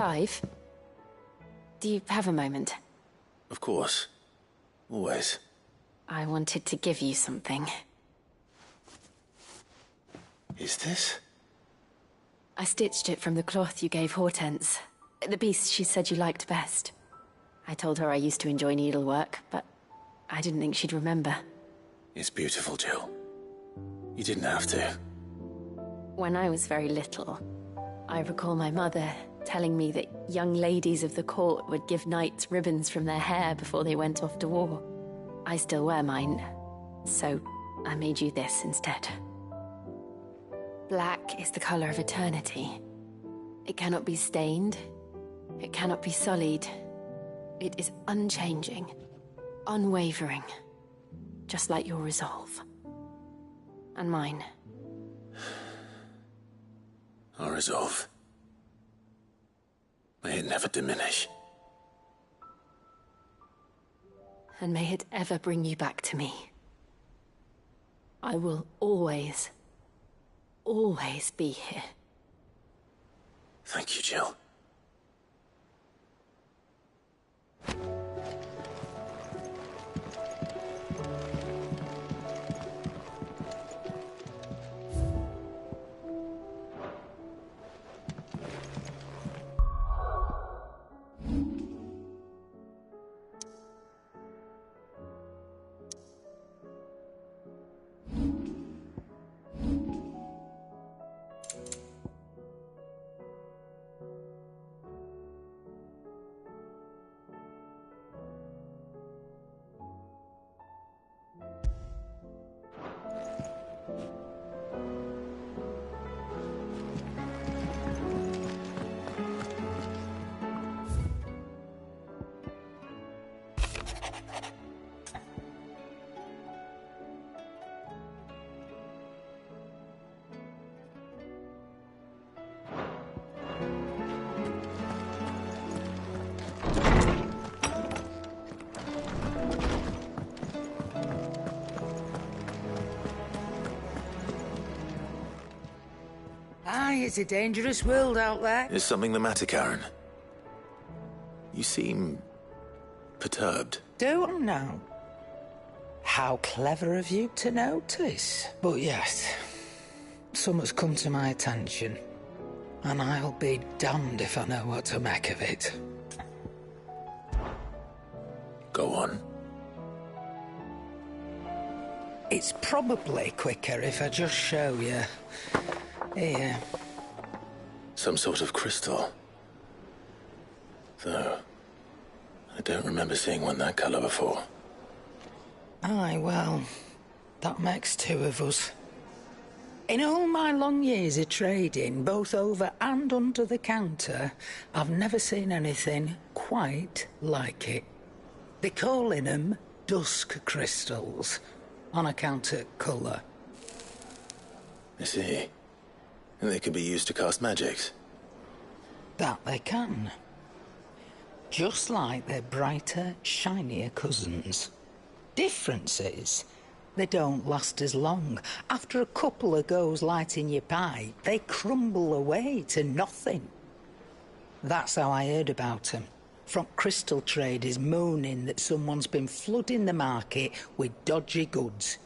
Clive? Do you have a moment? Of course. Always. I wanted to give you something. Is this? I stitched it from the cloth you gave Hortense. The piece she said you liked best. I told her I used to enjoy needlework, but I didn't think she'd remember. It's beautiful, Jill. You didn't have to. When I was very little, I recall my mother telling me that young ladies of the court would give knights ribbons from their hair before they went off to war. I still wear mine, so I made you this instead. Black is the color of eternity. It cannot be stained. It cannot be sullied. It is unchanging, unwavering, just like your resolve. And mine. Our resolve. May it never diminish. And may it ever bring you back to me. I will always be here. Thank you, Jill. It's a dangerous world out there. Is something the matter, Karen? You seem perturbed. Don't know. How clever of you to notice. But yes, something's come to my attention. And I'll be damned if I know what to make of it. Go on. It's probably quicker if I just show you. Here. Some sort of crystal. Though, I don't remember seeing one that colour before. Aye, well, that makes two of us. In all my long years of trading, both over and under the counter, I've never seen anything quite like it. They're calling them dusk crystals, on account of colour. I see. And they can be used to cast magics. That they can. Just like their brighter, shinier cousins. Difference is, they don't last as long. After a couple of goes lighting your pipe, they crumble away to nothing. That's how I heard about them. From crystal traders moaning that someone's been flooding the market with dodgy goods.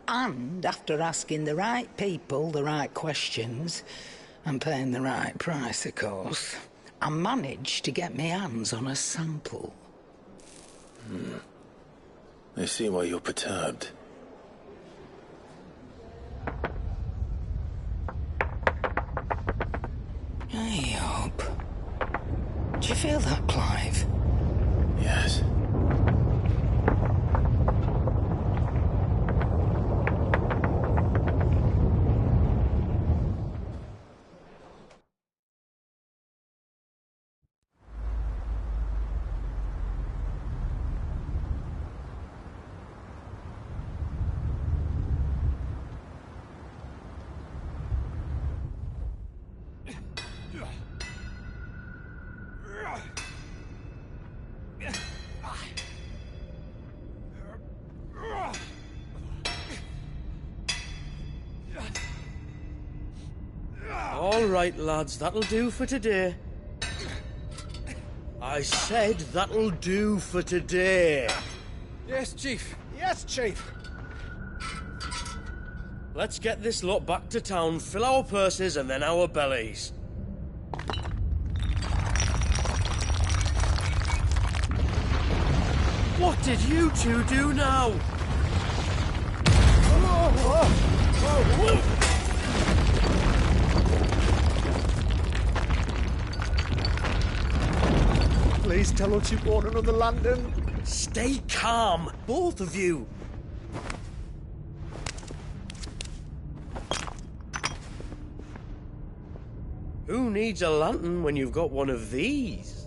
And after asking the right people the right questions, and paying the right price, of course, I managed to get my hands on a sample. I see why you're perturbed. Hey, Hope. Do you feel that, Clive? Yes. All right, lads, that'll do for today. I said that'll do for today. Yes, Chief. Yes, Chief. Let's get this lot back to town, fill our purses and then our bellies. What did you two do now? Please tell us you bought another lantern. Stay calm, both of you. Who needs a lantern when you've got one of these?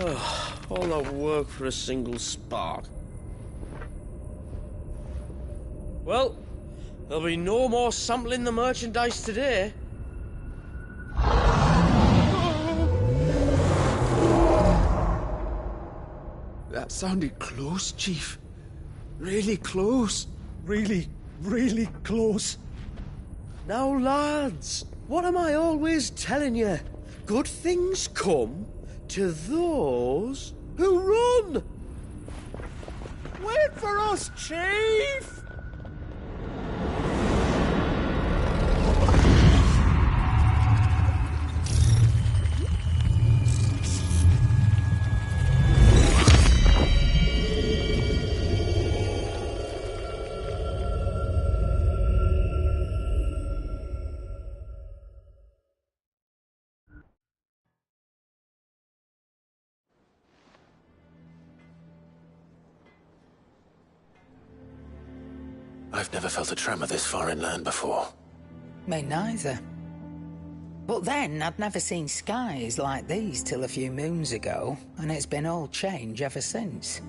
Oh, all that work for a single spark. Well, there'll be no more sampling the merchandise today. That sounded close, Chief. Really close. Really, really close. Now, lads, what am I always telling you? Good things come to those who run! Wait for us, Chief! I've never felt a tremor this far inland before. Me neither. But then, I'd never seen skies like these till a few moons ago, and it's been all change ever since.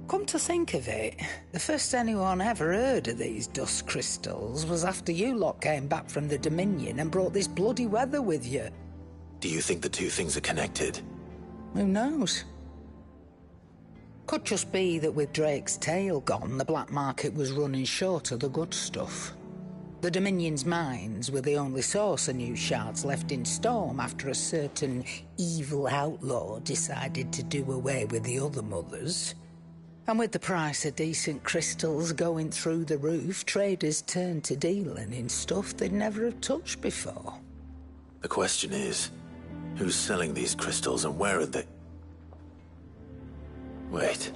Come to think of it, the first anyone ever heard of these dust crystals was after you lot came back from the Dominion and brought this bloody weather with you. Do you think the two things are connected? Who knows? Could just be that with Drake's tail gone, the black market was running short of the good stuff. The Dominion's mines were the only source of new shards left in Storm after a certain evil outlaw decided to do away with the other mothers. And with the price of decent crystals going through the roof, traders turned to dealing in stuff they'd never have touched before. The question is, who's selling these crystals and where are they? Wait.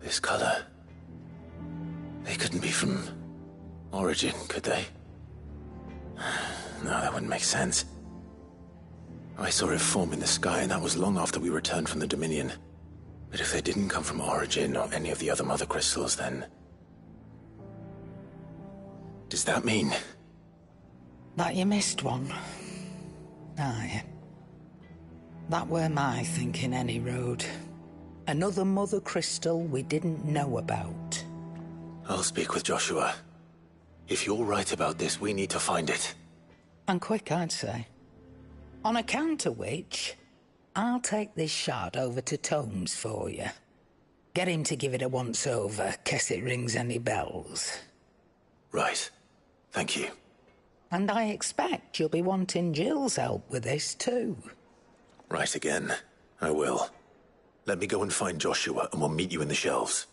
This color. They couldn't be from Origin, could they? No, that wouldn't make sense. I saw it form in the sky, and that was long after we returned from the Dominion. But if they didn't come from Origin or any of the other mother crystals, then... does that mean... That you missed one? Aye. That were my thinking, any road. Another mother crystal we didn't know about. I'll speak with Joshua. If you're right about this, we need to find it. And quick, I'd say. On account of which, I'll take this shard over to Tomes for you. Get him to give it a once-over, case it rings any bells. Right. Thank you. And I expect you'll be wanting Jill's help with this, too. Right again. I will. Let me go and find Joshua, and we'll meet you in the shelves.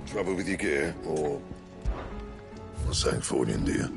Trouble with your gear, or something for you, dear?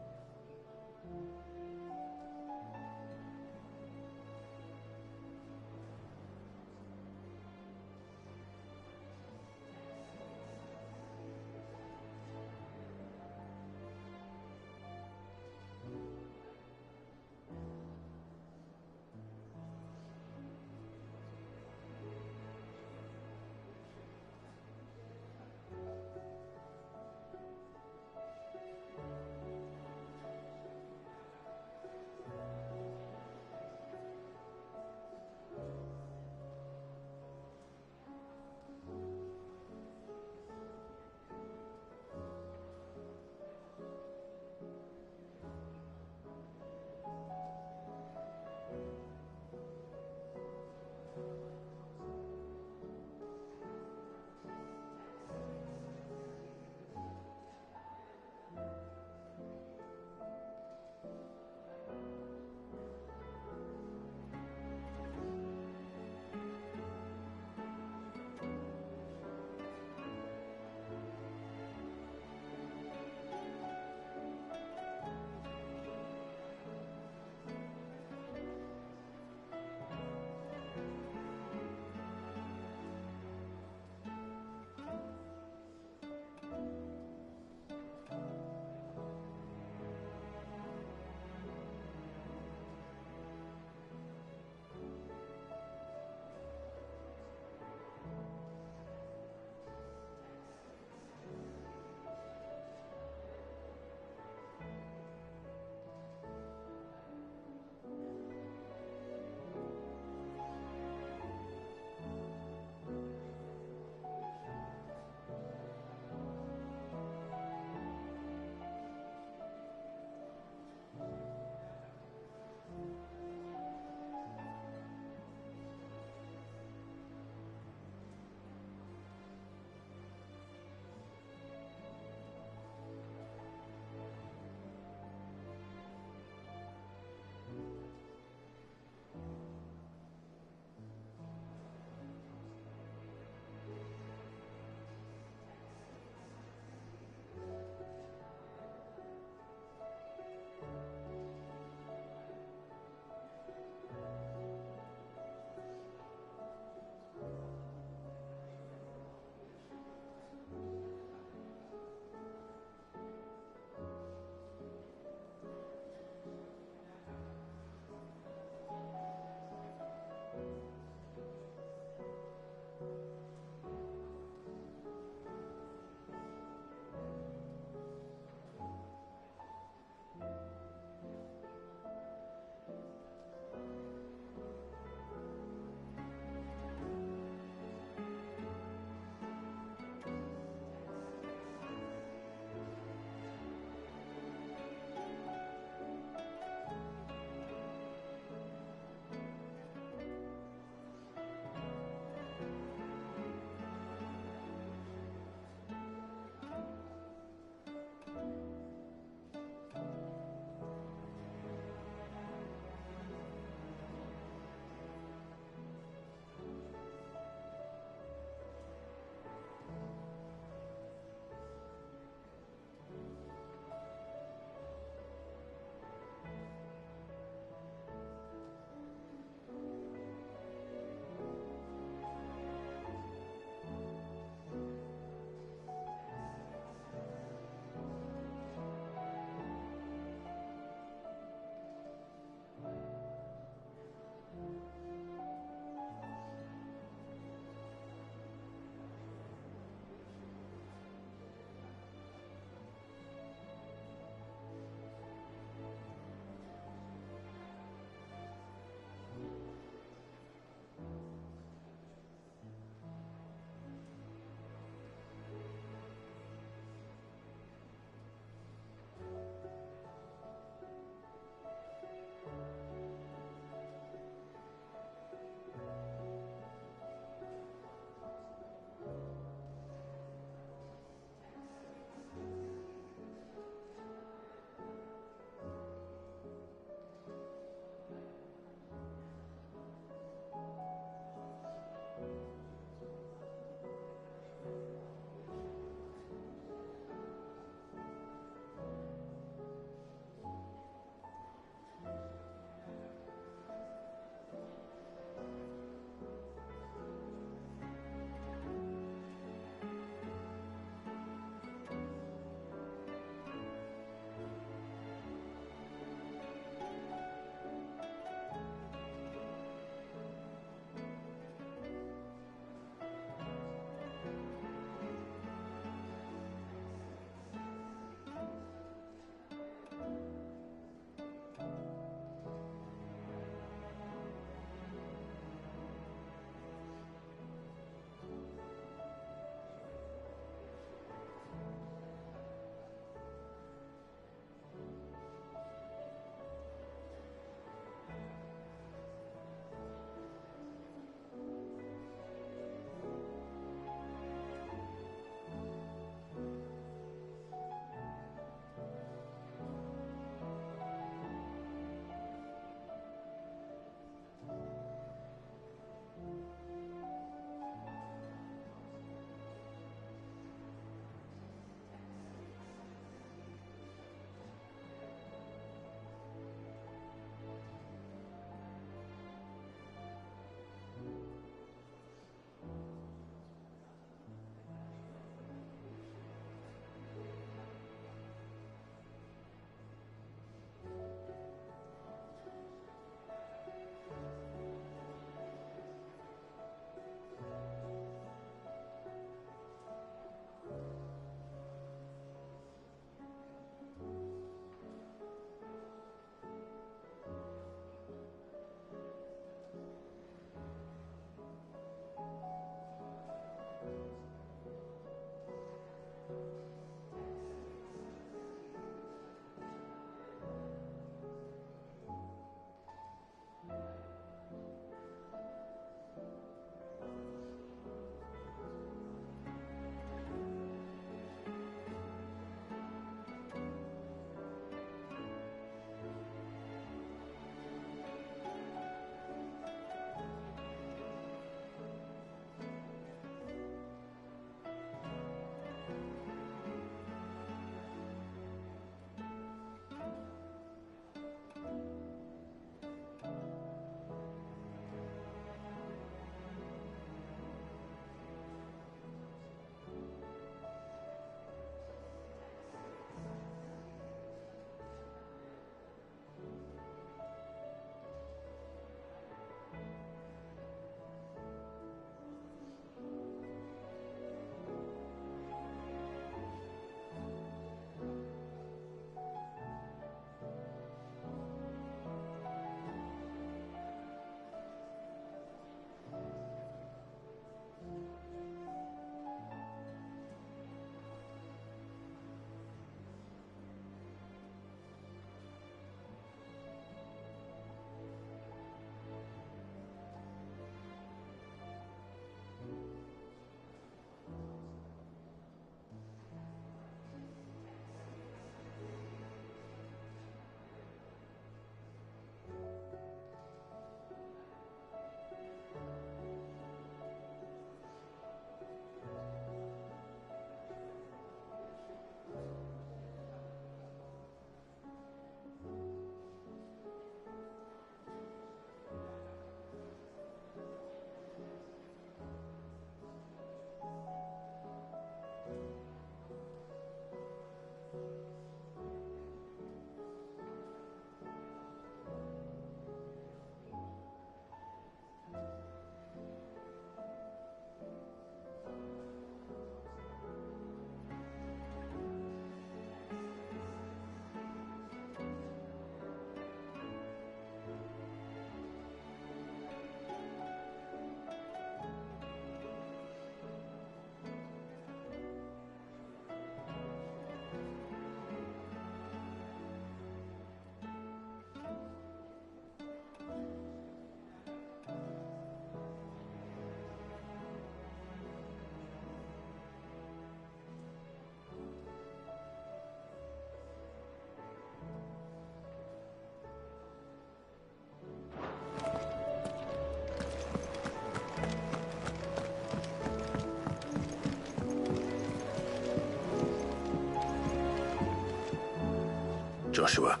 Joshua,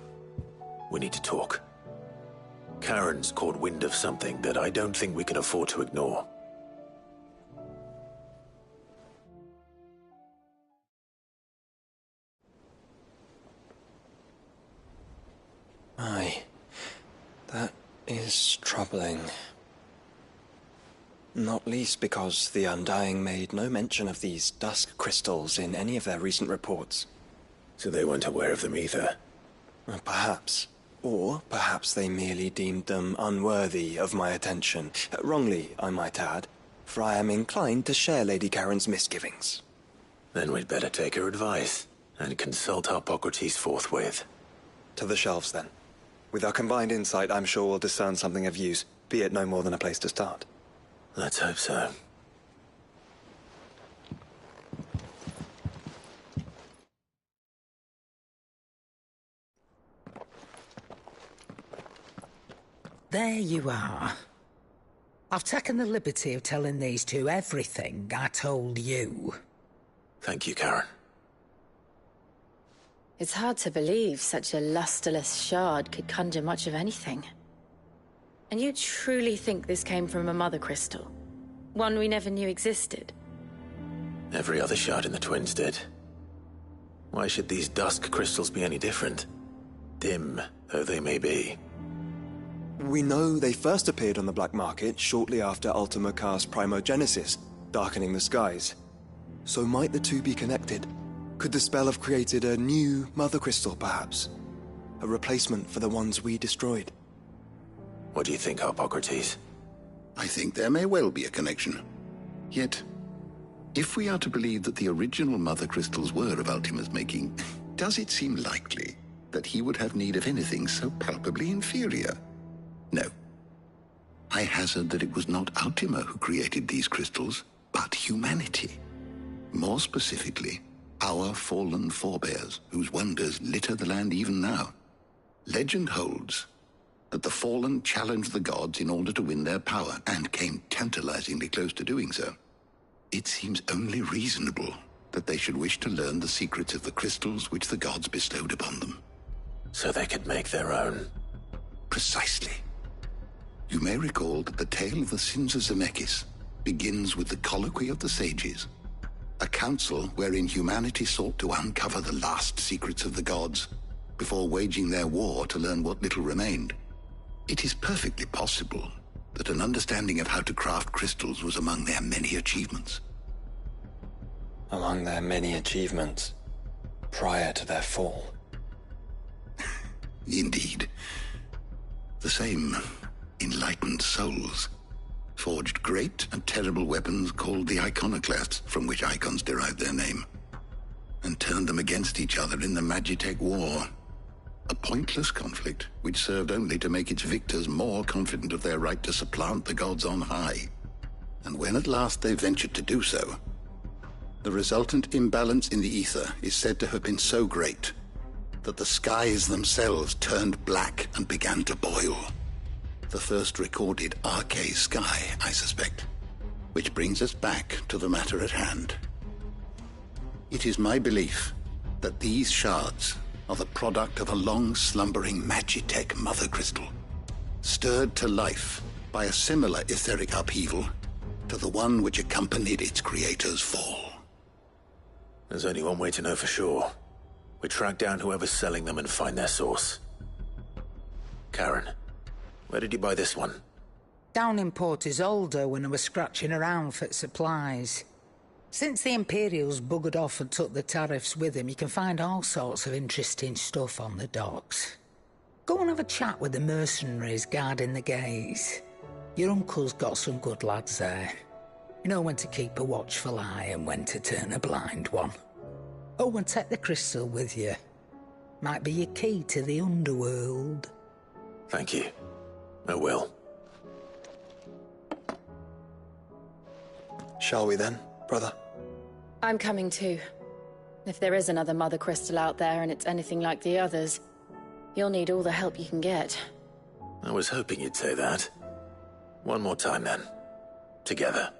we need to talk. Karen's caught wind of something that I don't think we can afford to ignore. Aye, that is troubling. Not least because the Undying made no mention of these dusk crystals in any of their recent reports. So they weren't aware of them either? Perhaps. Or perhaps they merely deemed them unworthy of my attention. Wrongly, I might add, for I am inclined to share Lady Karen's misgivings. Then we'd better take her advice and consult Hippocrates forthwith. To the shelves, then. With our combined insight, I'm sure we'll discern something of use, be it no more than a place to start. Let's hope so. There you are. I've taken the liberty of telling these two everything I told you. Thank you, Karen. It's hard to believe such a lusterless shard could conjure much of anything. And you truly think this came from a mother crystal? One we never knew existed? Every other shard in the Twins did. Why should these dusk crystals be any different? Dim though they may be. We know they first appeared on the black market shortly after Ultima cast Primogenesis, darkening the skies. So might the two be connected? Could the spell have created a new mother crystal, perhaps? A replacement for the ones we destroyed? What do you think, Hippocrates? I think there may well be a connection. Yet, if we are to believe that the original mother crystals were of Ultima's making, does it seem likely that he would have need of anything so palpably inferior? No. I hazard that it was not Ultima who created these crystals, but humanity. More specifically, our fallen forebears, whose wonders litter the land even now. Legend holds that the fallen challenged the gods in order to win their power, and came tantalizingly close to doing so. It seems only reasonable that they should wish to learn the secrets of the crystals which the gods bestowed upon them. So they could make their own. Precisely. You may recall that the tale of the sins of Zemeckis begins with the colloquy of the sages, a council wherein humanity sought to uncover the last secrets of the gods before waging their war to learn what little remained. It is perfectly possible that an understanding of how to craft crystals was among their many achievements. Among their many achievements, prior to their fall. Indeed. The same enlightened souls forged great and terrible weapons called the iconoclasts, from which icons derived their name, and turned them against each other in the Magitech War. A pointless conflict which served only to make its victors more confident of their right to supplant the gods on high. And when at last they ventured to do so, the resultant imbalance in the ether is said to have been so great that the skies themselves turned black and began to boil. The first recorded arcane sky, I suspect. Which brings us back to the matter at hand. It is my belief that these shards are the product of a long-slumbering Magitech mother crystal, stirred to life by a similar etheric upheaval to the one which accompanied its creator's fall. There's only one way to know for sure. We track down whoever's selling them and find their source. Karen, where did you buy this one? Down in Port Isolde when I was scratching around for supplies. Since the Imperials buggered off and took the tariffs with him, you can find all sorts of interesting stuff on the docks. Go and have a chat with the mercenaries guarding the gates. Your uncle's got some good lads there. You know when to keep a watchful eye and when to turn a blind one. Oh, and take the crystal with you. Might be your key to the underworld. Thank you. I will. Shall we then, brother? I'm coming too. If there is another mother crystal out there and it's anything like the others, you'll need all the help you can get. I was hoping you'd say that. One more time then. Together.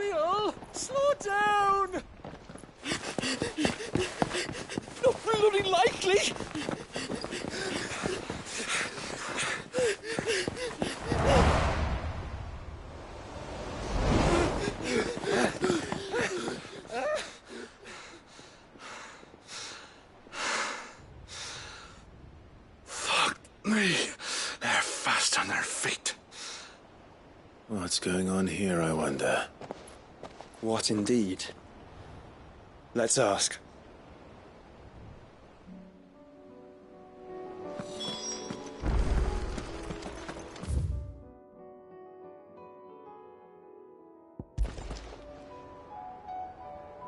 Quill! Slow down! Not bloody likely! Fuck me. They're fast on their feet. What's going on here, I wonder? What indeed? Let's ask.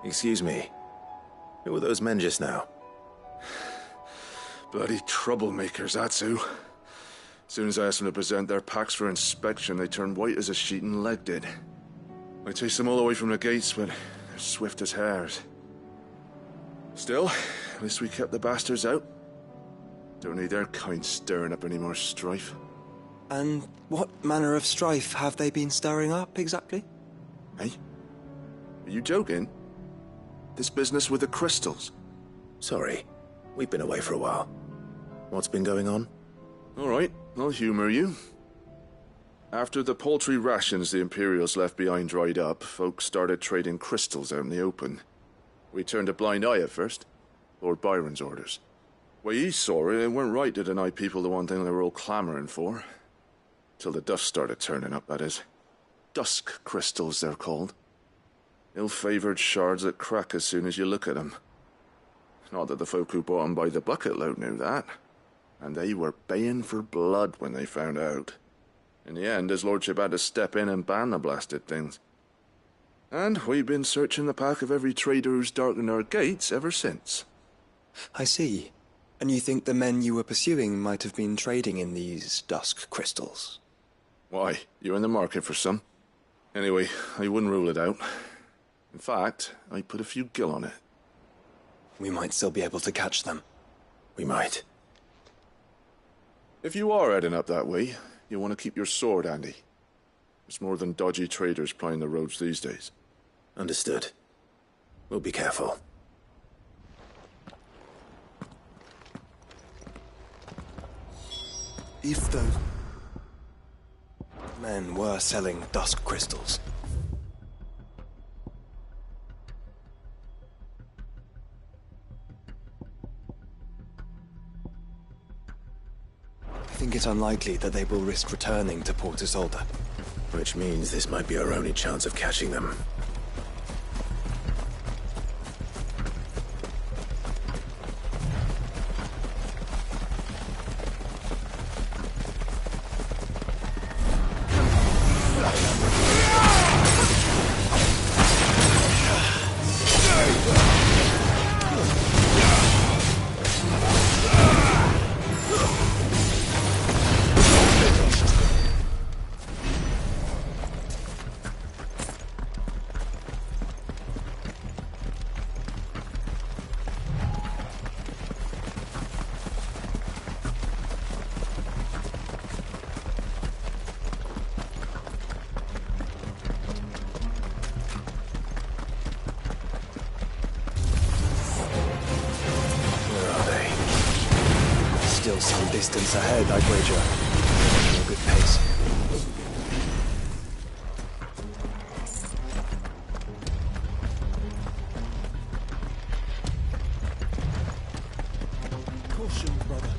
Excuse me. Who were those men just now? Bloody troublemakers, that's who. As soon as I asked them to present their packs for inspection, they turned white as a sheet and legged it. I chased them all away from the gates, but they're swift as hares. Still, at least we kept the bastards out. Don't need their kind stirring up any more strife. And what manner of strife have they been stirring up, exactly? Hey? Are you joking? This business with the crystals? Sorry, we've been away for a while. What's been going on? All right, I'll humor you. After the paltry rations the Imperials left behind dried up, folks started trading crystals out in the open. We turned a blind eye at first. Lord Byron's orders. Way he saw it, it weren't right to deny people the one thing they were all clamoring for. Till the dust started turning up, that is. Dusk crystals, they're called. Ill-favored shards that crack as soon as you look at them. Not that the folk who bought them by the bucket load knew that. And they were baying for blood when they found out. In the end, his lordship had to step in and ban the blasted things. And we've been searching the pack of every trader who's darkened our gates ever since. I see. And you think the men you were pursuing might have been trading in these dusk crystals? Why, you're in the market for some. Anyway, I wouldn't rule it out. In fact, I put a few gil on it. We might still be able to catch them. We might. If you are heading up that way, you want to keep your sword handy. There's more than dodgy traders plying the roads these days. Understood. We'll be careful. If those men were selling dusk crystals, I think it unlikely that they will risk returning to Port Isolde. Which means this might be our only chance of catching them. Still some distance ahead, I'd wager. A good pace. Caution, brother.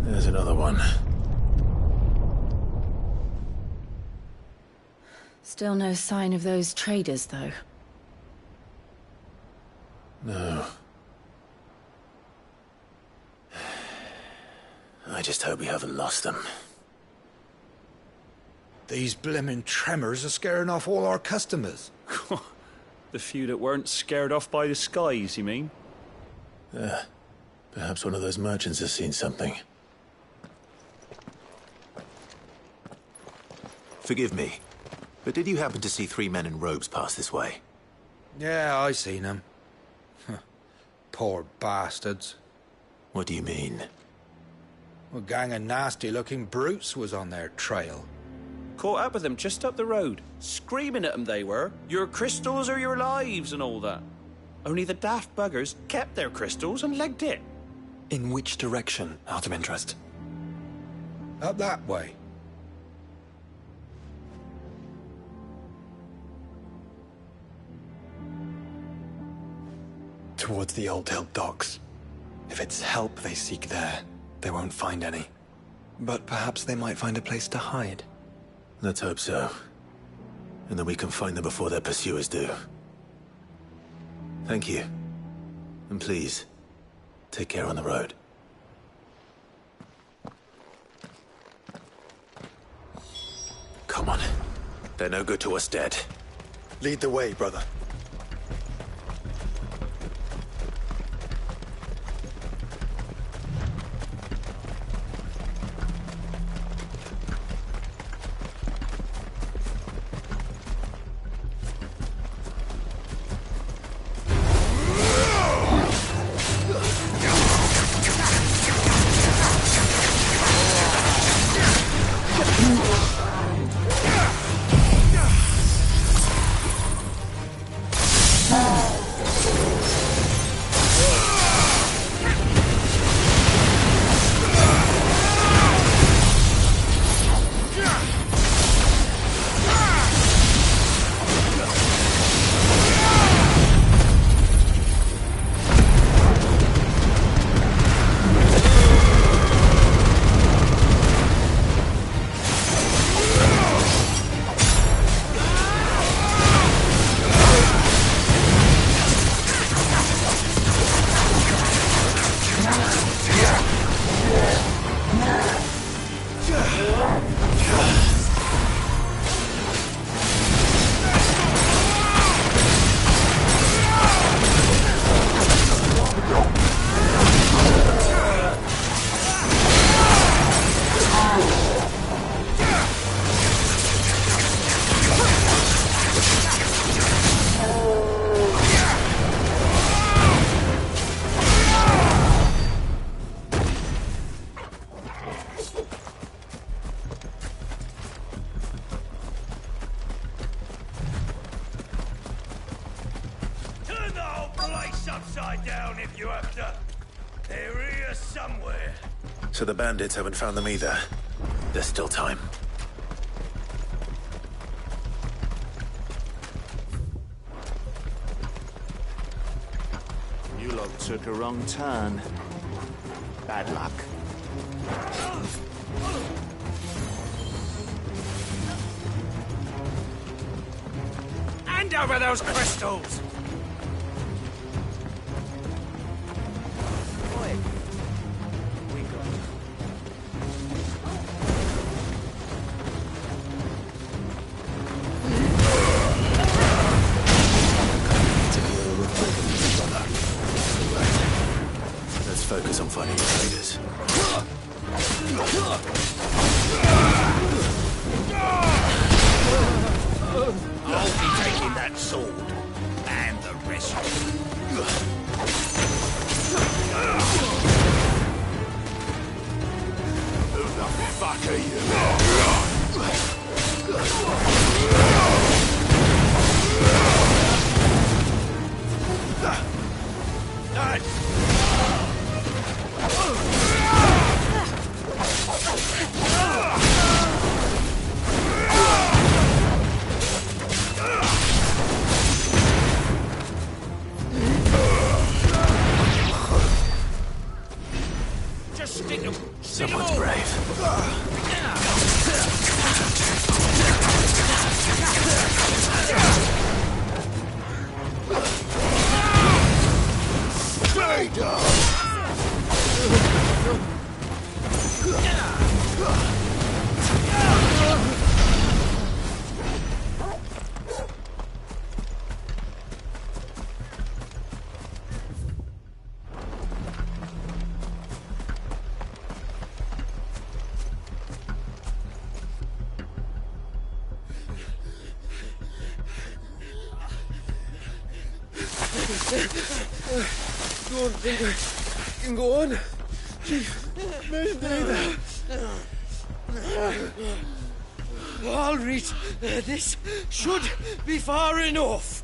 There's another one. Still no sign of those traders, though. No. I just hope we haven't lost them. These blimmin' tremors are scaring off all our customers. The few that weren't scared off by the skies, you mean? Perhaps one of those merchants has seen something. Forgive me, but did you happen to see 3 men in robes pass this way? Yeah, I seen them. Poor bastards. What do you mean? A gang of nasty-looking brutes was on their trail. Caught up with them just up the road. Screaming at them they were. Your crystals are your lives and all that. Only the daft buggers kept their crystals and legged it. In which direction, out of interest? Up that way. Towards the Old Hill docks. If it's help they seek there, they won't find any. But perhaps they might find a place to hide. Let's hope so. And that we can find them before their pursuers do. Thank you. And please, take care on the road. Come on. They're no good to us dead. Lead the way, brother. So the bandits haven't found them either. There's still time. You lot took a wrong turn. Bad luck. Hand over those crystals! Focus on finding the traders. I'll be taking that sword and the rest. Who the fuck are you? Don't think I can go on. Chief, neither. I'll reach. This should be far enough.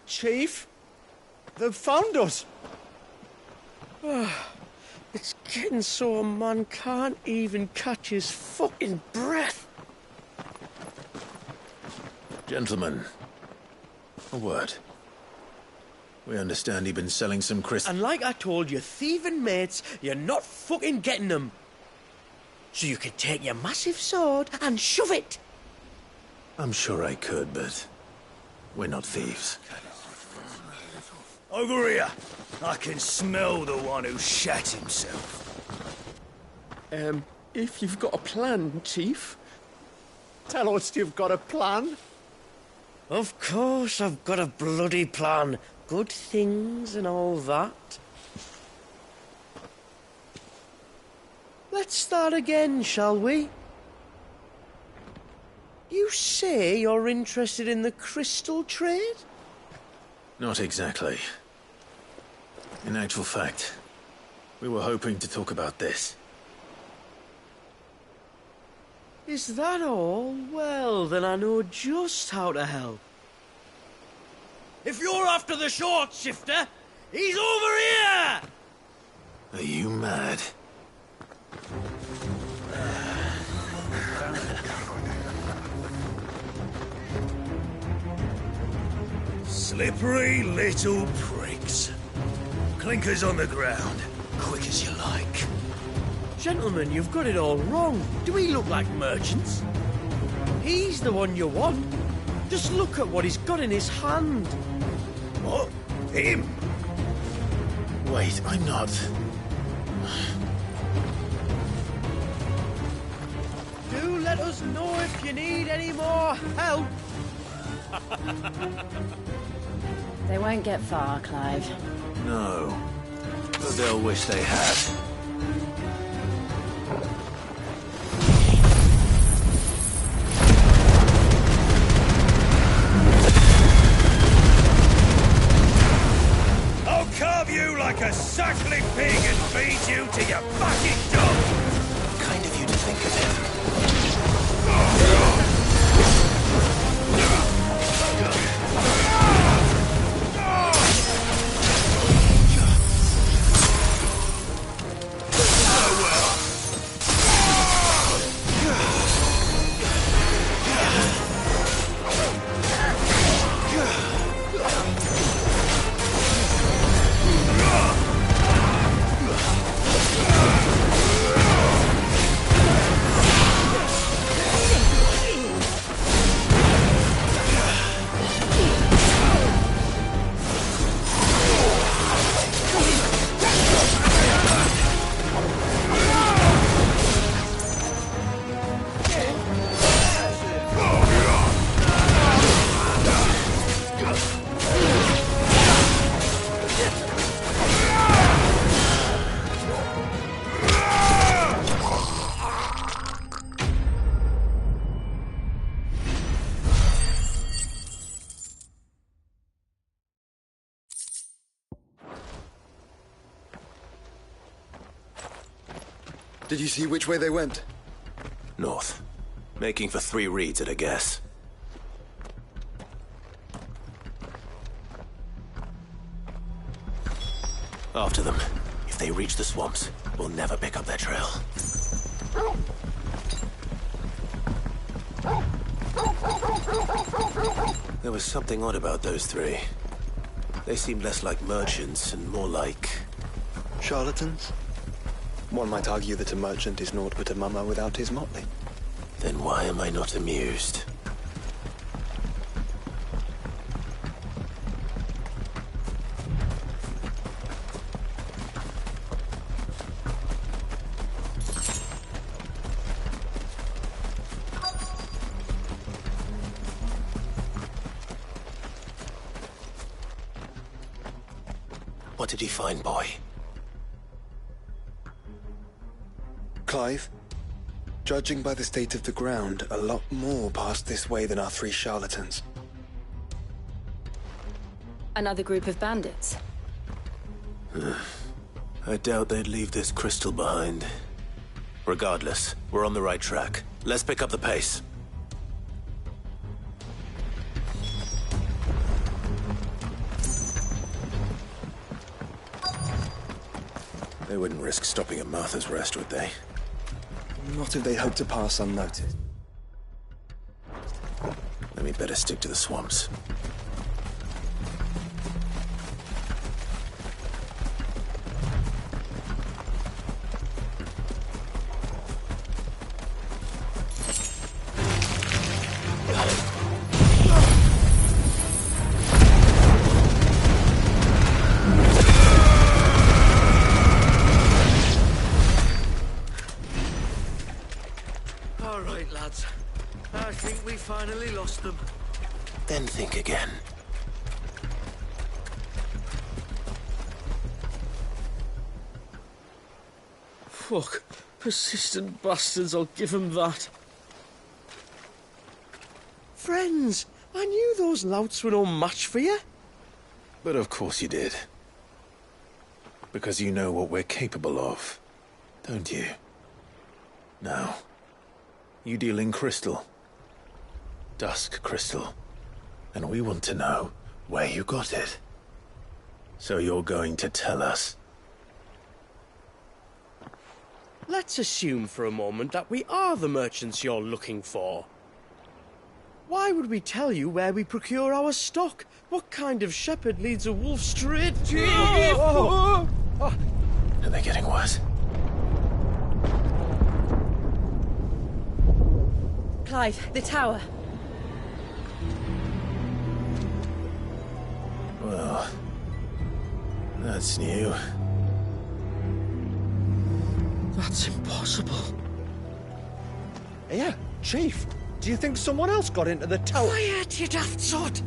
Chief? They've found us. It's getting so a man can't even catch his fucking breath. Gentlemen, a word. We understand you've been selling some crystals. And like I told you, thieving mates, you're not fucking getting them. So you could take your massive sword and shove it. I'm sure I could, but we're not thieves. Over here. I can smell the one who shat himself. If you've got a plan, Chief, tell us you've got a plan. Of course I've got a bloody plan. Good things and all that. Let's start again, shall we? You say you're interested in the crystal trade? Not exactly. In actual fact, we were hoping to talk about this. Is that all? Well, then I know just how to help. If you're after the short shifter, he's over here! Are you mad? Slippery little pricks. Clinkers on the ground, quick as you like. Gentlemen, you've got it all wrong. Do we look like merchants? He's the one you want. Just look at what he's got in his hand. What? Him? Wait, I'm not. Do let us know if you need any more help. They won't get far, Clive. No. But they'll wish they had. I'll carve you like a suckling pig and feed you to your fucking dog! Kind of you to think of him. Did you see which way they went? North. Making for 3 reads at a guess. After them. If they reach the swamps, we'll never pick up their trail. There was something odd about those 3. They seemed less like merchants and more like... Charlatans? One might argue that a merchant is naught but a mummer without his motley. Then why am I not amused? What did you find, boy? Clive, judging by the state of the ground, a lot more passed this way than our 3 charlatans. Another group of bandits? I doubt they'd leave this crystal behind. Regardless, we're on the right track. Let's pick up the pace. They wouldn't risk stopping at Martha's Rest, would they? Not if they hope to pass unnoticed. Then we better stick to the swamps. All right, lads. I think we finally lost them. Then think again. Fuck. Persistent bastards, I'll give them that. Friends, I knew those louts were no match for you. But of course you did. Because you know what we're capable of, don't you? Now, you deal in crystal. Dusk crystal. And we want to know where you got it. So you're going to tell us? Let's assume for a moment that we are the merchants you're looking for. Why would we tell you where we procure our stock? What kind of shepherd leads a wolf straight to... Are they getting worse? Clive, the tower. Well, that's new. That's impossible. Yeah, Chief. Do you think someone else got into the tower? Quiet, you daft sod!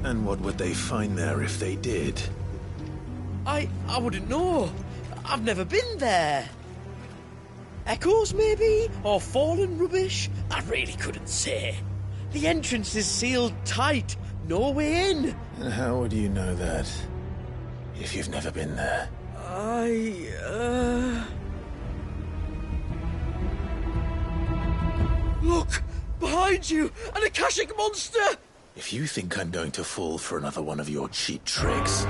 And what would they find there if they did? I wouldn't know. I've never been there. Echoes, maybe? Or fallen rubbish? I really couldn't say. The entrance is sealed tight. No way in. And how would you know that, if you've never been there? Look! Behind you! An Akashic monster! If you think I'm going to fall for another one of your cheap tricks...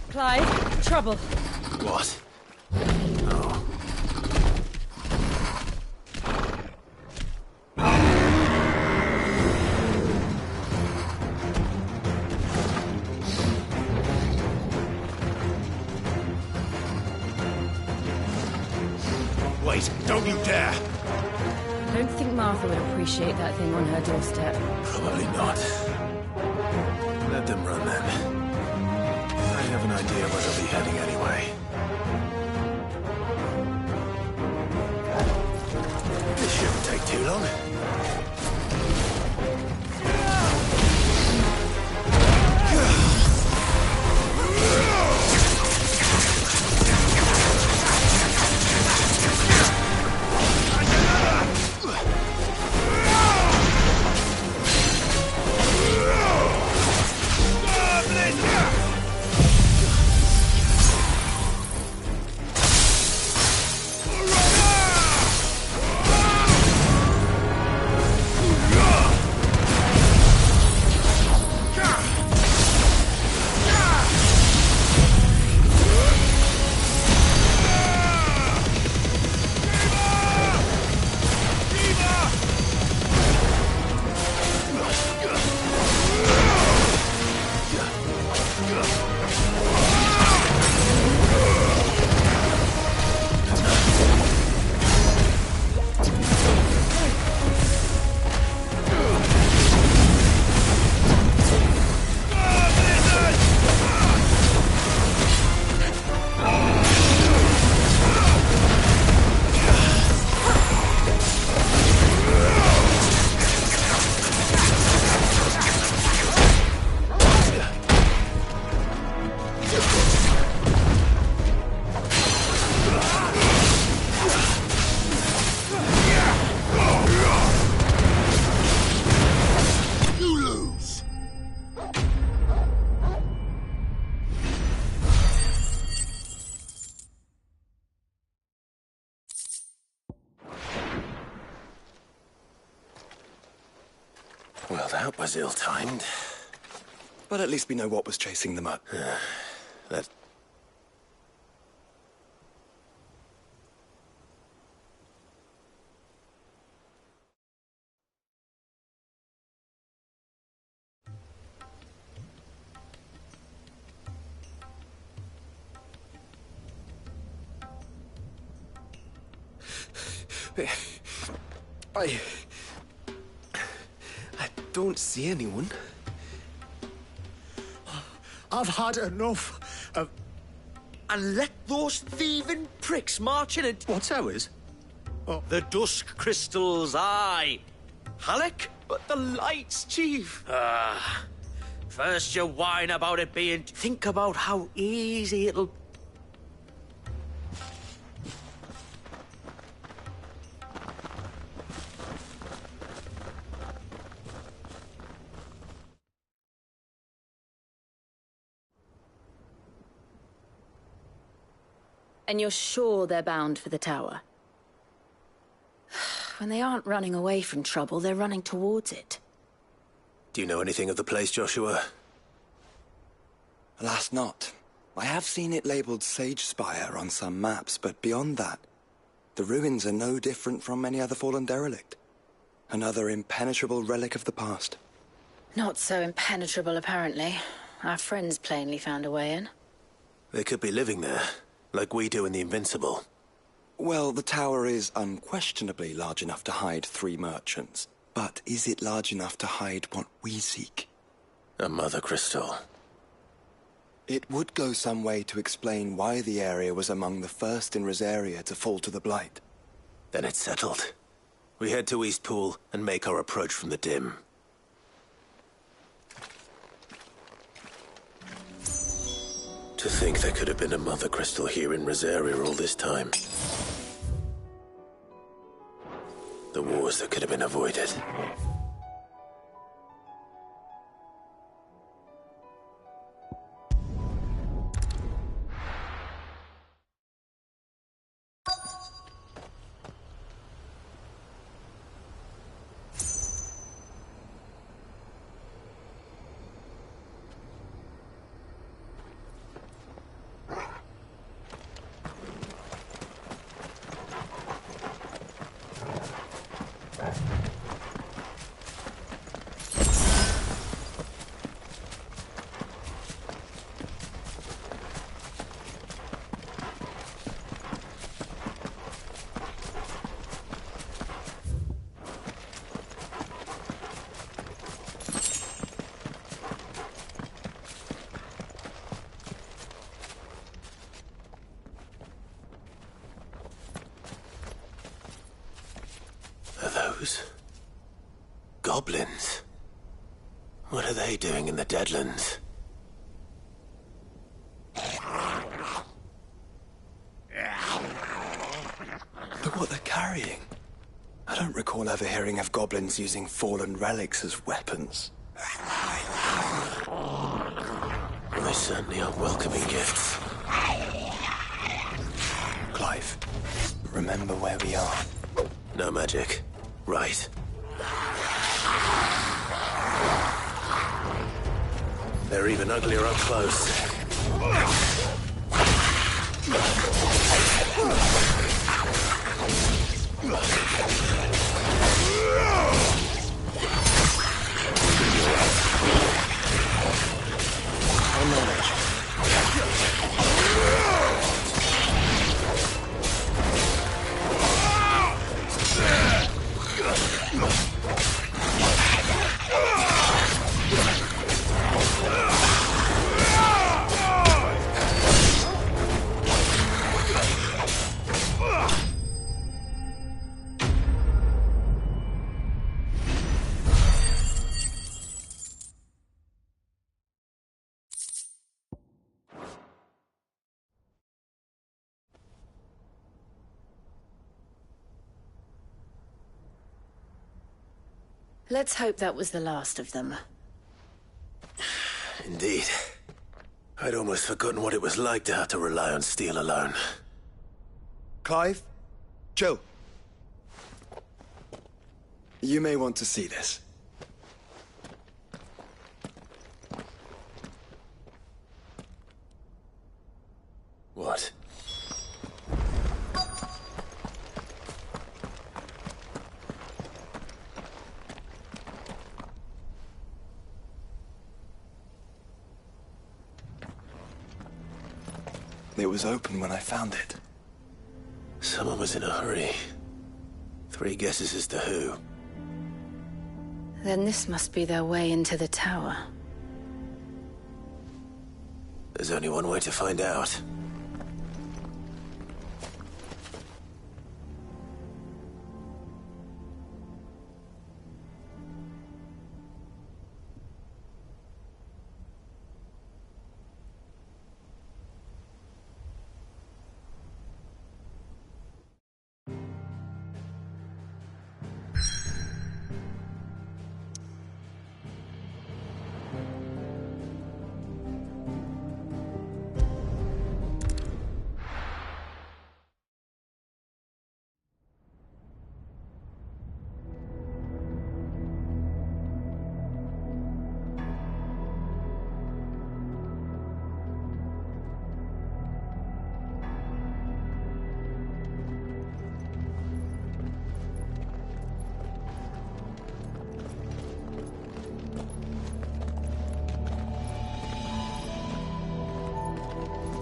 Clive, trouble. What? Oh. Wait, don't you dare! I don't think Martha would appreciate that thing on her doorstep. Probably not. Let them run then. I have an idea where they'll be heading anyway. This shouldn't take too long. Well, that was ill-timed. But at least we know what was chasing them up. That... I don't see anyone. I've had enough of... And let those thieving pricks march in and... What's ours? The dusk crystals, aye. Halleck? But the lights, Chief. First you whine about it being... Think about how easy it'll... And you're sure they're bound for the tower? When they aren't running away from trouble, they're running towards it. Do you know anything of the place, Joshua? Alas, not. I have seen it labelled Sage Spire on some maps, but beyond that, the ruins are no different from any other fallen derelict. Another impenetrable relic of the past. Not so impenetrable, apparently. Our friends plainly found a way in. They could be living there, like we do in the Invincible. Well, the tower is unquestionably large enough to hide 3 merchants. But is it large enough to hide what we seek? A mother crystal. It would go some way to explain why the area was among the first in Rosaria to fall to the Blight. Then it's settled. We head to Eastpool and make our approach from the dim. To think there could have been a mother crystal here in Rosaria all this time. The wars that could have been avoided. Goblins? What are they doing in the Deadlands? Look what they're carrying. I don't recall ever hearing of goblins using fallen relics as weapons. Well, they certainly are welcoming gifts. Clive, remember where we are. No magic. Right. They're even uglier up close. Let's hope that was the last of them. Indeed. I'd almost forgotten what it was like to have to rely on steel alone. Clive? Joe? You may want to see this. What? It was open when I found it. Someone was in a hurry. 3 guesses as to who. Then this must be their way into the tower. There's only one way to find out.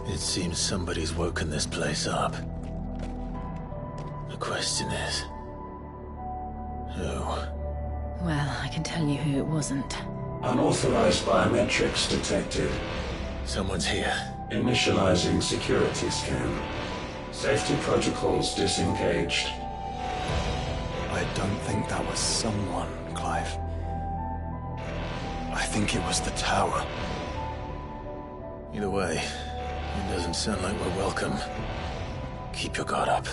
It seems somebody's woken this place up. The question is... who? Well, I can tell you who it wasn't. Unauthorized biometrics detected. Someone's here. Initializing security scan. Safety protocols disengaged. I don't think that was someone, Clive. I think it was the tower. Either way, it doesn't sound like we're welcome. Keep your guard up.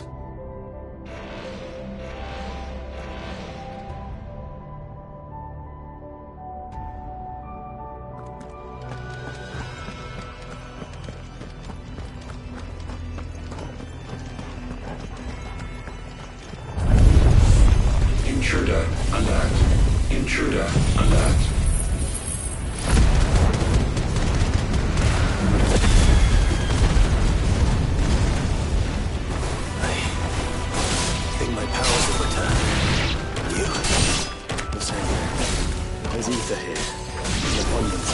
Intruder alert. Intruder alert. I think my powers have returned. You? The same. There's ether here. The abundance.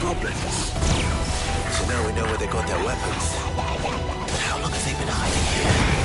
goblins. So now we know where they got their weapons. But how long have they been hiding here?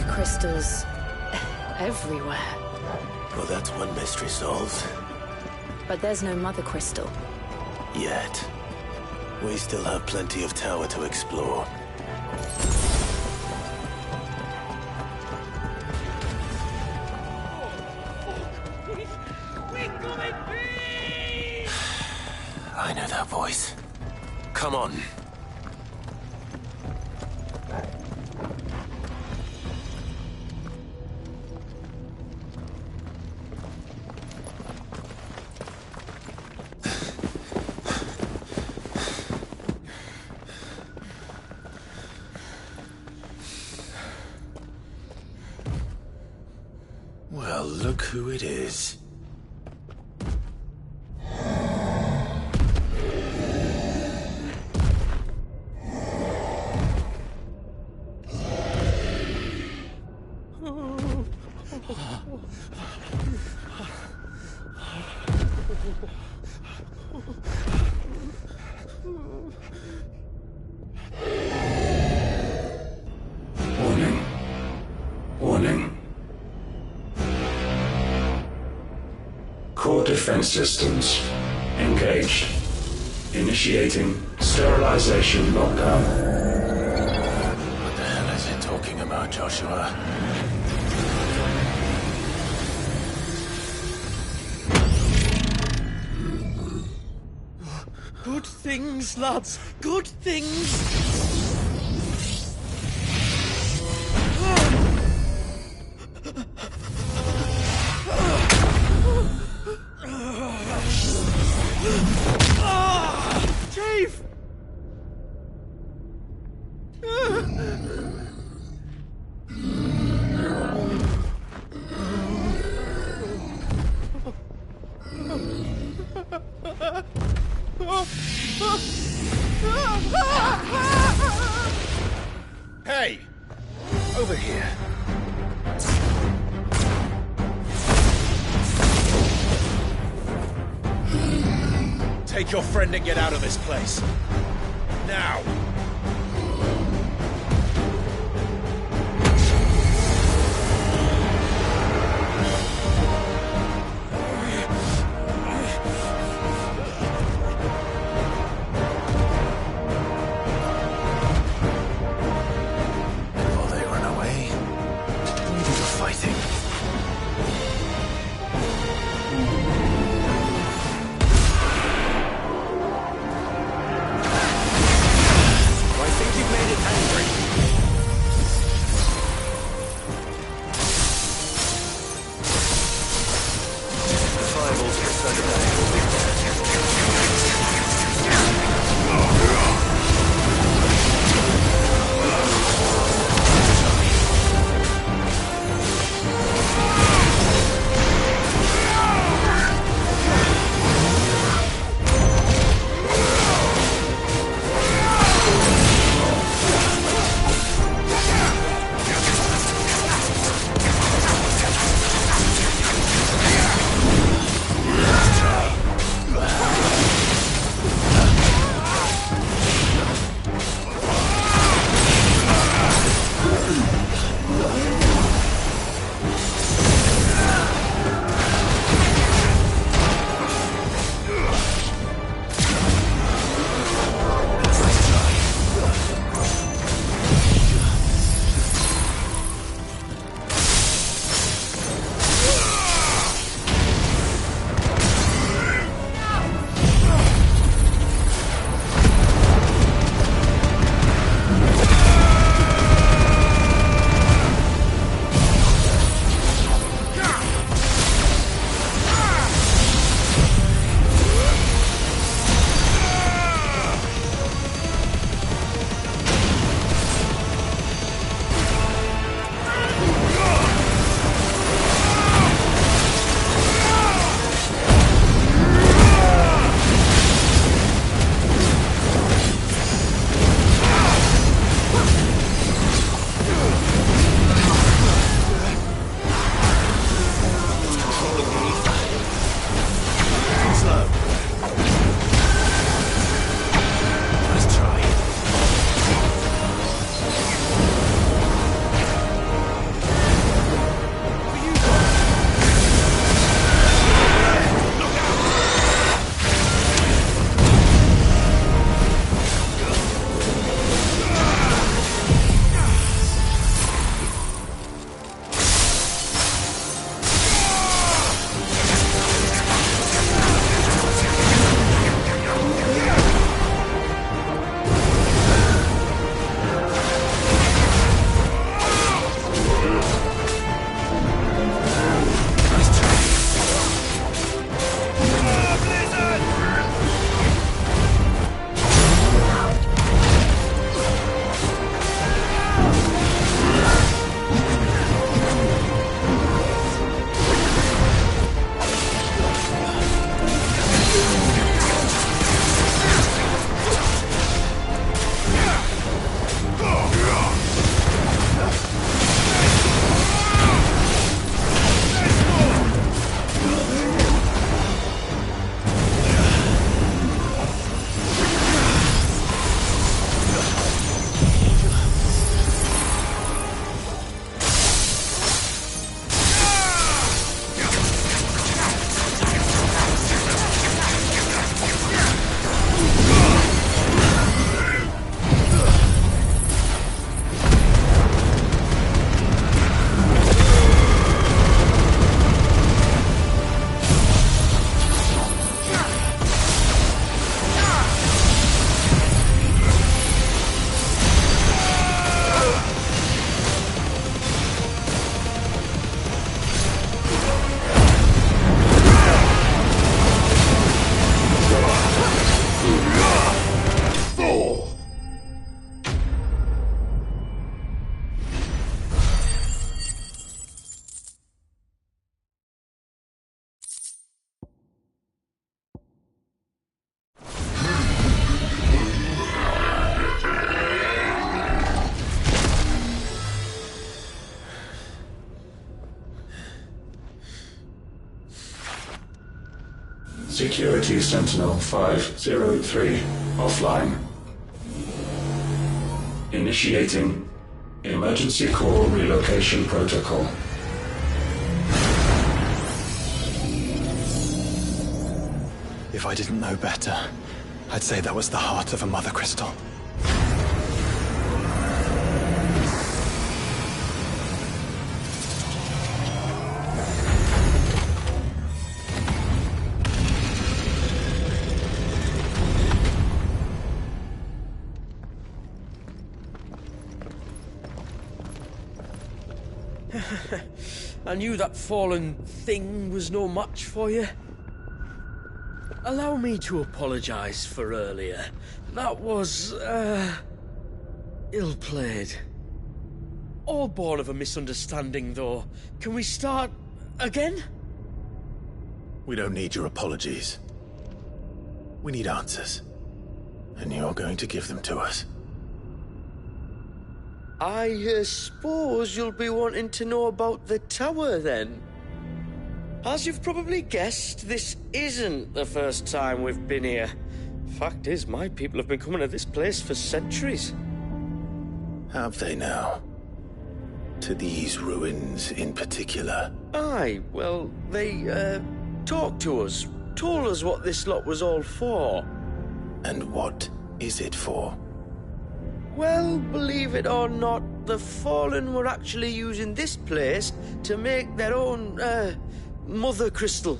Crystals everywhere. Well, that's one mystery solved. But there's no mother crystal. Yet. We still have plenty of tower to explore. I know that voice. Come on. Well, look who it is. Warning. Core defense systems engaged. Initiating sterilization lockdown. What the hell is it talking about, Joshua? Good things, lads. Good things. Chief! Hey! Over here. Take your friend and get out of this place. Now! While they run away, we do the fighting. Security Sentinel 503 offline. Initiating Emergency Core Relocation Protocol. If I didn't know better, I'd say that was the heart of a Mother Crystal. I knew that fallen thing was no match for you. Allow me to apologise for earlier. That was, ill-played. All born of a misunderstanding, though. Can we start again? We don't need your apologies. We need answers. And you're going to give them to us. I suppose you'll be wanting to know about the tower, then? As you've probably guessed, this isn't the first time we've been here. Fact is, my people have been coming to this place for centuries. Have they now? To these ruins in particular? Aye, well, they, talked to us, told us what this lot was all for. And what is it for? Well, believe it or not, the Fallen were actually using this place to make their own, Mother Crystal.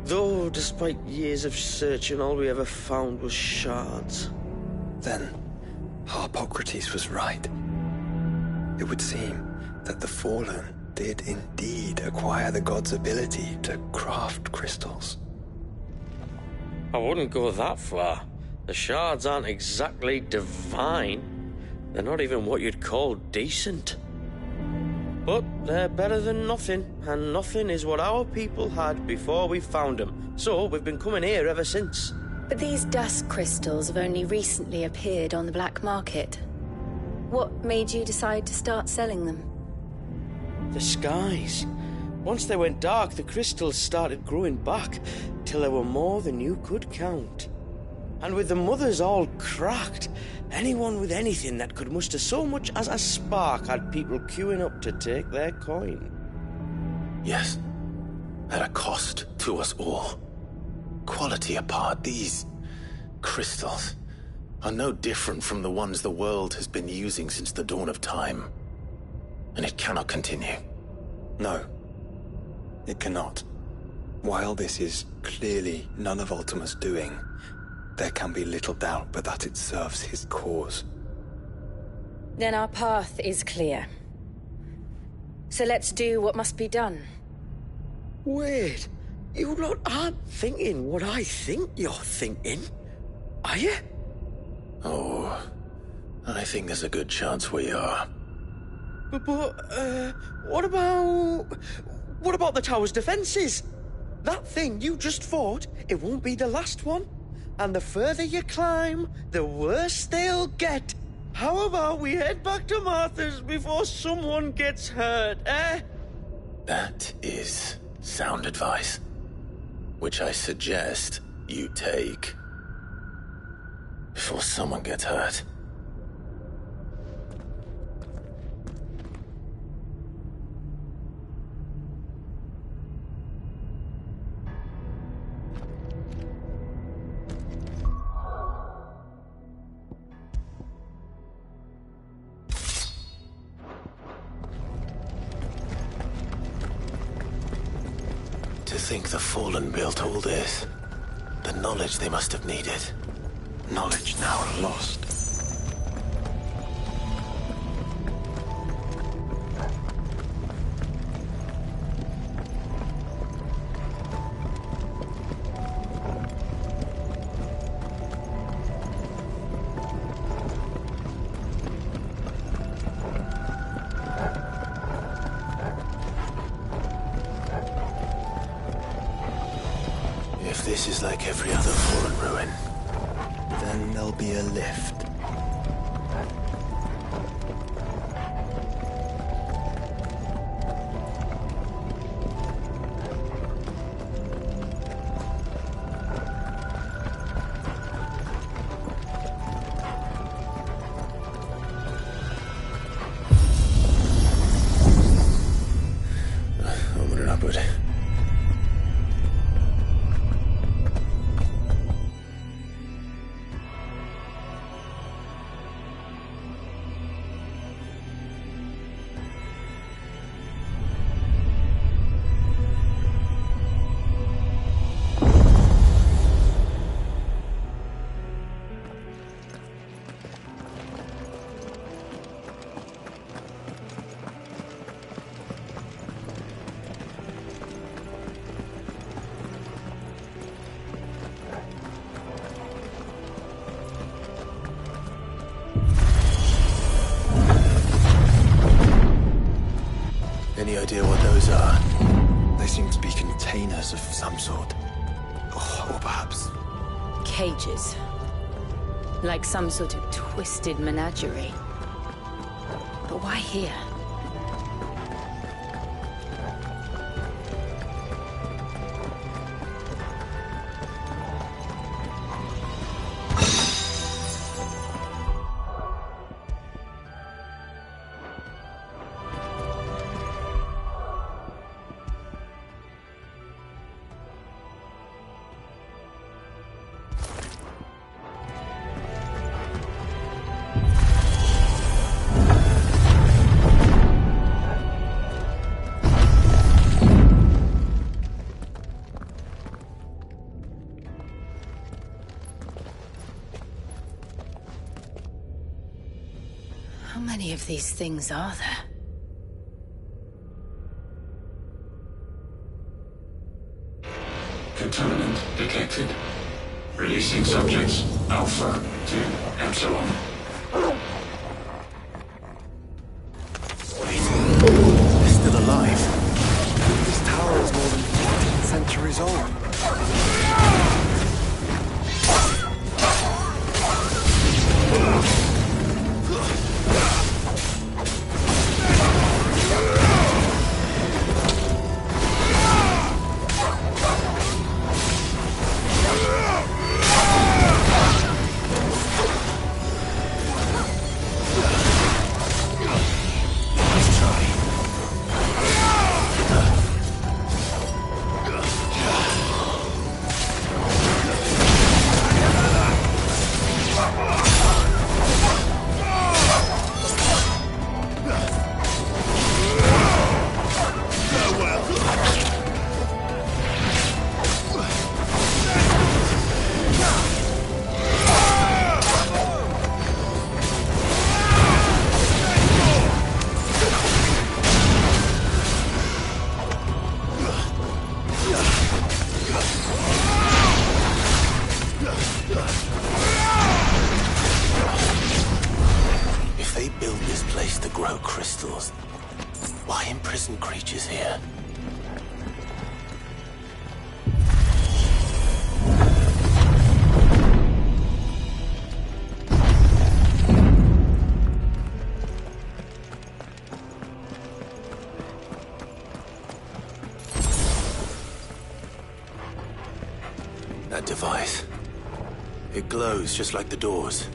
Though, despite years of searching, all we ever found was shards. Then, Harpocrates was right. It would seem that the Fallen did indeed acquire the god's ability to craft crystals. I wouldn't go that far. The shards aren't exactly divine. They're not even what you'd call decent. But they're better than nothing, and nothing is what our people had before we found them. So we've been coming here ever since. But these dust crystals have only recently appeared on the black market. What made you decide to start selling them? The skies. Once they went dark, the crystals started growing back, till there were more than you could count. And with the mothers all cracked, anyone with anything that could muster so much as a spark had people queuing up to take their coin. Yes, at a cost to us all. Quality apart, these crystals are no different from the ones the world has been using since the dawn of time. And it cannot continue. No, it cannot. While this is clearly none of Ultima's doing, there can be little doubt but that it serves his cause. Then our path is clear. So let's do what must be done. Wait, you lot aren't thinking what I think you're thinking, are you? Oh, I think there's a good chance we are. But, what about the tower's defenses? That thing you just fought, it won't be the last one. And the further you climb, the worse they'll get. How about we head back to Martha's before someone gets hurt, eh? That is sound advice, which I suggest you take before someone gets hurt. To think the Fallen built all this. The knowledge they must have needed. Knowledge now lost. If this is like every other Fallen ruin, then there'll be a lift. cages of some sort. Or perhaps... Cages. Like some sort of twisted menagerie. But why here? How many of these things are there? Contaminant detected. Releasing subjects Alpha to Epsilon. They're still alive. This tower is more than 15 centuries old. Why imprison creatures here? That device. It glows just like the doors.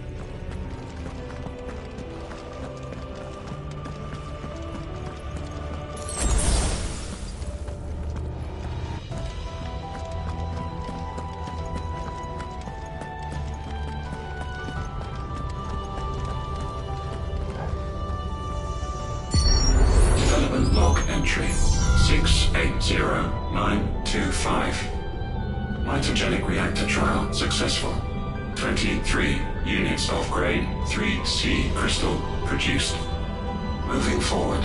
Development log entry 680925. Mitogenic reactor trial successful. 23 units of grade 3C crystal produced. Moving forward,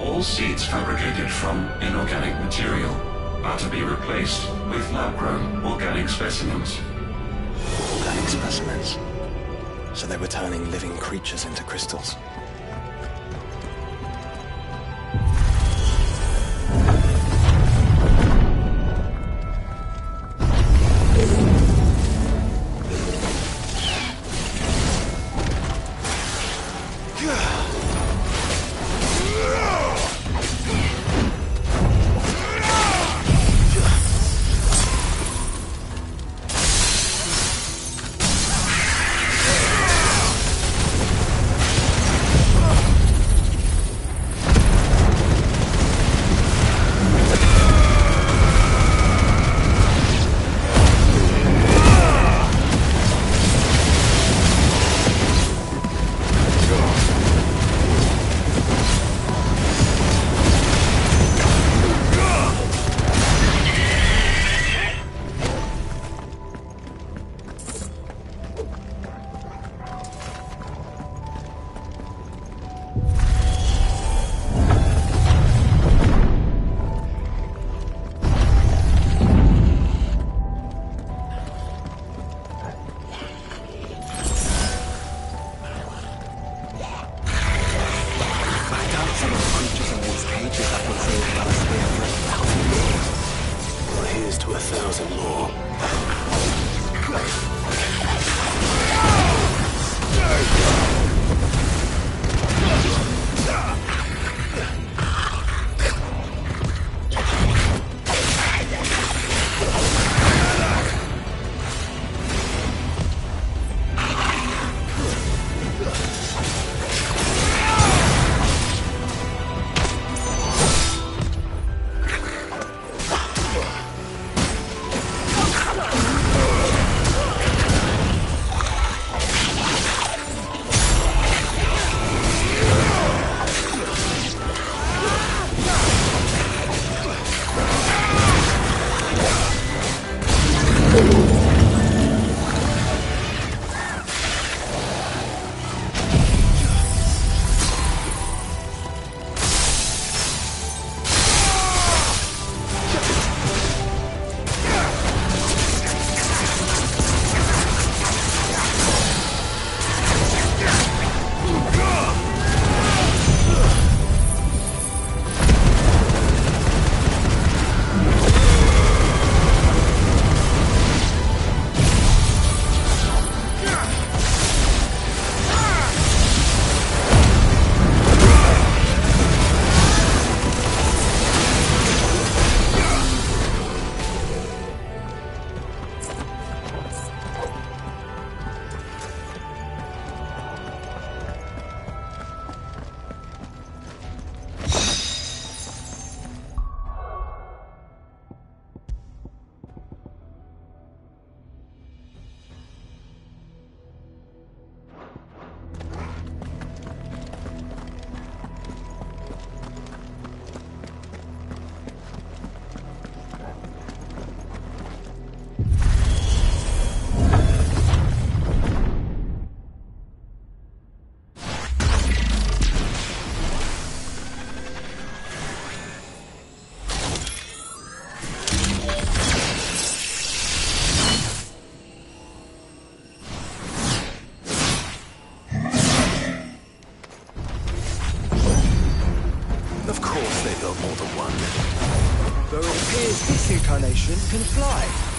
all seeds fabricated from inorganic material are to be replaced with lab-grown organic specimens. Organic specimens? So they were turning living creatures into crystals. Here's to 1,000 more. Of course they built more than one. Though it appears this incarnation can fly.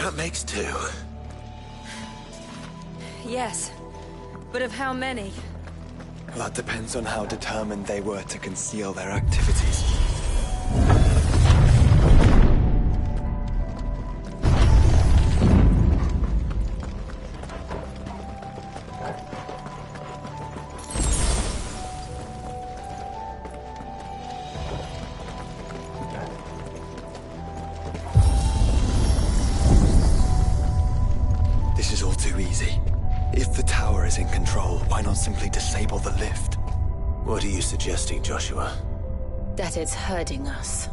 That makes 2. Yes, but of how many? That depends on how determined they were to conceal their activities. This is all too easy. If the tower is in control, why not simply disable the lift? What are you suggesting, Joshua? That it's hurting us.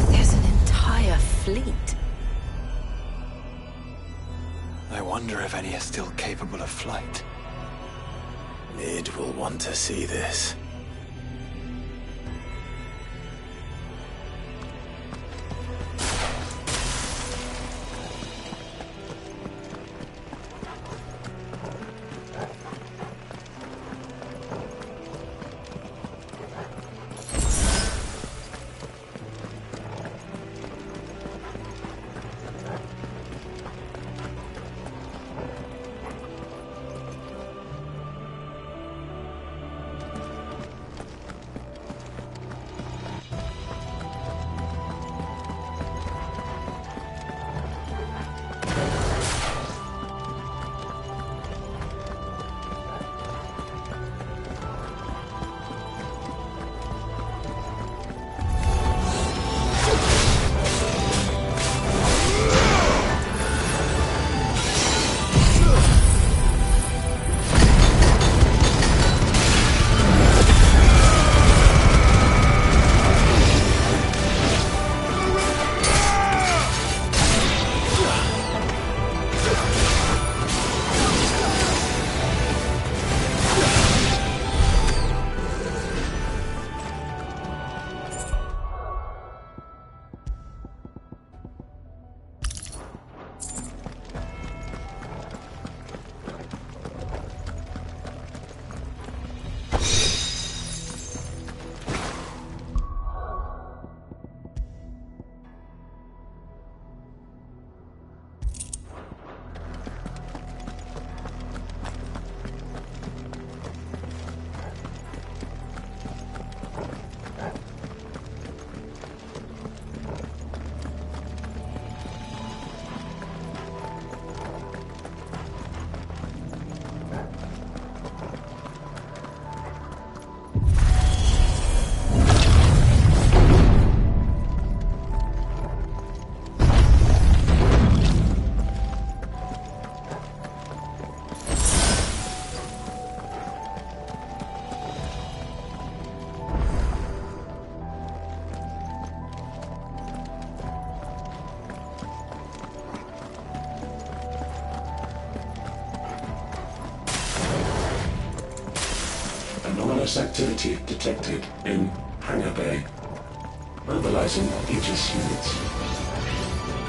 There's an entire fleet. I wonder if any are still capable of flight. Nid will want to see this. Anomalous activity detected in Hangar Bay. Mobilizing Aegis units.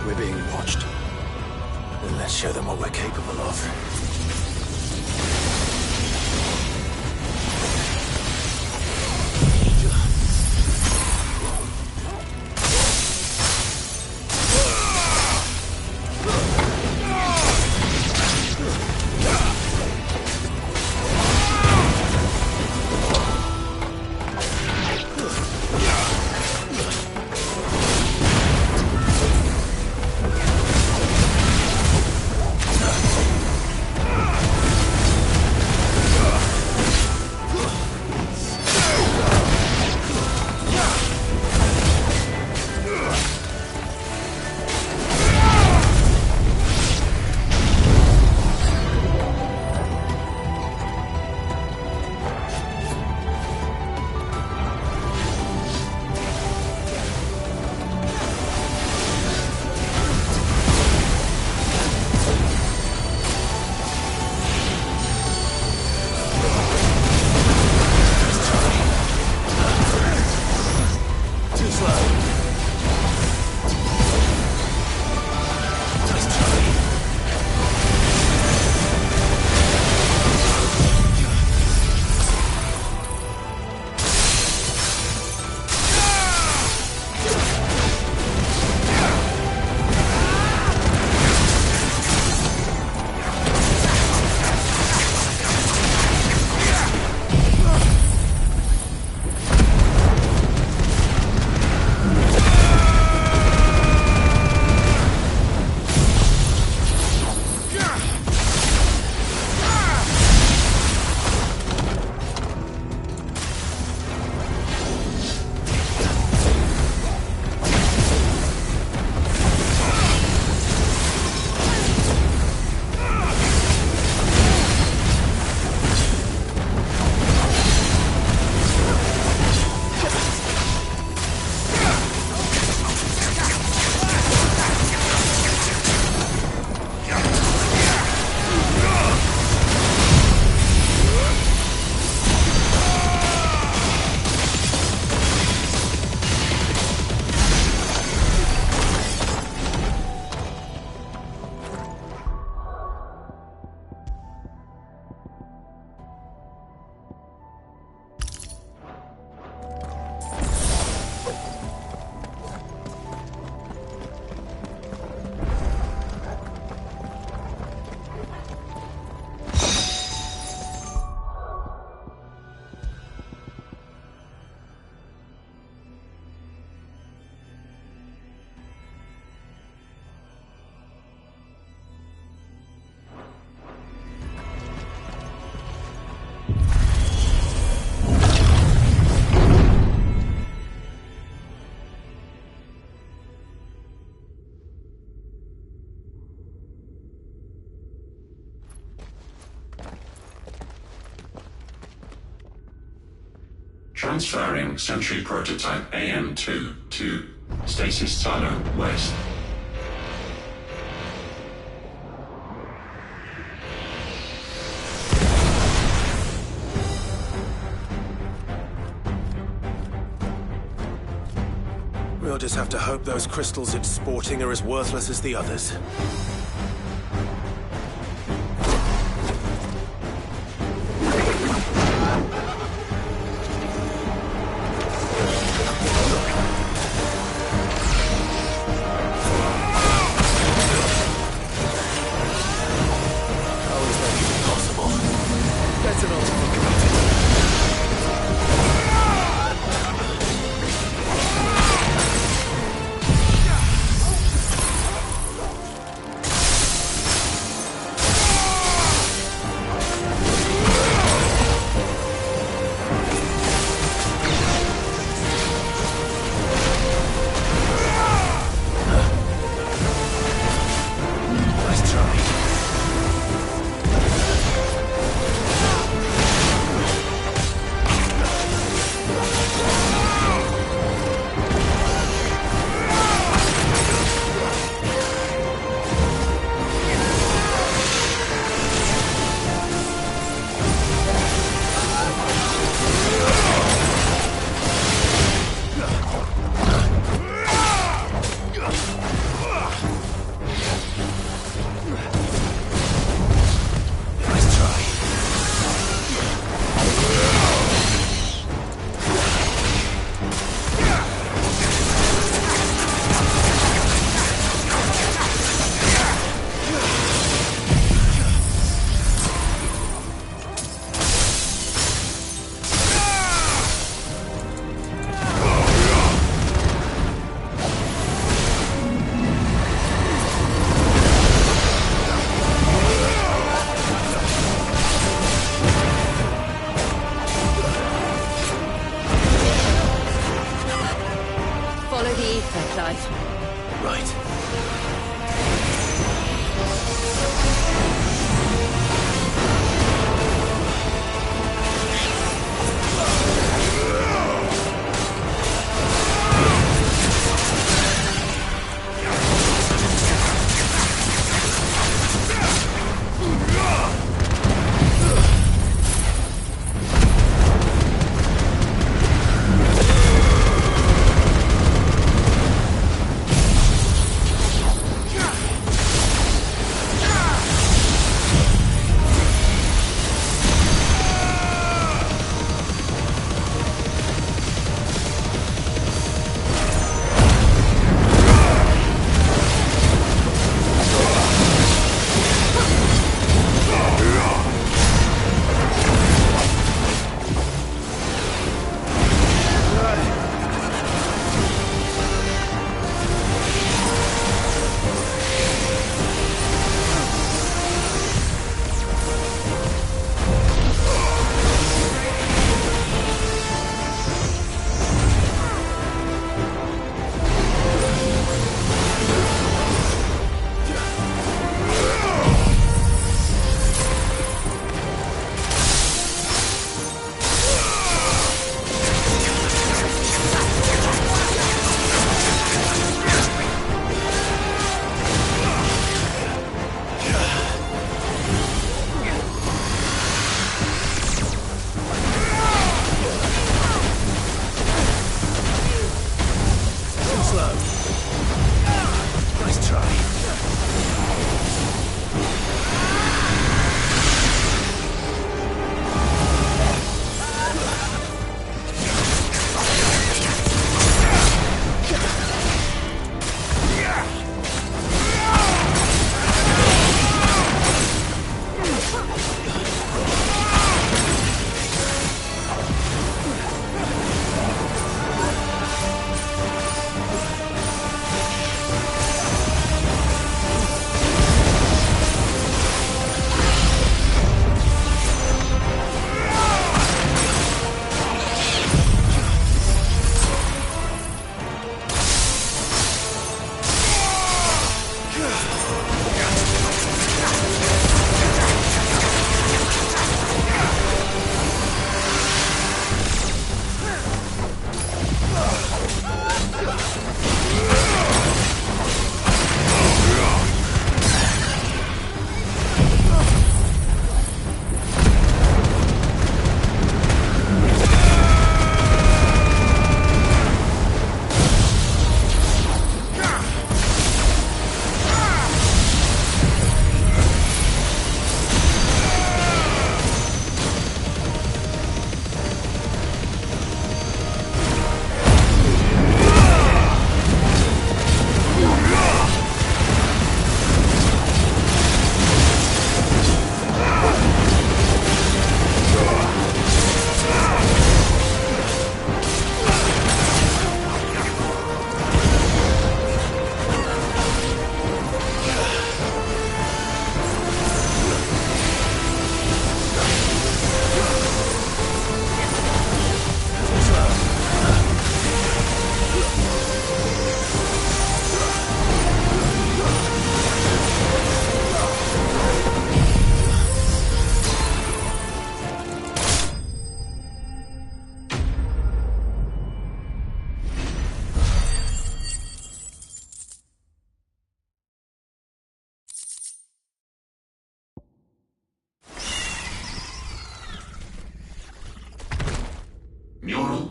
We're being watched. Then let's show them what we're capable of. Transferring Sentry Prototype AM2 to Stasis Silo West. We'll just have to hope those crystals it's sporting are as worthless as the others.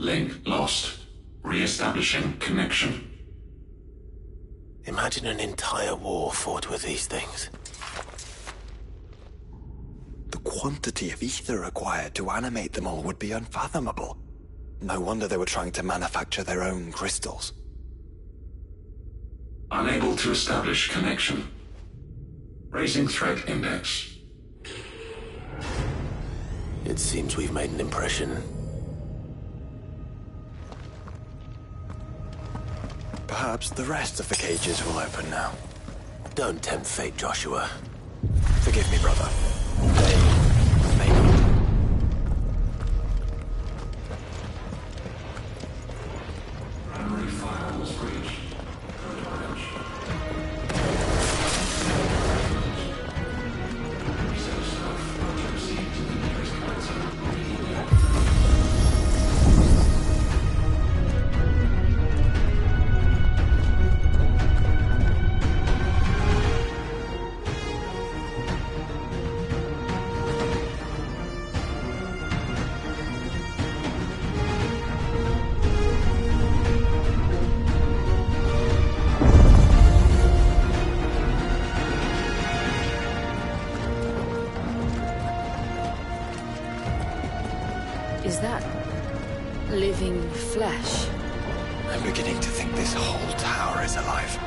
Link lost. Re-establishing connection. Imagine an entire war fought with these things. The quantity of ether required to animate them all would be unfathomable. No wonder they were trying to manufacture their own crystals. Unable to establish connection. Raising threat index. It seems we've made an impression. Perhaps the rest of the cages will open now. Don't tempt fate, Joshua. Forgive me, brother. They may not. Primary firewalls breached. Is that living flesh? I'm beginning to think this whole tower is alive.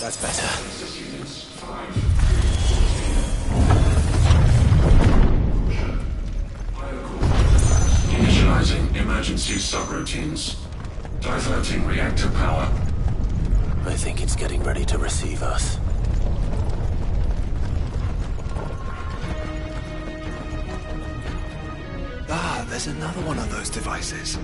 That's better. Initializing emergency subroutines. Diverting reactor power. I think it's getting ready to receive us. Ah, there's another one of those devices.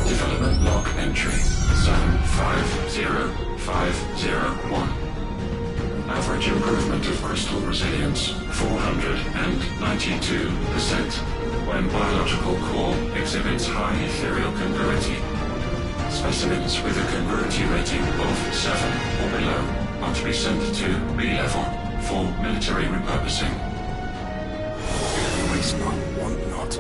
Development log entry 750501. Average improvement of crystal resilience 492% when biological core exhibits high ethereal congruity. Specimens with a congruity rating of 7 or below are to be sent to B-level for military repurposing. Waste not, want not.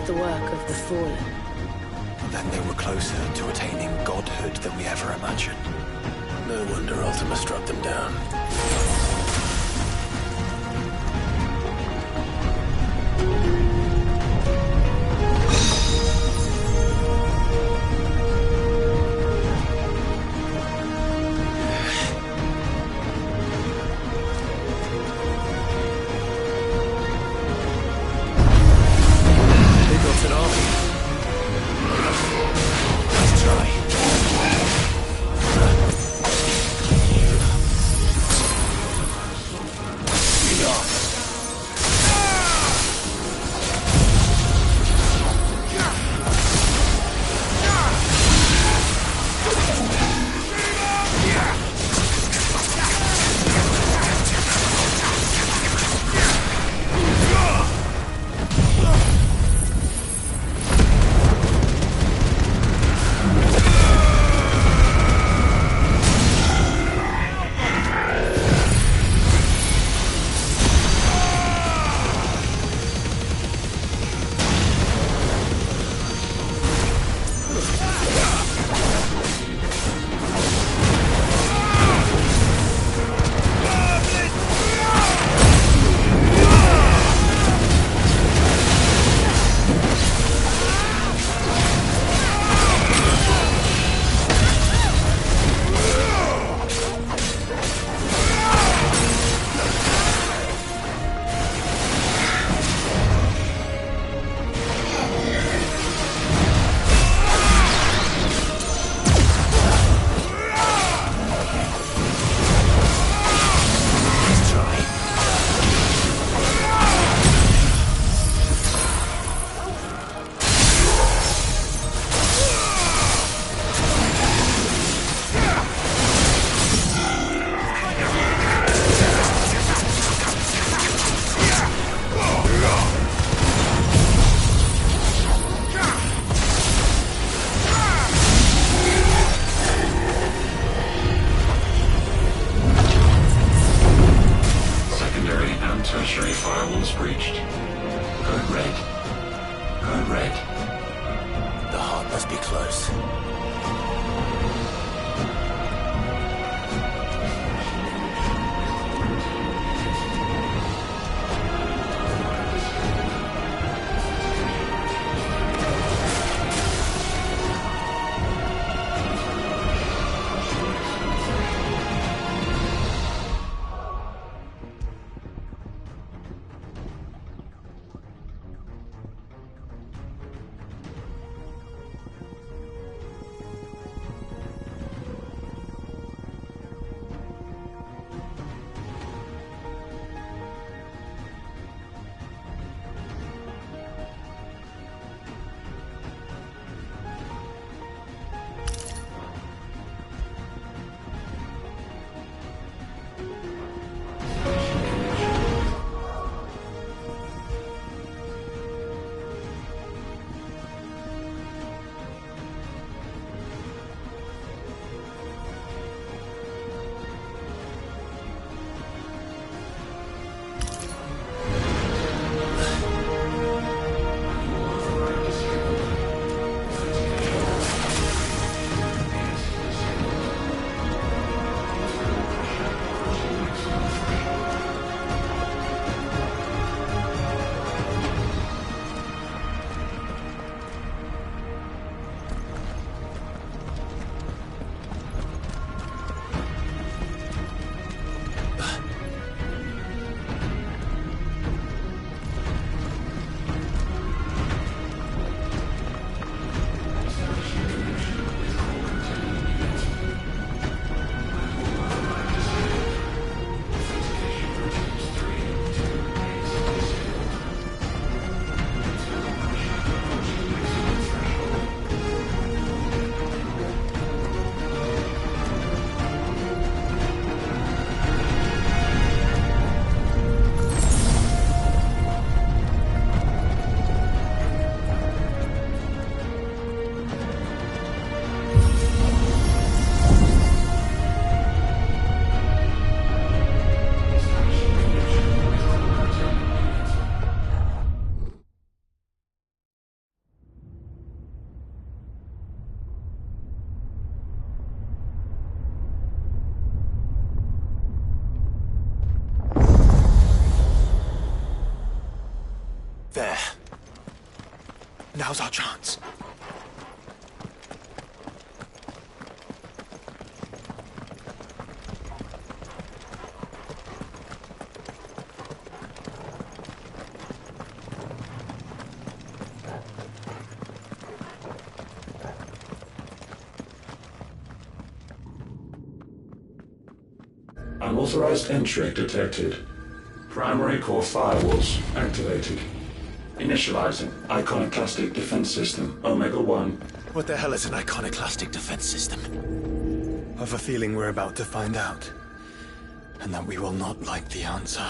The work of the Fallen. Then they were closer to attaining godhood than we ever imagined. No wonder Ultima struck them down. close. There. Now's our chance. Unauthorized entry detected. Primary core firewalls activated. Initializing iconoclastic defense system Omega-1. What the hell is an iconoclastic defense system? I've a feeling we're about to find out. And that we will not like the answer.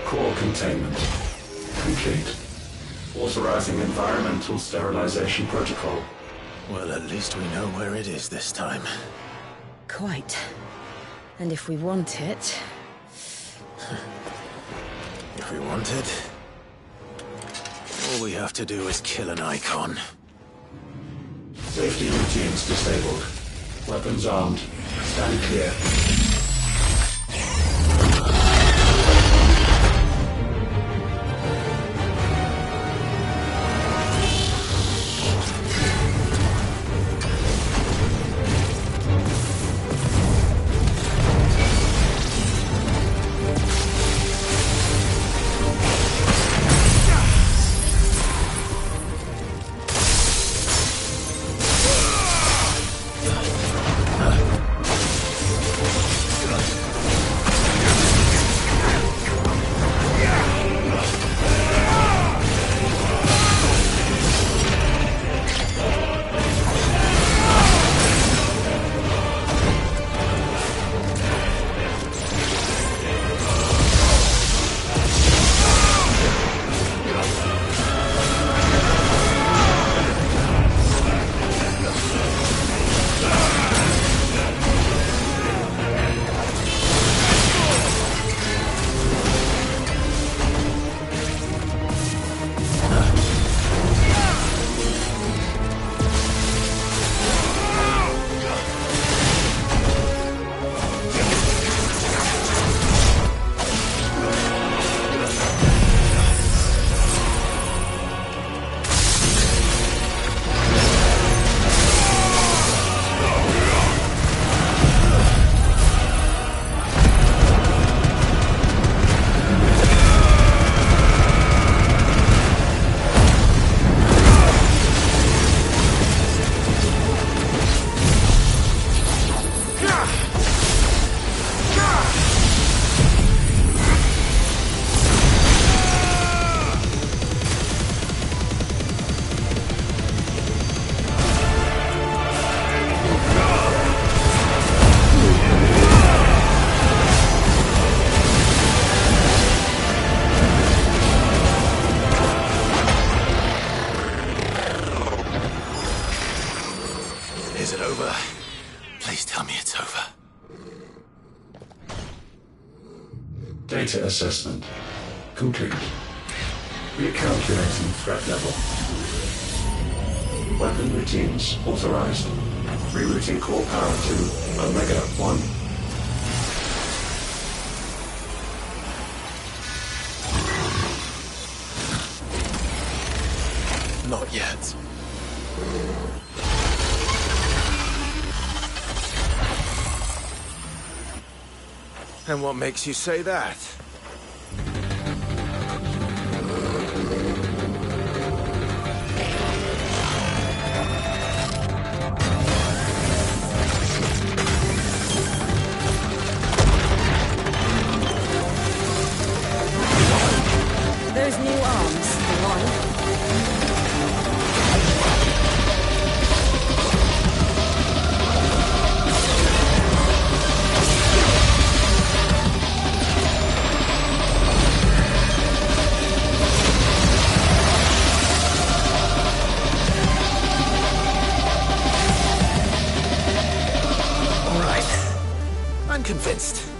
Core containment complete. Authorizing environmental sterilization protocol. Well, at least we know where it is this time. Quite. And if we want it... If we want it, all we have to do is kill an icon. Safety routines disabled. Weapons armed. Stand clear. Is it over? Please tell me it's over. Data assessment complete. Recalculating threat level. Weapon routines authorized. Rerouting core power to Omega-1. Not yet. And what makes you say that? Those new arms, the one. I'm convinced.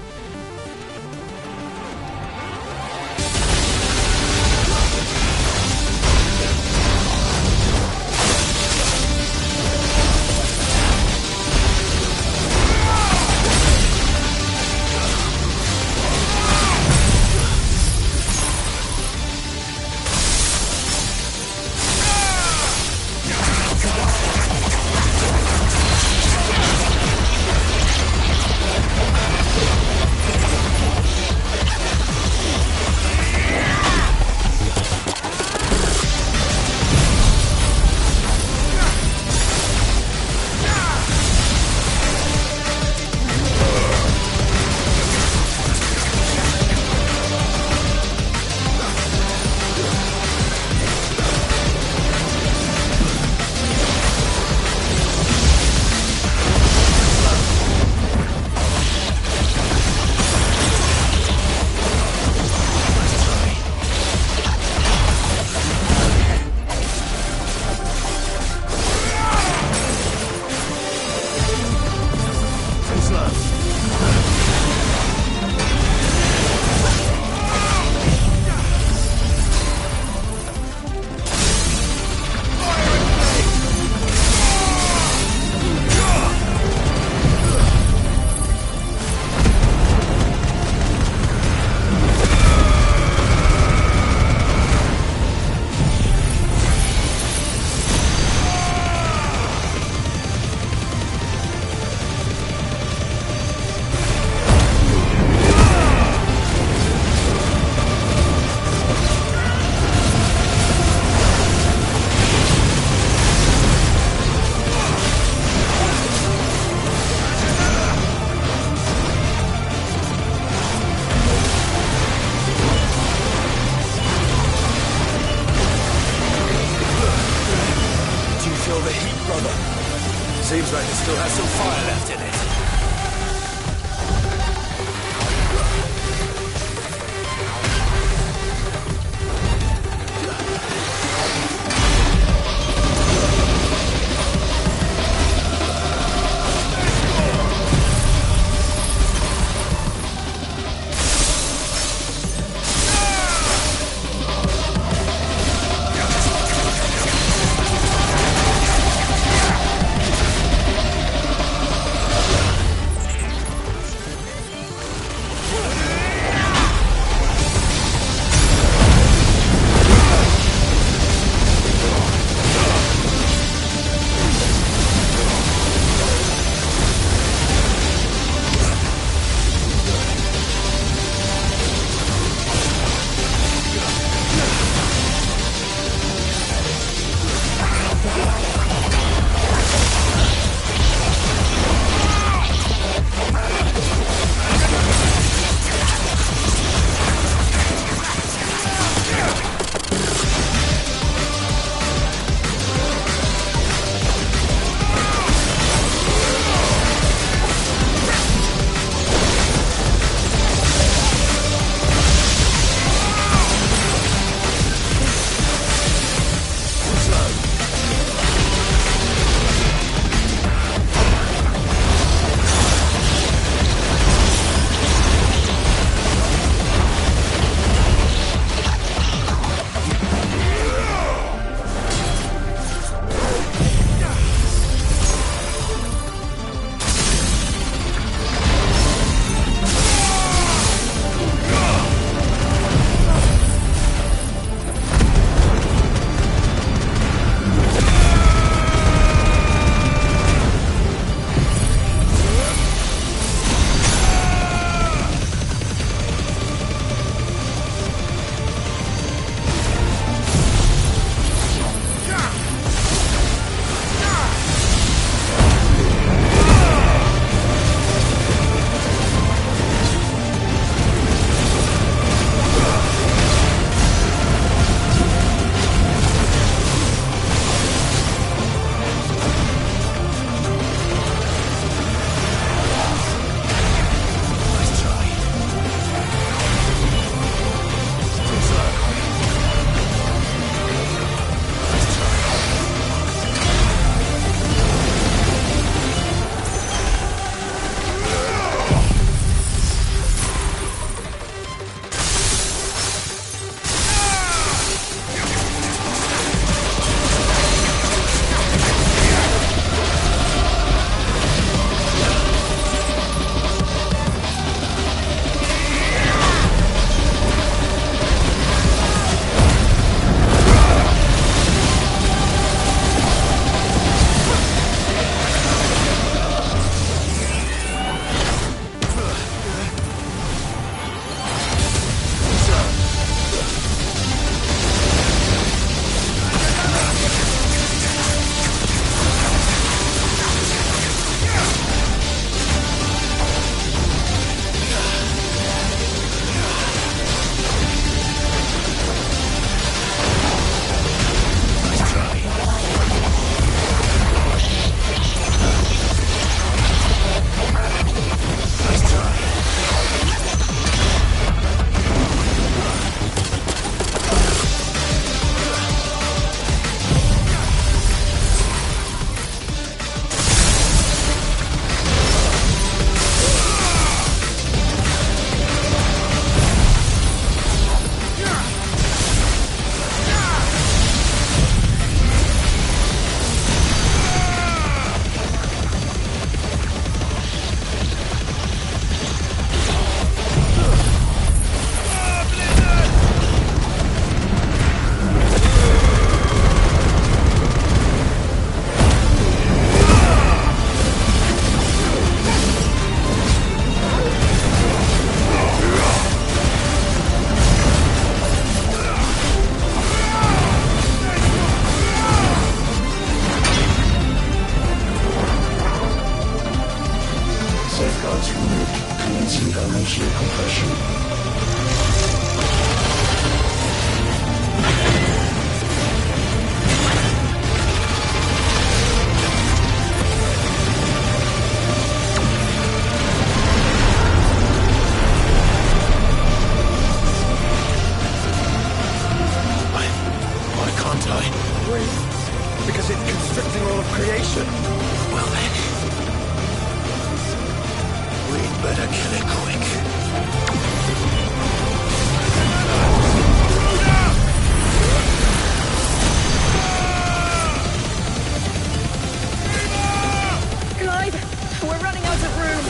Seems like it still has some fire left in it. unit commencing dimensional compression. Because it's constricting all of creation. Well then, we'd better kill it quick. Clive, we're running out of room.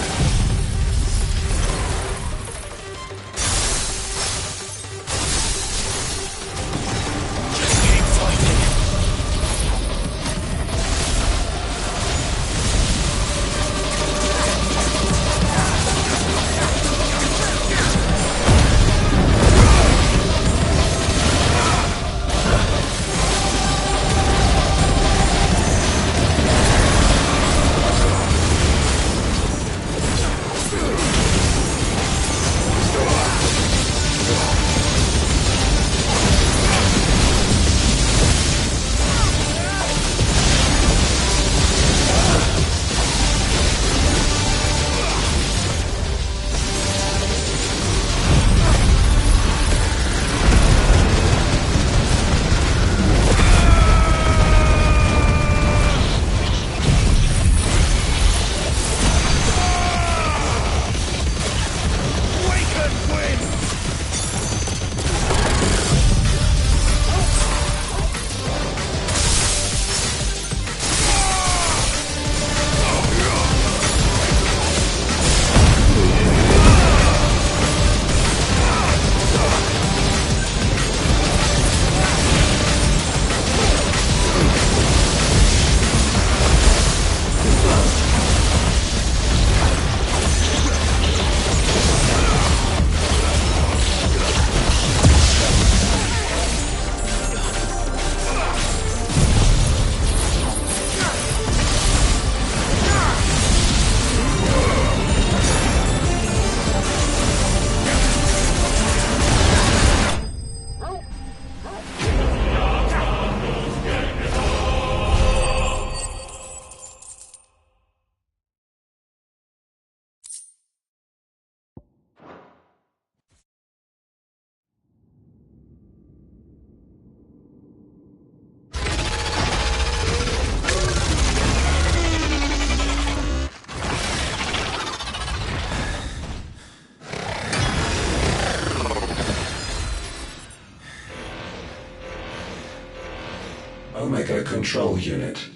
Omega Control Unit.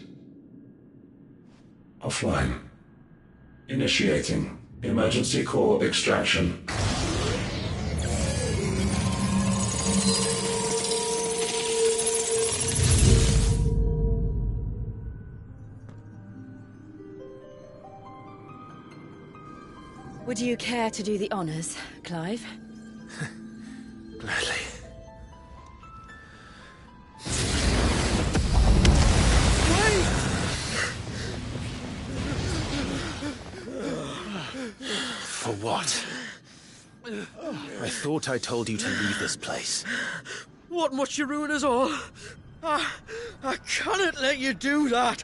Offline. Initiating emergency core extraction. Would you care to do the honors, Clive? Gladly. For what? I thought I told you to leave this place. What must you ruin us all? I cannot let you do that.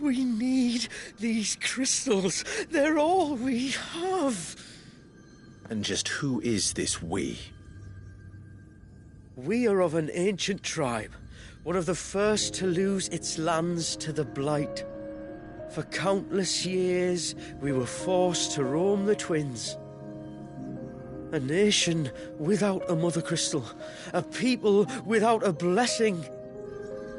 We need these crystals. They're all we have. And just who is this we? We are of an ancient tribe, one of the first to lose its lands to the Blight. For countless years, we were forced to roam the Twins. A nation without a mother crystal, a people without a blessing.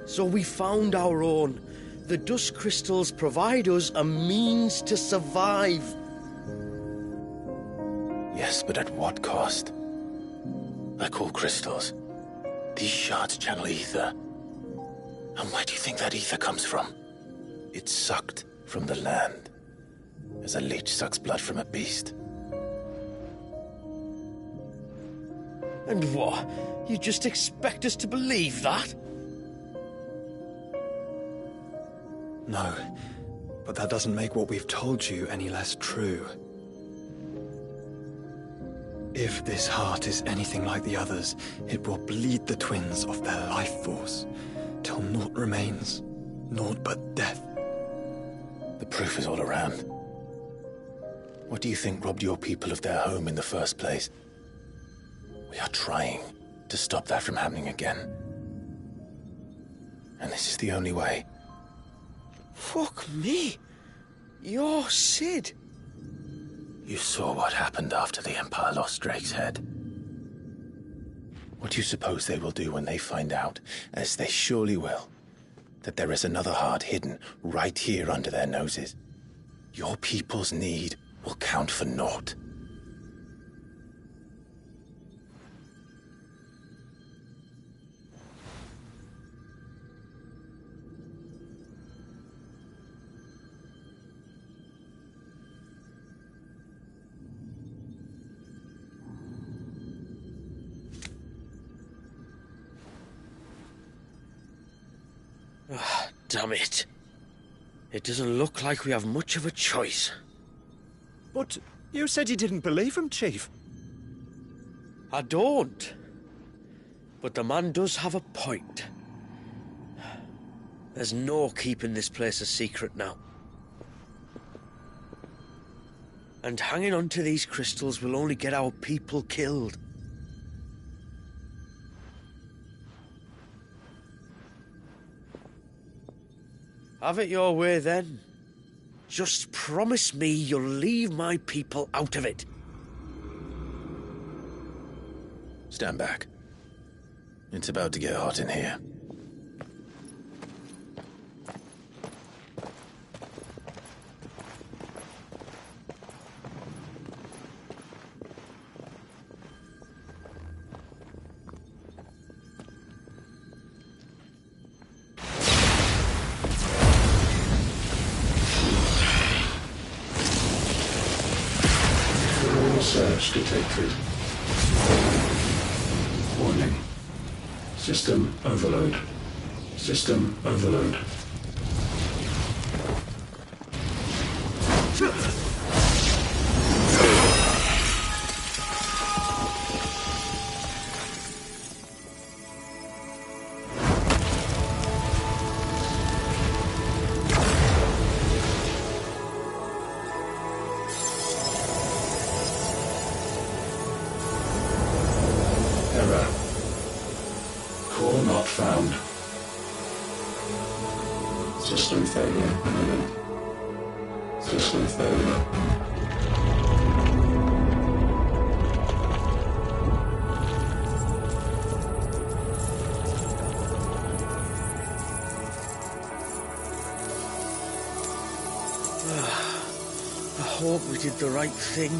So we found our own. The dust crystals provide us a means to survive. Yes, but at what cost? Like all crystals, these shards channel ether. And where do you think that ether comes from? It's sucked from the land, as a leech sucks blood from a beast. And what? You just expect us to believe that? No. But that doesn't make what we've told you any less true. If this heart is anything like the others, it will bleed the twins of their life force, till naught remains, naught but death. The proof is all around. What do you think robbed your people of their home in the first place? We are trying to stop that from happening again. And this is the only way. Fuck me. You're Sid. You saw what happened after the Empire lost Drake's head. What do you suppose they will do when they find out, as they surely will, that there is another heart hidden right here under their noses? Your people's need will count for naught. Damn it. It doesn't look like we have much of a choice. But you said you didn't believe him, Chief. I don't. But the man does have a point. There's no keeping this place a secret now. And hanging on to these crystals will only get our people killed. Have it your way, then. Just promise me you'll leave my people out of it. Stand back. It's about to get hot in here. Search detected. Warning. System overload. System overload. Error. Core not found. System failure imminent. System failure. I hope we did the right thing.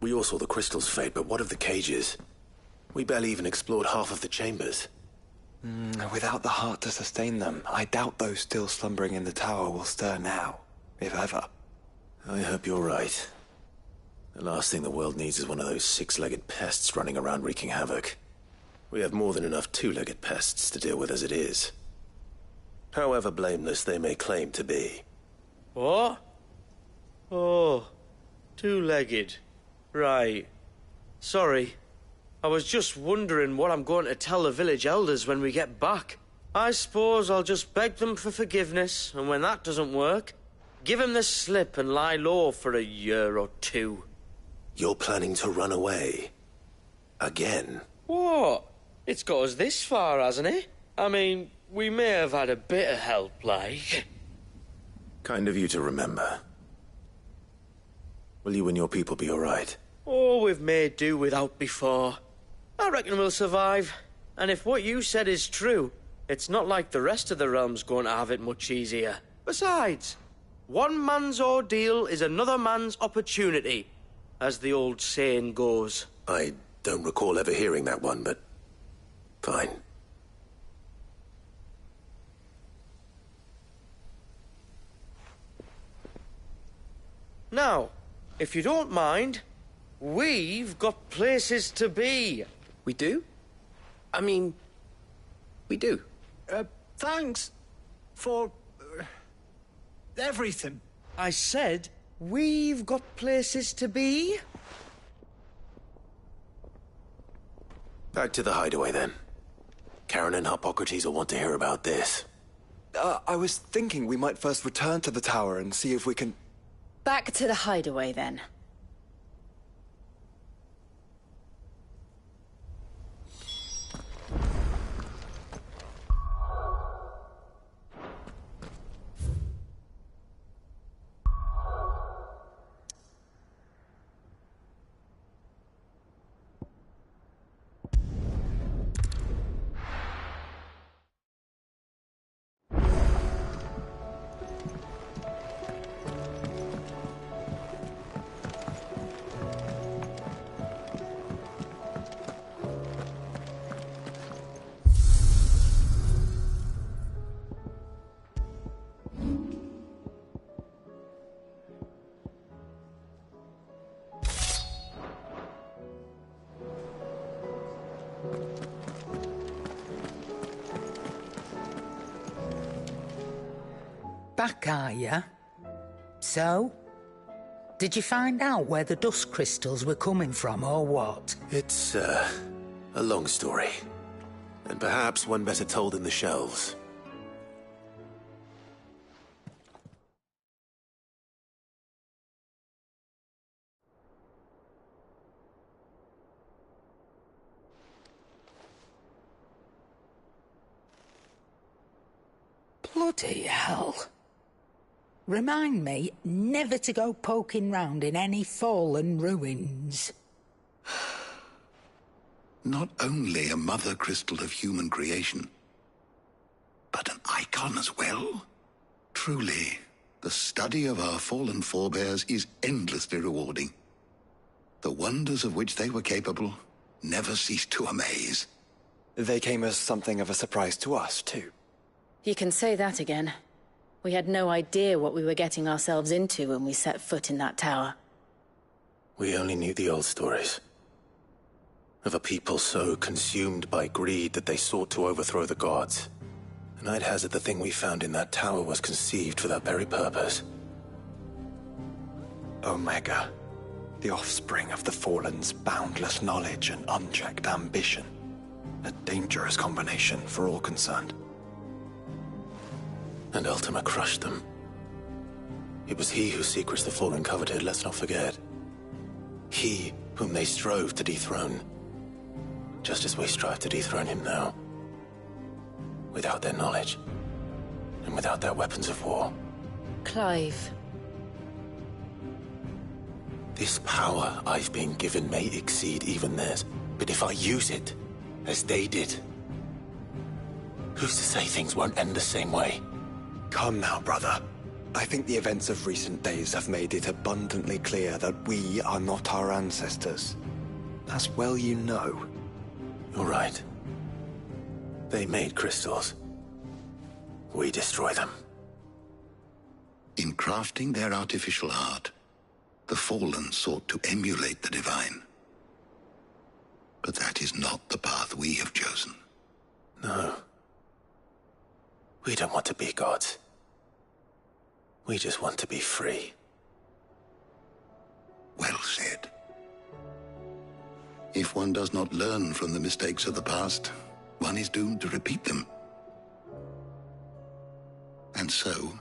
We all saw the crystals fade, but what of the cages? We barely even explored half of the chambers. Without the heart to sustain them, I doubt those still slumbering in the tower will stir now, if ever. I hope you're right. The last thing the world needs is one of those six-legged pests running around wreaking havoc. We have more than enough two-legged pests to deal with as it is. However blameless they may claim to be. What? Oh, two-legged. Right. Sorry. I was just wondering what I'm going to tell the village elders when we get back. I suppose I'll just beg them for forgiveness, and when that doesn't work, give them the slip and lie low for a year or two. You're planning to run away? Again? What? It's got us this far, hasn't it? I mean, we may have had a bit of help, like. Kind of you to remember. Will you and your people be all right? Oh, we've made do without before. I reckon we'll survive. And if what you said is true, it's not like the rest of the realm's going to have it much easier. Besides, one man's ordeal is another man's opportunity, as the old saying goes. I don't recall ever hearing that one, but fine. Now, if you don't mind, we've got places to be. We do? I mean, we do. Thanks for everything. I said we've got places to be. Back to the hideaway, then. Karen and Hippocrates will want to hear about this. I was thinking we might first return to the tower and see if we can... Back to the hideaway, then. Back, are ya? So? Did you find out where the dust crystals were coming from, or what? It's, a long story. And perhaps one better told in the shelves. Bloody hell. Remind me never to go poking round in any fallen ruins. Not only a mother crystal of human creation, but an icon as well. Truly, the study of our fallen forebears is endlessly rewarding. The wonders of which they were capable never cease to amaze. They came as something of a surprise to us, too. You can say that again. We had no idea what we were getting ourselves into when we set foot in that tower. We only knew the old stories. Of a people so consumed by greed that they sought to overthrow the gods. And I'd hazard the thing we found in that tower was conceived for that very purpose. Omega. The offspring of the Fallen's boundless knowledge and unchecked ambition. A dangerous combination for all concerned. And Ultima crushed them. It was he whose secrets the Fallen coveted, let's not forget. He whom they strove to dethrone. Just as we strive to dethrone him now. Without their knowledge. And without their weapons of war. Clive. This power I've been given may exceed even theirs. But if I use it, as they did, who's to say things won't end the same way? Come now, brother. I think the events of recent days have made it abundantly clear that we are not our ancestors. As well you know. You're right. They made crystals. We destroy them. In crafting their artificial art, the Fallen sought to emulate the divine. But that is not the path we have chosen. No. We don't want to be gods. We just want to be free. Well said. If one does not learn from the mistakes of the past, one is doomed to repeat them. And so,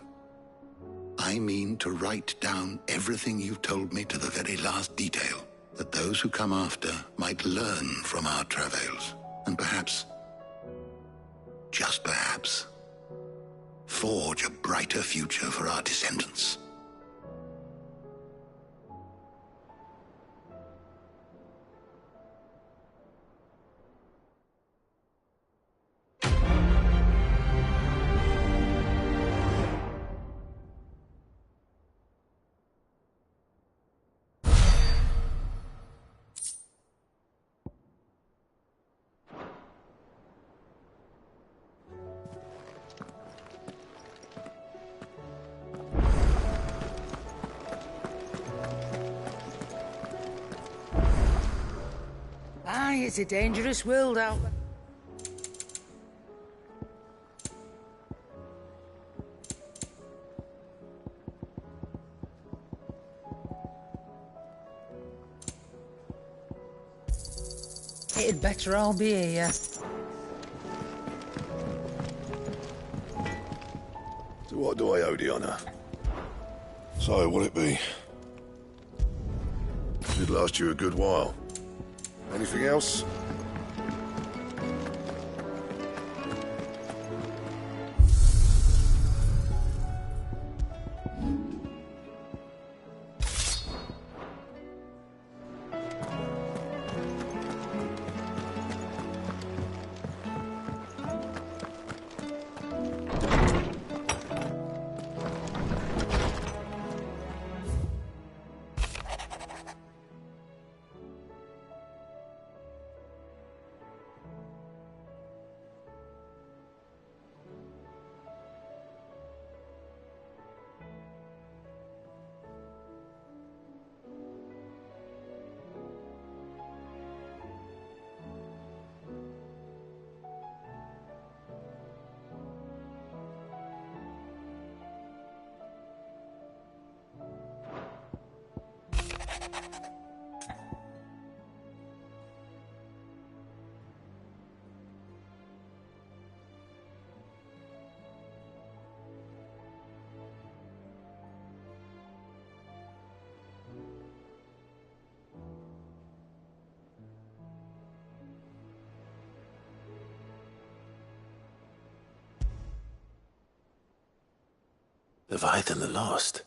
I mean to write down everything you've told me to the very last detail, that those who come after might learn from our travails, and perhaps, just perhaps, forge a brighter future for our descendants. Aye, it's a dangerous world out there. It'd better all be here. So what do I owe the honour? So, what'll it be? Should last you a good while. Anything else? Leviathan the Lost.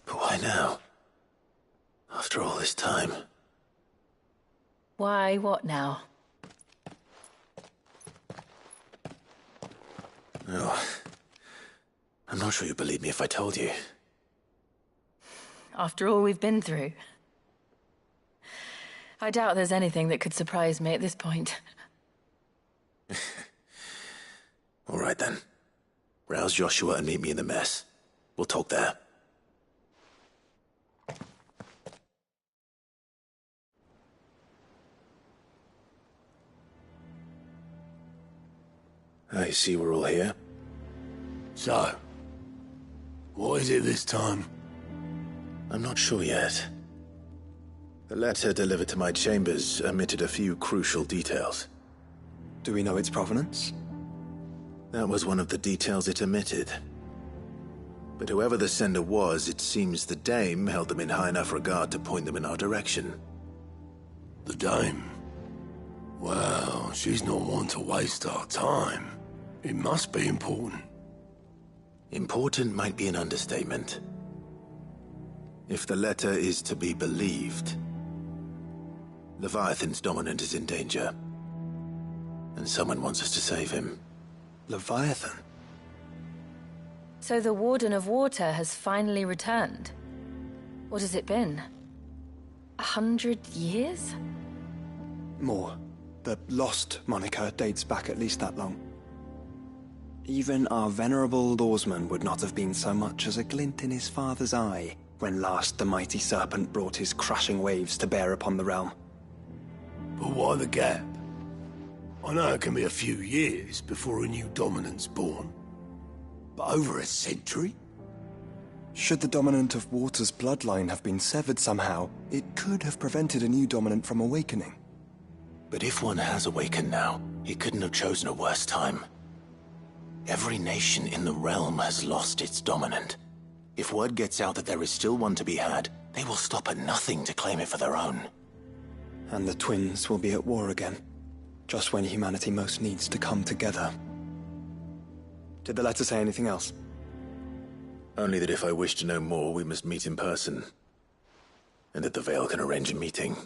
But why now? After all this time. Why, what now? No. I'm not sure you'd believe me if I told you. After all we've been through. I doubt there's anything that could surprise me at this point. All right then. Rouse Joshua and meet me in the mess. We'll talk there. I see we're all here. So, what is it this time? I'm not sure yet. The letter delivered to my chambers omitted a few crucial details. Do we know its provenance? That was one of the details it omitted. But whoever the sender was, it seems the Dame held them in high enough regard to point them in our direction. The Dame? Well, she's not one to waste our time. It must be important. Important might be an understatement. If the letter is to be believed, Leviathan's dominant is in danger. And someone wants us to save him. Leviathan? So the Warden of Water has finally returned. What has it been? 100 years? More. The Lost moniker dates back at least that long. Even our venerable lawsman would not have been so much as a glint in his father's eye when last the mighty serpent brought his crushing waves to bear upon the realm. But why the gap? I know it can be a few years before a new dominant's born. But over a century? Should the dominant of Water's bloodline have been severed somehow, it could have prevented a new dominant from awakening. But if one has awakened now, he couldn't have chosen a worse time. Every nation in the realm has lost its dominant. If word gets out that there is still one to be had, they will stop at nothing to claim it for their own. And the twins will be at war again, just when humanity most needs to come together. Did the letter say anything else? Only that if I wish to know more, we must meet in person. And that the Veil can arrange a meeting.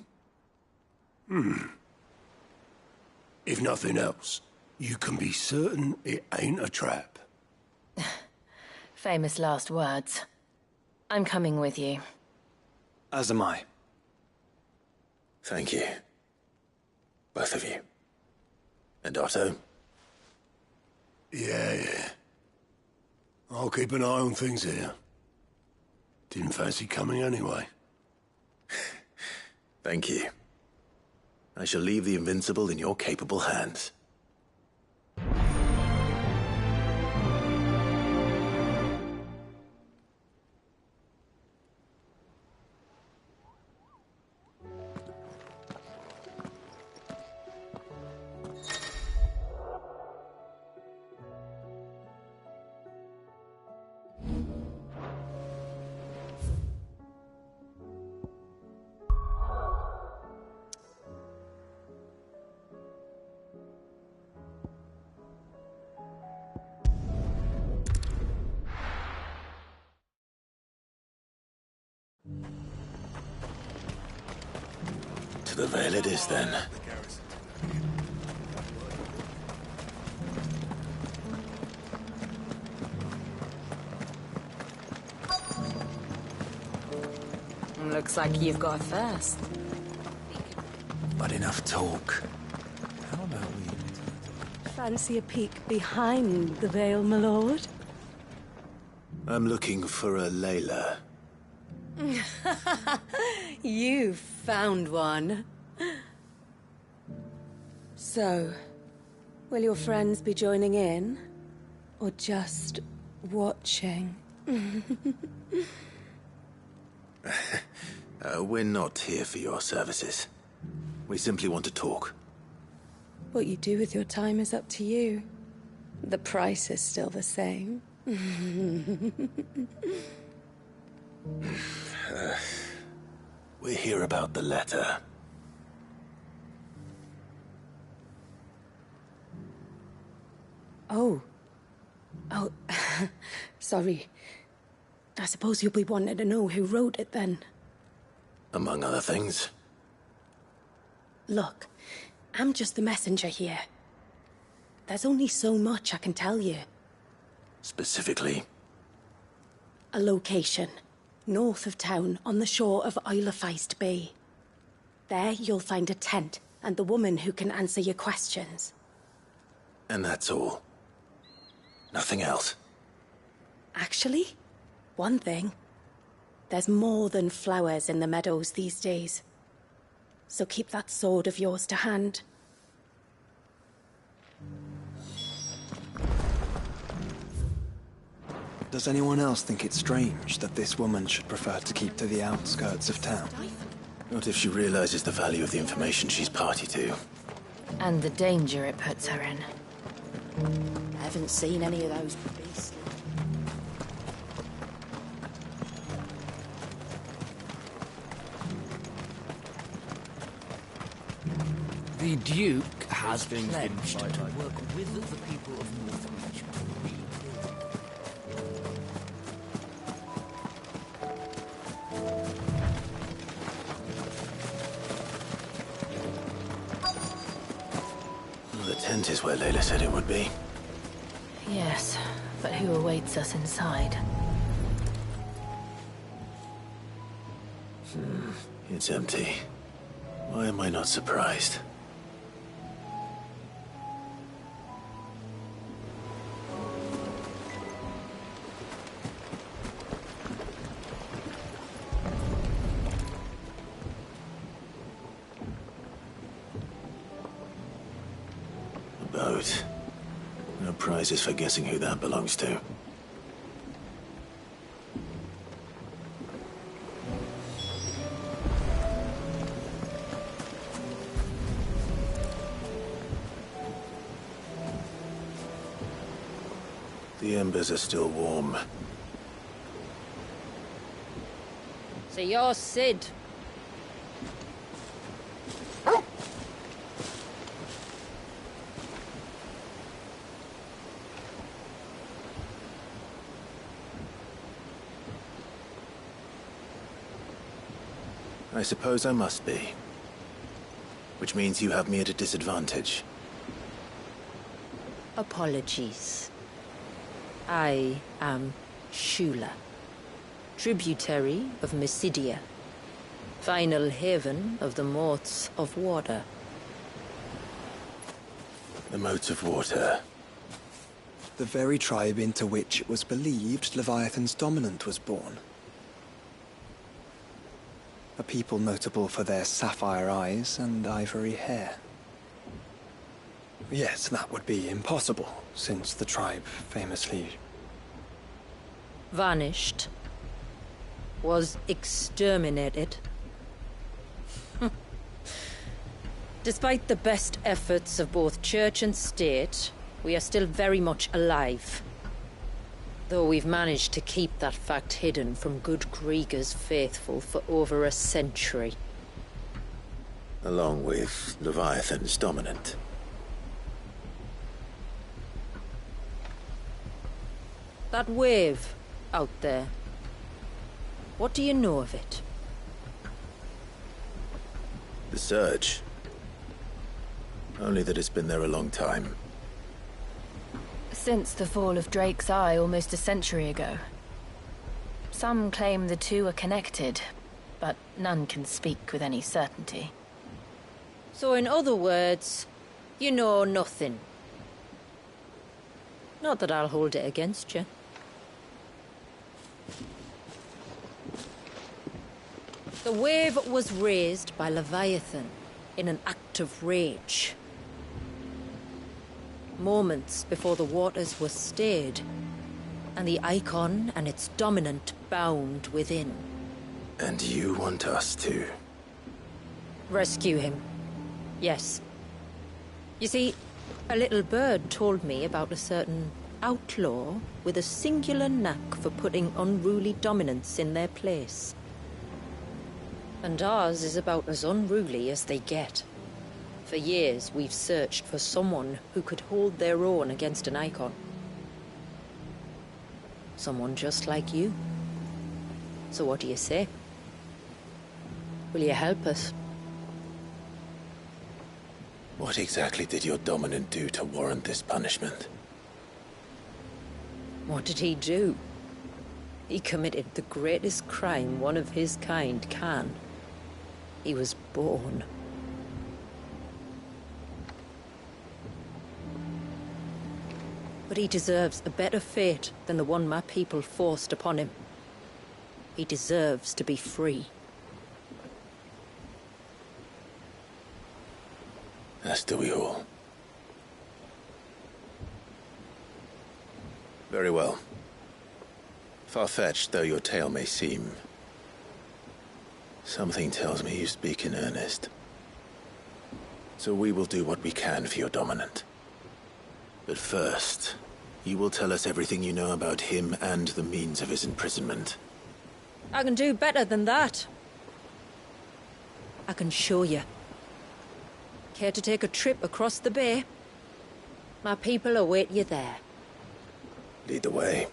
If nothing else, you can be certain it ain't a trap. Famous last words. I'm coming with you. As am I. Thank you. Both of you. And Otto? Yeah. I'll keep an eye on things here. Didn't fancy coming anyway. Thank you. I shall leave the Invincible in your capable hands. To the Veil it is, then. Looks like you've got a first. But enough talk. How about we... Fancy a peek behind the veil, my lord? I'm looking for a Layla. You found one. So, will your friends be joining in? Or just watching? We're not here for your services. We simply want to talk. What you do with your time is up to you. The price is still the same. We're here about the letter. Oh, sorry. I suppose you'll be wanting to know who wrote it then. Among other things. Look, I'm just the messenger here. There's only so much I can tell you. Specifically? A location. North of town, on the shore of Isle of Feist Bay. There you'll find a tent, and the woman who can answer your questions. And that's all? Nothing else? Actually, one thing. There's more than flowers in the meadows these days. So keep that sword of yours to hand. Does anyone else think it strange that this woman should prefer to keep to the outskirts of town? Not if she realizes the value of the information she's party to. And the danger it puts her in. I haven't seen any of those beasts. The Duke has been pledged to work with the people of Northreach to rebuild. The tent is where Layla said it would be. Yes, but who awaits us inside? It's empty. Why am I not surprised? boat. No prizes for guessing who that belongs to. The embers are still warm. So you're Sid. I suppose I must be. Which means you have me at a disadvantage. Apologies. I am Shula, tributary of Mysidia, final haven of the Moats of Water. The Moats of Water. The very tribe into which it was believed Leviathan's dominant was born. A people notable for their sapphire eyes and ivory hair. Yes, that would be impossible, since the tribe famously... vanished. Was exterminated. Despite the best efforts of both church and state, we are still very much alive. Though we've managed to keep that fact hidden from good Kriegers faithful for over a century. Along with Leviathan's dominant. That wave out there. What do you know of it? The surge. Only that it's been there a long time. Since the fall of Drake's Eye almost a century ago. Some claim the two are connected, but none can speak with any certainty. So in other words, you know nothing. Not that I'll hold it against you. The wave was raised by Leviathan in an act of rage. Moments before the waters were stayed, and the icon and its dominant bound within. And you want us to? Rescue him. Yes. You see, a little bird told me about a certain outlaw with a singular knack for putting unruly dominants in their place. And ours is about as unruly as they get. For years, we've searched for someone who could hold their own against an icon. Someone just like you. So what do you say? Will you help us? What exactly did your dominant do to warrant this punishment? What did he do? He committed the greatest crime one of his kind can. He was born. But he deserves a better fate than the one my people forced upon him. He deserves to be free. As do we all. Very well. Far-fetched though your tale may seem, something tells me you speak in earnest. So we will do what we can for your dominant. But first, you will tell us everything you know about him and the means of his imprisonment. I can do better than that. I can show you. Care to take a trip across the bay? My people await you there. Lead the way.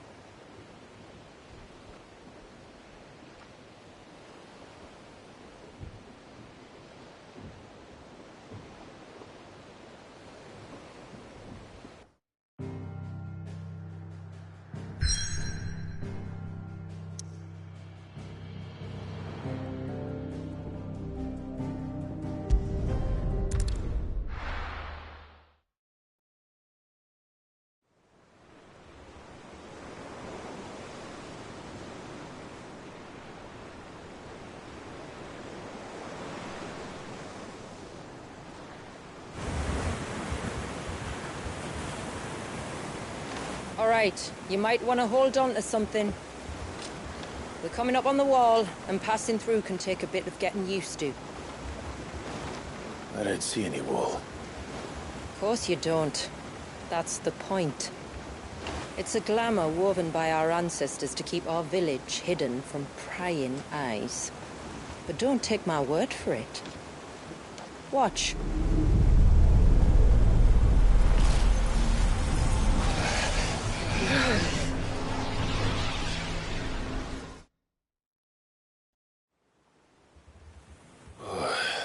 right. You might want to hold on to something. We're coming up on the wall, and passing through can take a bit of getting used to. I don't see any wall. Of course you don't. That's the point. It's a glamour woven by our ancestors to keep our village hidden from prying eyes. But don't take my word for it. Watch.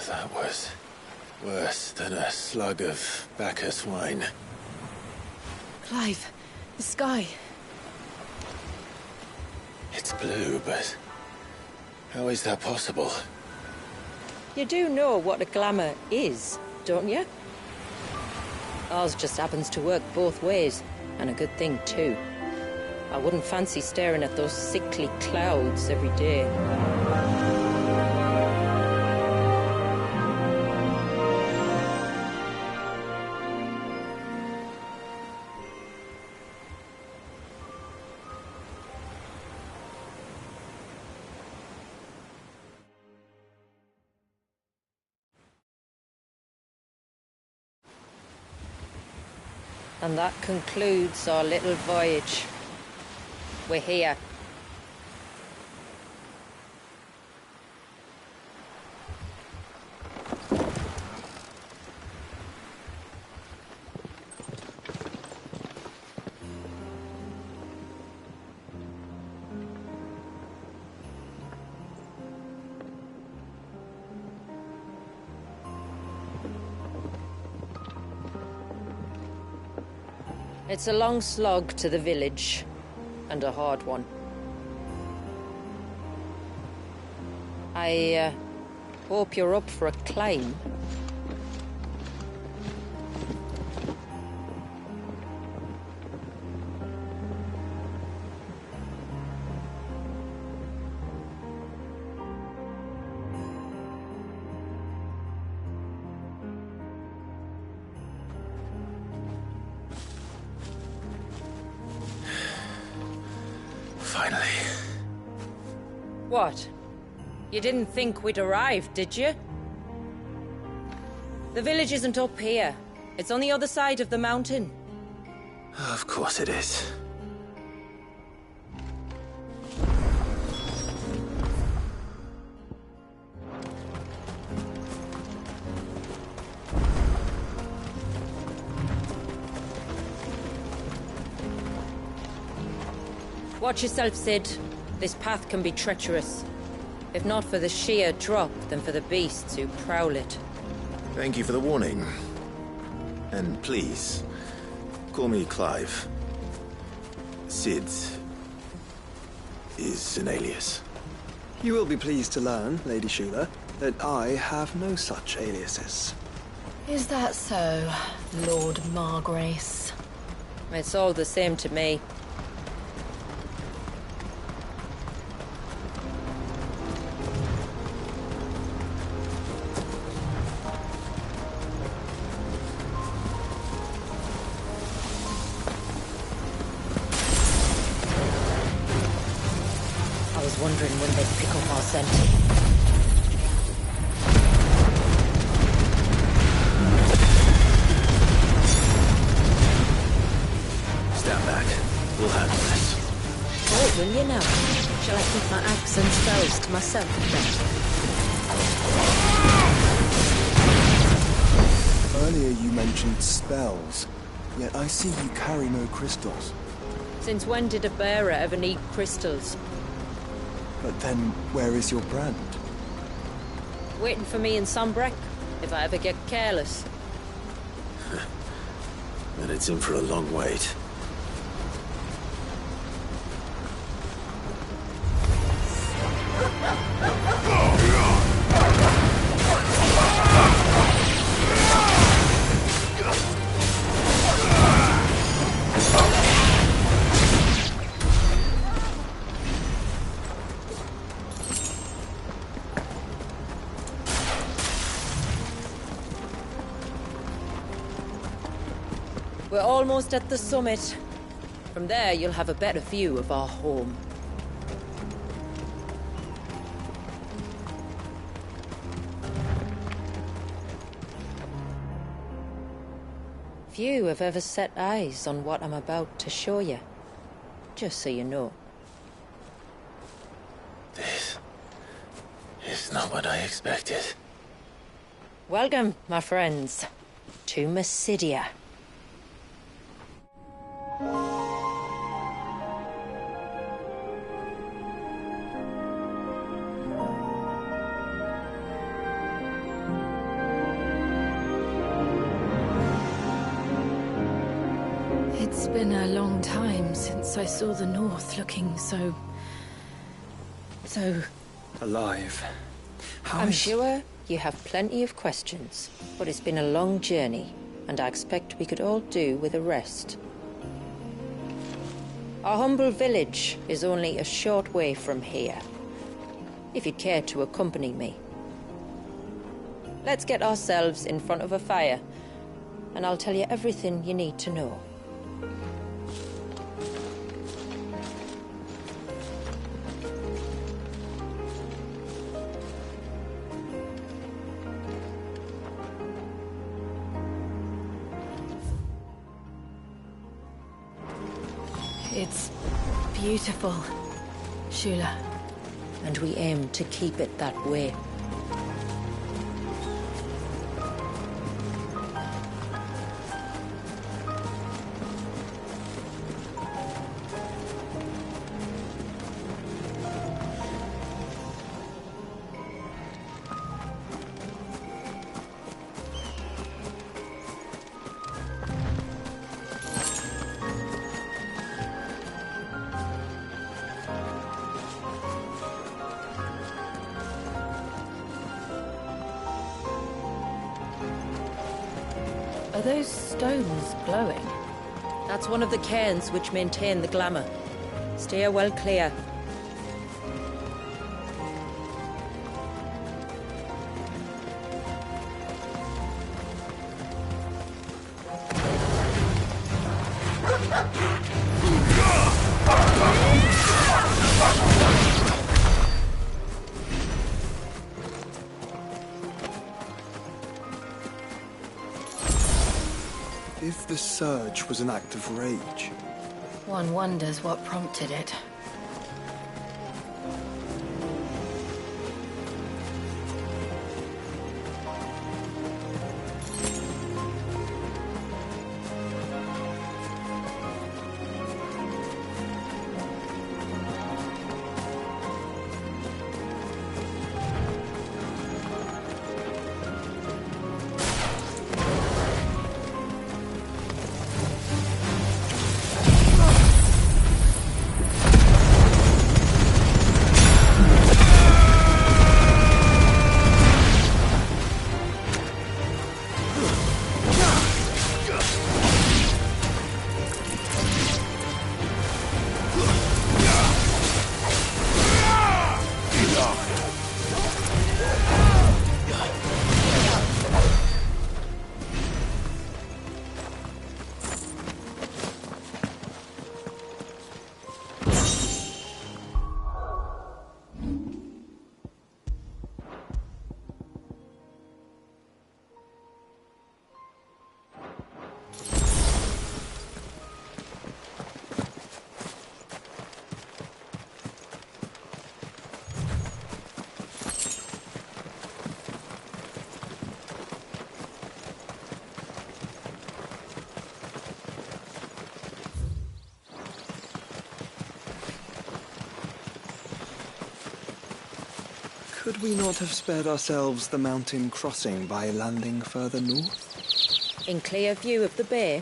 That was worse than a slug of Bacchus wine. Clive, the sky. It's blue, but how is that possible? You do know what a glamour is, don't you? Ours just happens to work both ways, and a good thing too. I wouldn't fancy staring at those sickly clouds every day. And that concludes our little voyage. We're here. It's a long slog to the village, and a hard one. I hope you're up for a climb. Finally. What? You didn't think we'd arrived, did you? The village isn't up here. It's on the other side of the mountain. Of course it is. Watch yourself, Sid. This path can be treacherous. If not for the sheer drop, then for the beasts who prowl it. Thank you for the warning. And please, call me Clive. Sid is an alias. You will be pleased to learn, Lady Sheila, that I have no such aliases. Is that so, Lord Margrace? It's all the same to me. I was wondering when they'd pick up our scent. Stand back. We'll handle this. Oh, will you now? Shall I keep my axe and spells to myself then? Earlier you mentioned spells, yet I see you carry no crystals. Since when did a bearer ever need crystals? But then, where is your brand? Waiting for me in Sunbreck, if I ever get careless. Then it's in for a long wait. We're almost at the summit. From there, you'll have a better view of our home. Few have ever set eyes on what I'm about to show you. Just so you know. This is not what I expected. Welcome, my friends, to Mysidia. It's been a long time since I saw the North looking so alive. I'm sure you have plenty of questions, but it's been a long journey, and I expect we could all do with a rest. Our humble village is only a short way from here, if you'd care to accompany me. Let's get ourselves in front of a fire, and I'll tell you everything you need to know. It's beautiful, Shula. And we aim to keep it that way. Are those stones glowing? That's one of the cairns which maintain the glamour. Steer well clear. If the surge was an act of rage, One wonders what prompted it. could we not have spared ourselves the mountain crossing by landing further north? In clear view of the bay?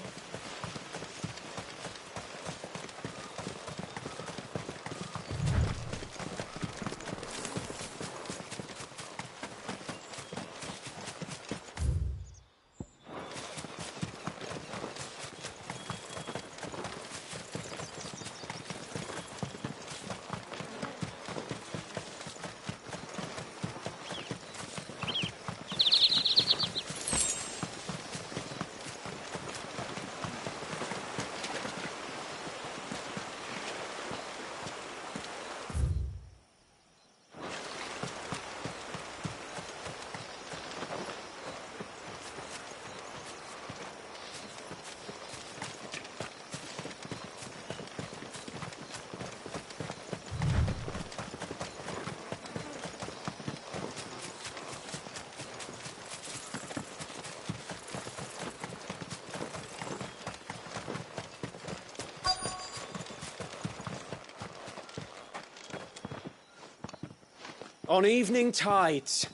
On evening tides.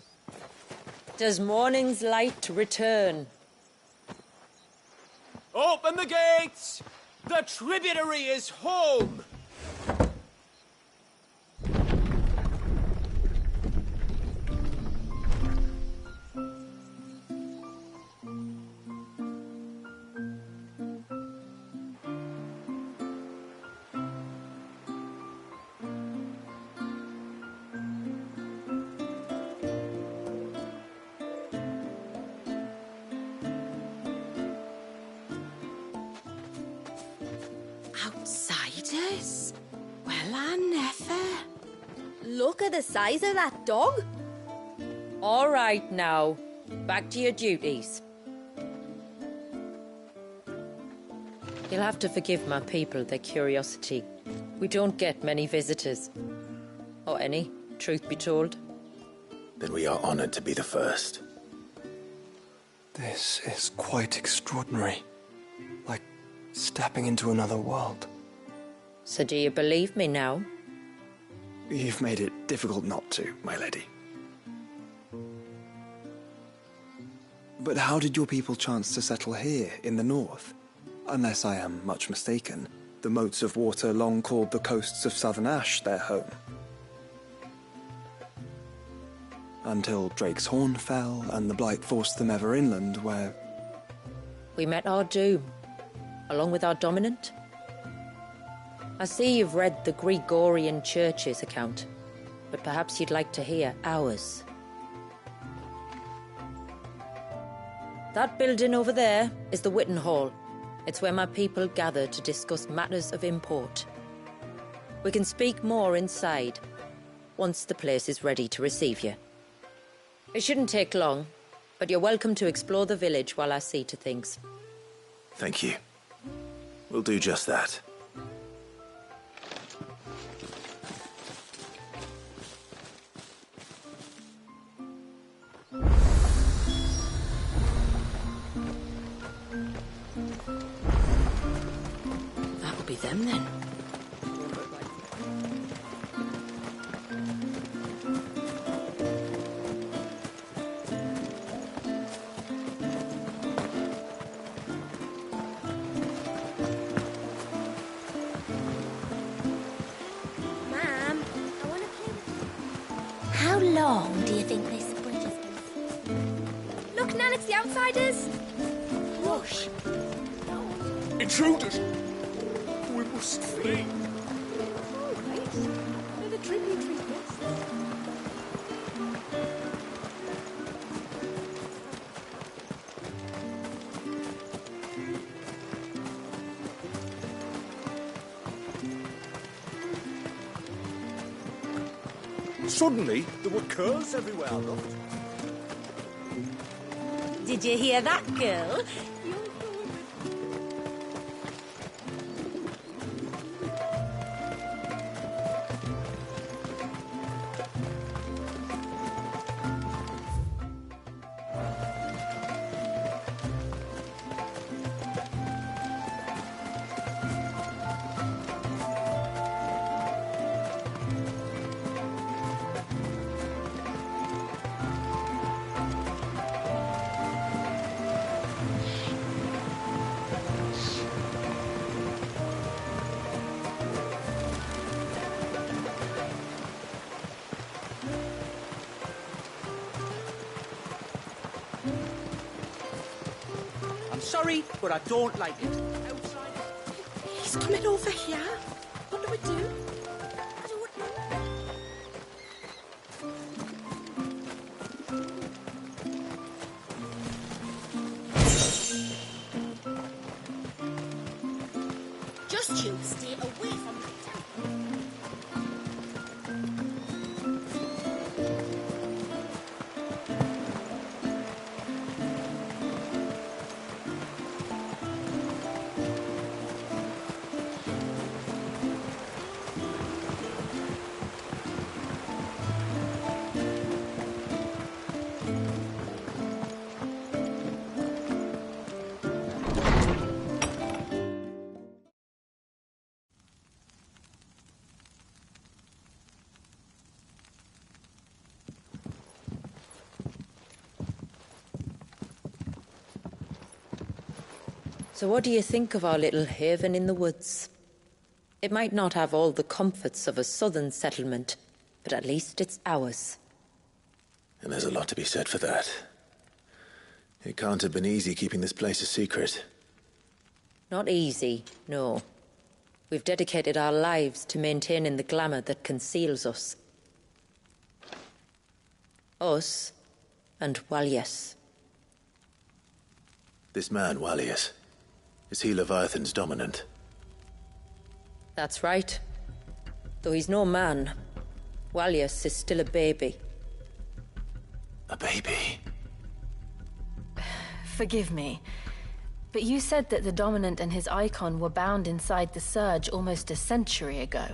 Does morning's light return? Open the gates! The tributary is home! Outsiders? Well, I never. Look at the size of that dog. All right now, back to your duties. You'll have to forgive my people their curiosity. We don't get many visitors. Or any, truth be told. Then we are honored to be the first. This is quite extraordinary. Like stepping into another world. So do you believe me now? You've made it difficult not to, my lady. But how did your people chance to settle here, in the north? Unless I am much mistaken, the moats of water long called the coasts of southern Ash their home. Until Drake's Horn fell, and the Blight forced them ever inland, where... We met our doom, along with our dominant. I see you've read the Gregorian Church's account, but perhaps you'd like to hear ours. That building over there is the Witten Hall. It's where my people gather to discuss matters of import. We can speak more inside, once the place is ready to receive you. It shouldn't take long, but you're welcome to explore the village while I see to things. Thank you. We'll do just that. That'll be them then. Mum, I want to play with you. How long do you think this bridge is going to be? Look, Nan, it's the outsiders. Rush! Intruders! We must flee! They're the tributary guests. Suddenly, there were curs everywhere, look. Did you hear that, girl? I'm sorry, but I don't like it. He's coming over here. What do we do? I don't know. Just you stay away from my temple. So what do you think of our little haven in the woods? It might not have all the comforts of a southern settlement, but at least it's ours. And there's a lot to be said for that. It can't have been easy keeping this place a secret. Not easy, no. We've dedicated our lives to maintaining the glamour that conceals us. Us and Walias. This man, Walias, is he Leviathan's dominant? That's right. Though he's no man, Walias is still a baby. A baby? Forgive me, but you said that the Dominant and his icon were bound inside the Surge almost a century ago.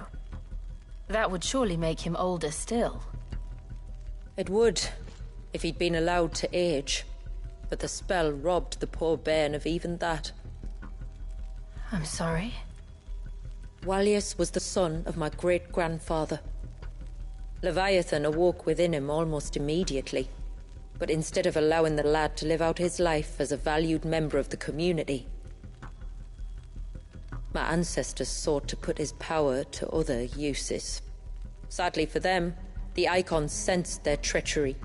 That would surely make him older still. It would, if he'd been allowed to age. But the spell robbed the poor bairn of even that. I'm sorry? Walias was the son of my great-grandfather. Leviathan awoke within him almost immediately. But instead of allowing the lad to live out his life as a valued member of the community, my ancestors sought to put his power to other uses. Sadly for them, the Icon sensed their treachery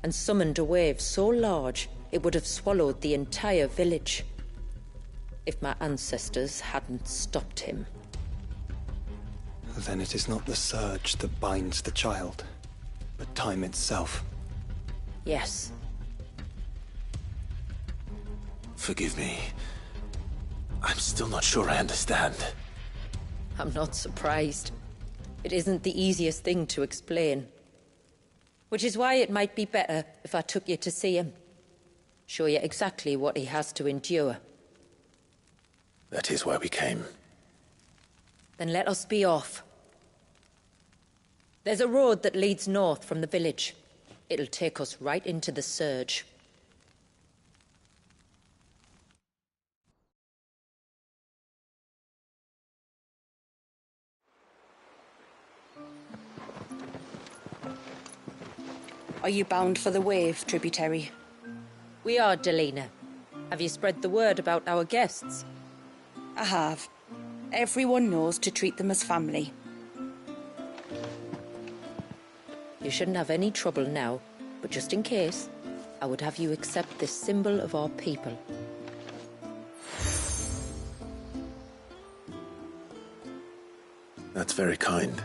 and summoned a wave so large it would have swallowed the entire village if my ancestors hadn't stopped him. Then it is not the Surge that binds the child, but time itself. Yes. Forgive me. I'm still not sure I understand. I'm not surprised. It isn't the easiest thing to explain. Which is why it might be better if I took you to see him. Show you exactly what he has to endure. That is why we came. Then let us be off. There's a road that leads north from the village. It'll take us right into the Surge. Are you bound for the Wave, tributary? We are, Delina. Have you spread the word about our guests? I have. Everyone knows to treat them as family. You shouldn't have any trouble now, but just in case, I would have you accept this symbol of our people. That's very kind.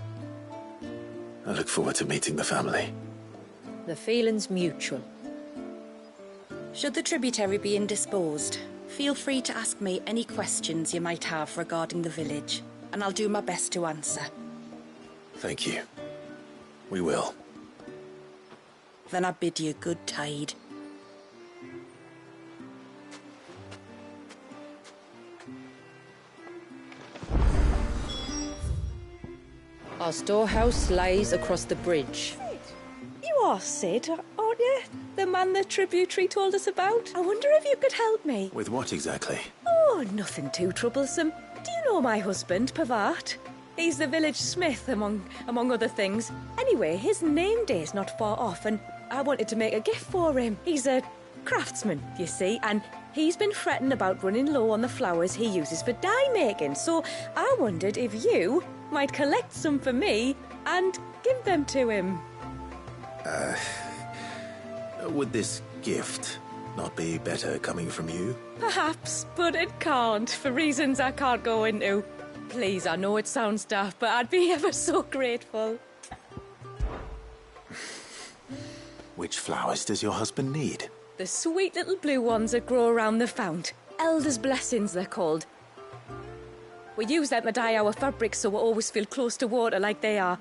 I look forward to meeting the family. The feeling's mutual. Should the tributary be indisposed, feel free to ask me any questions you might have regarding the village, and I'll do my best to answer. Thank you. We will. Then I bid you good tide. Our storehouse lies across the bridge. You are Sid, aren't you? The man the tributary told us about? I wonder if you could help me. With what exactly? Oh, nothing too troublesome. Do you know my husband, Pavat? He's the village smith, among other things. Anyway, his name day's not far off, and I wanted to make a gift for him. He's a craftsman, you see, and he's been fretting about running low on the flowers he uses for dye making, so I wondered if you might collect some for me and give them to him. Would this gift not be better coming from you? Perhaps, but it can't, for reasons I can't go into. Please, I know it sounds daft, but I'd be ever so grateful. Which flowers does your husband need? The sweet little blue ones that grow around the fount. Elder's blessings, they're called. We use them to dye our fabrics so we always feel close to water like they are.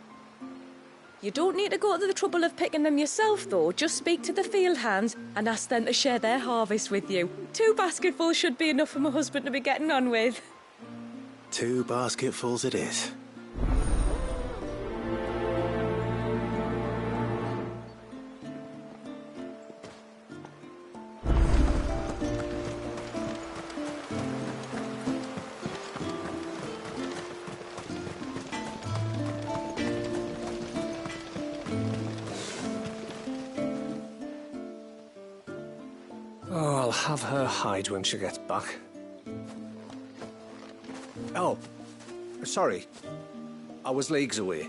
You don't need to go to the trouble of picking them yourself, though. Just speak to the field hands and ask them to share their harvest with you. 2 basketfuls should be enough for my husband to be getting on with. 2 basketfuls it is. Oh, I'll have her hide when she gets back. Oh, sorry. I was leagues away.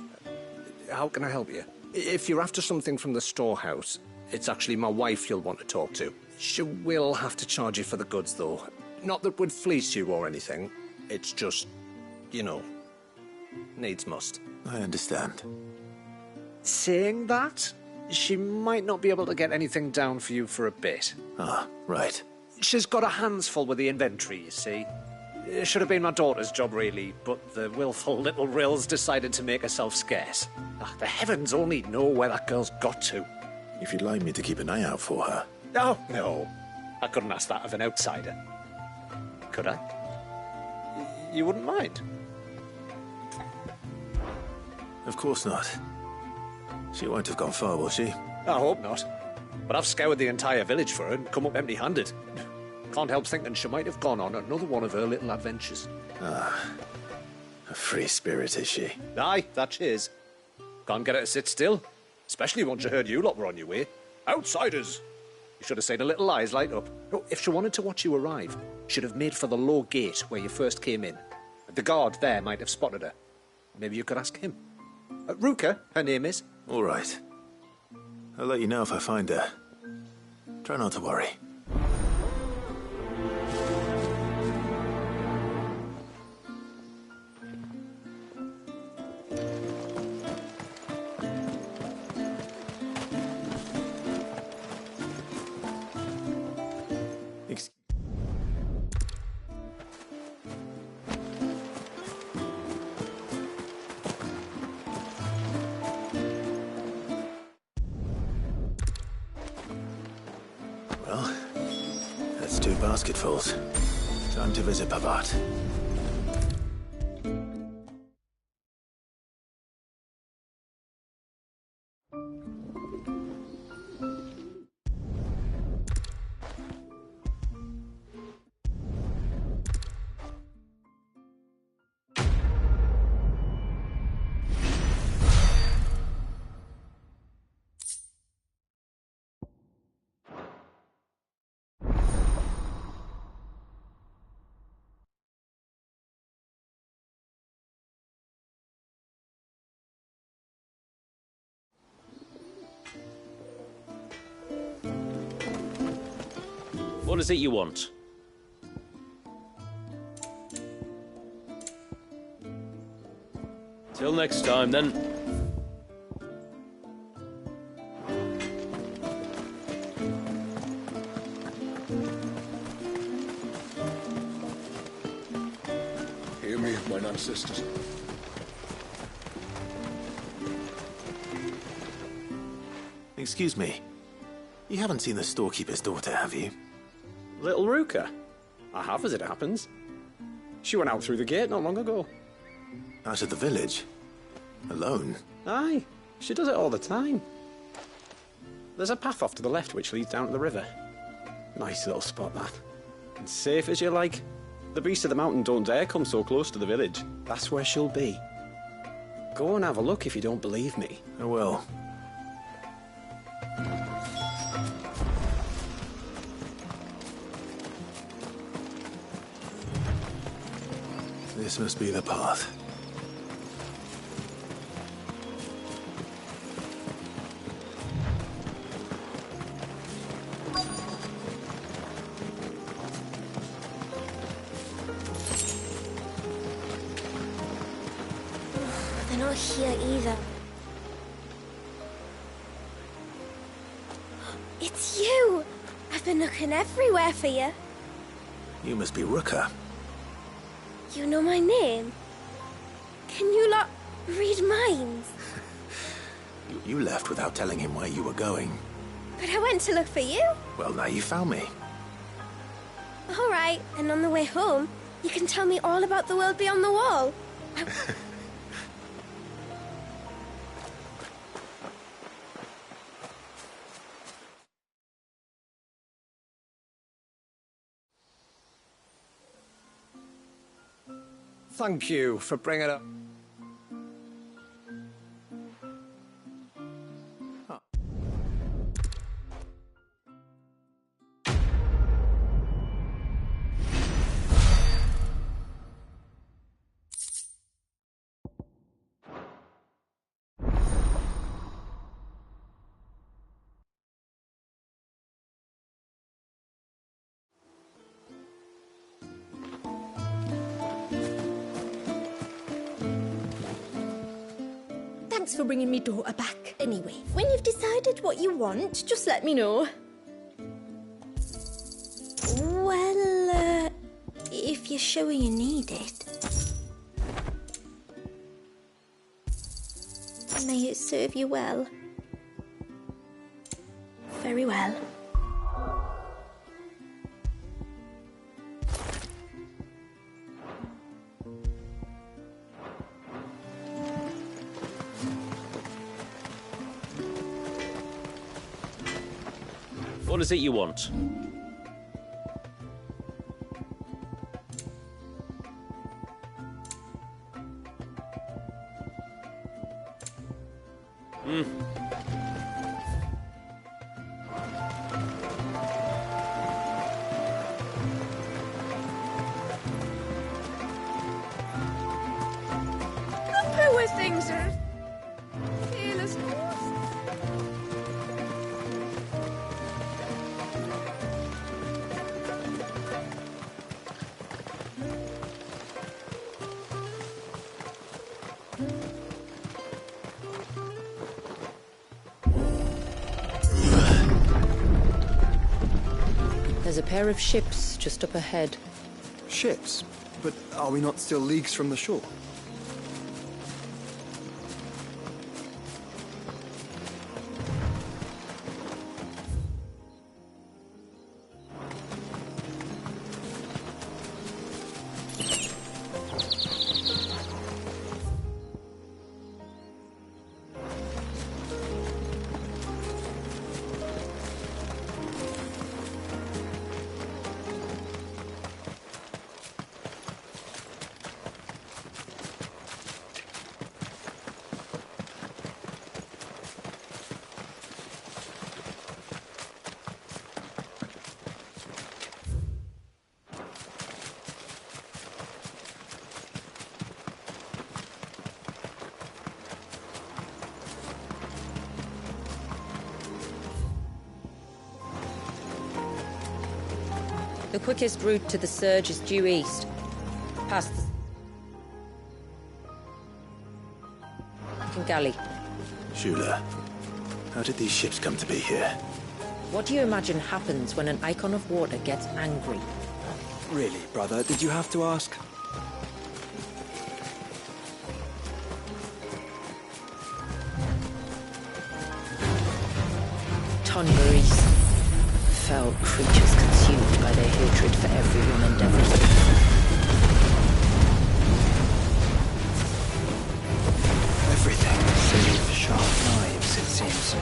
How can I help you? If you're after something from the storehouse, it's actually my wife you'll want to talk to. She will have to charge you for the goods, though. Not that we'd fleece you or anything. It's just, you know, needs must. I understand. Saying that, she might not be able to get anything down for you for a bit. Ah, right. She's got her hands full with the inventory, you see. It should have been my daughter's job, really, but the willful little rills decided to make herself scarce. The heavens only know where that girl's got to. If you'd like me to keep an eye out for her. Oh, no. I couldn't ask that of an outsider. Could I? You wouldn't mind? Of course not. She won't have gone far, will she? I hope not. But I've scoured the entire village for her and come up empty-handed. Can't help thinking she might have gone on another one of her little adventures. Ah, a free spirit, is she? Aye, that she is. Can't get her to sit still, especially once she heard you lot were on your way. Outsiders! You should have seen her little eyes light up. No, if she wanted to watch you arrive, she'd have made for the low gate where you first came in. The guard there might have spotted her. Maybe you could ask him. Ruka, her name is. All right. I'll let you know if I find her. Try not to worry. Well, that's 2 basketfuls. Time to visit Pavat. What is it you want? Till next time, then. Hear me, mine ancestors. Excuse me. You haven't seen the storekeeper's daughter, have you? Little Ruka? I have, as it happens. She went out through the gate not long ago. Out of the village? Alone? Aye, she does it all the time. There's a path off to the left which leads down to the river. Nice little spot, that. And safe as you like. The beasts of the mountain don't dare come so close to the village. That's where she'll be. Go and have a look if you don't believe me. I will. This must be the path. They're not here either. It's you! I've been looking everywhere for you. You must be Ruka. You know my name? Can you lot read minds? You left without telling him where you were going. But I went to look for you. Well, now you found me. All right, and on the way home, you can tell me all about the world beyond the wall. Thank you for bringing up. Thanks for bringing me daughter back. Anyway, when you've decided what you want, just let me know. Well, if you're sure you need it. May it serve you well. Very well. What is it you want? The poor things are careless. There's a pair of ships just up ahead. Ships? But are we not still leagues from the shore? The quickest route to the surge is due east. Past the galley. Shula, how did these ships come to be here? What do you imagine happens when an icon of water gets angry? Really, brother? Did you have to ask? Tongaries. Foul creatures consumed by their hatred for everyone and everything. Everything save sharp knives, it seems.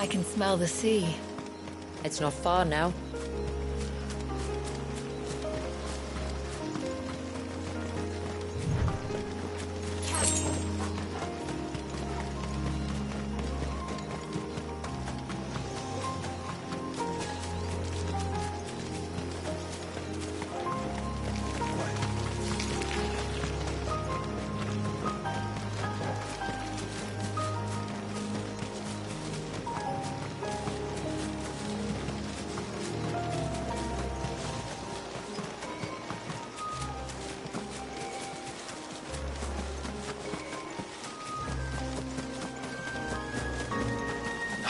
I can smell the sea. It's not far now.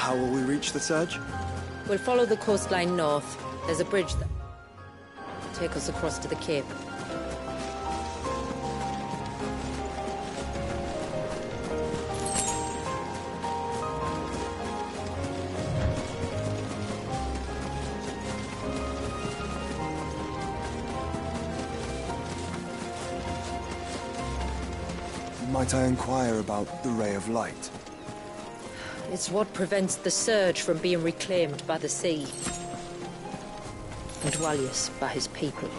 How will we reach the surge? We'll follow the coastline north. There's a bridge that will take us across to the cape. Might I inquire about the ray of light? It's what prevents the surge from being reclaimed by the sea. And Dwalius by his people.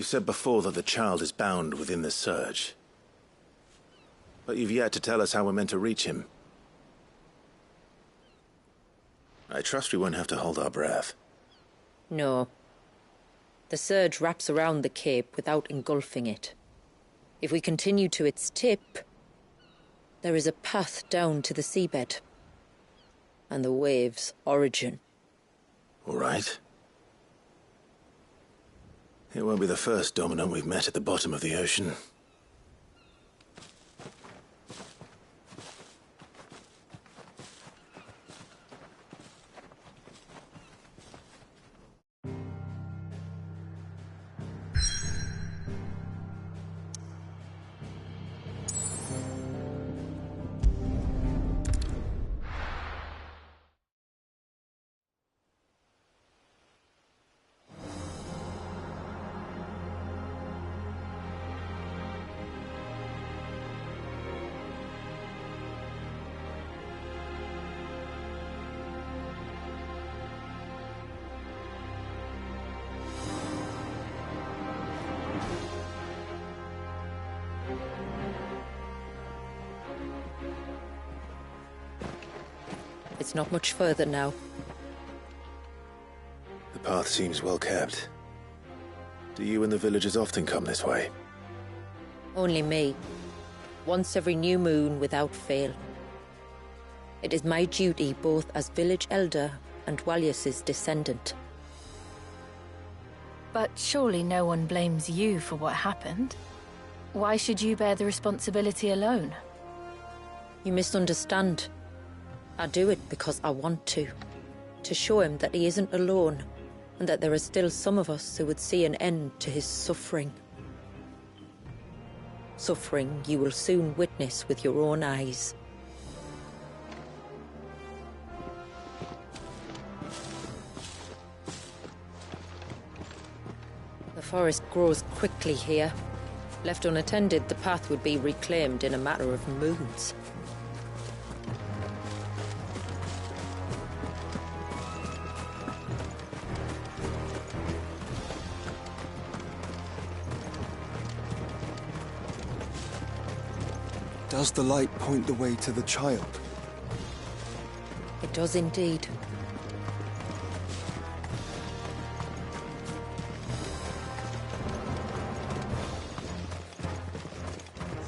You said before that the child is bound within the surge. But you've yet to tell us how we're meant to reach him. I trust we won't have to hold our breath. No. The surge wraps around the cape without engulfing it. If we continue to its tip, there is a path down to the seabed. And the wave's origin. All right. It won't be the first dominant we've met at the bottom of the ocean. It's not much further now. The path seems well kept. Do you and the villagers often come this way? Only me. Once every new moon without fail. It is my duty both as village elder and Walyus's descendant. But surely no one blames you for what happened. Why should you bear the responsibility alone? You misunderstand. I do it because I want to. To show him that he isn't alone, and that there are still some of us who would see an end to his suffering. Suffering you will soon witness with your own eyes. The forest grows quickly here. Left unattended, the path would be reclaimed in a matter of moons. Does the light point the way to the child? It does indeed.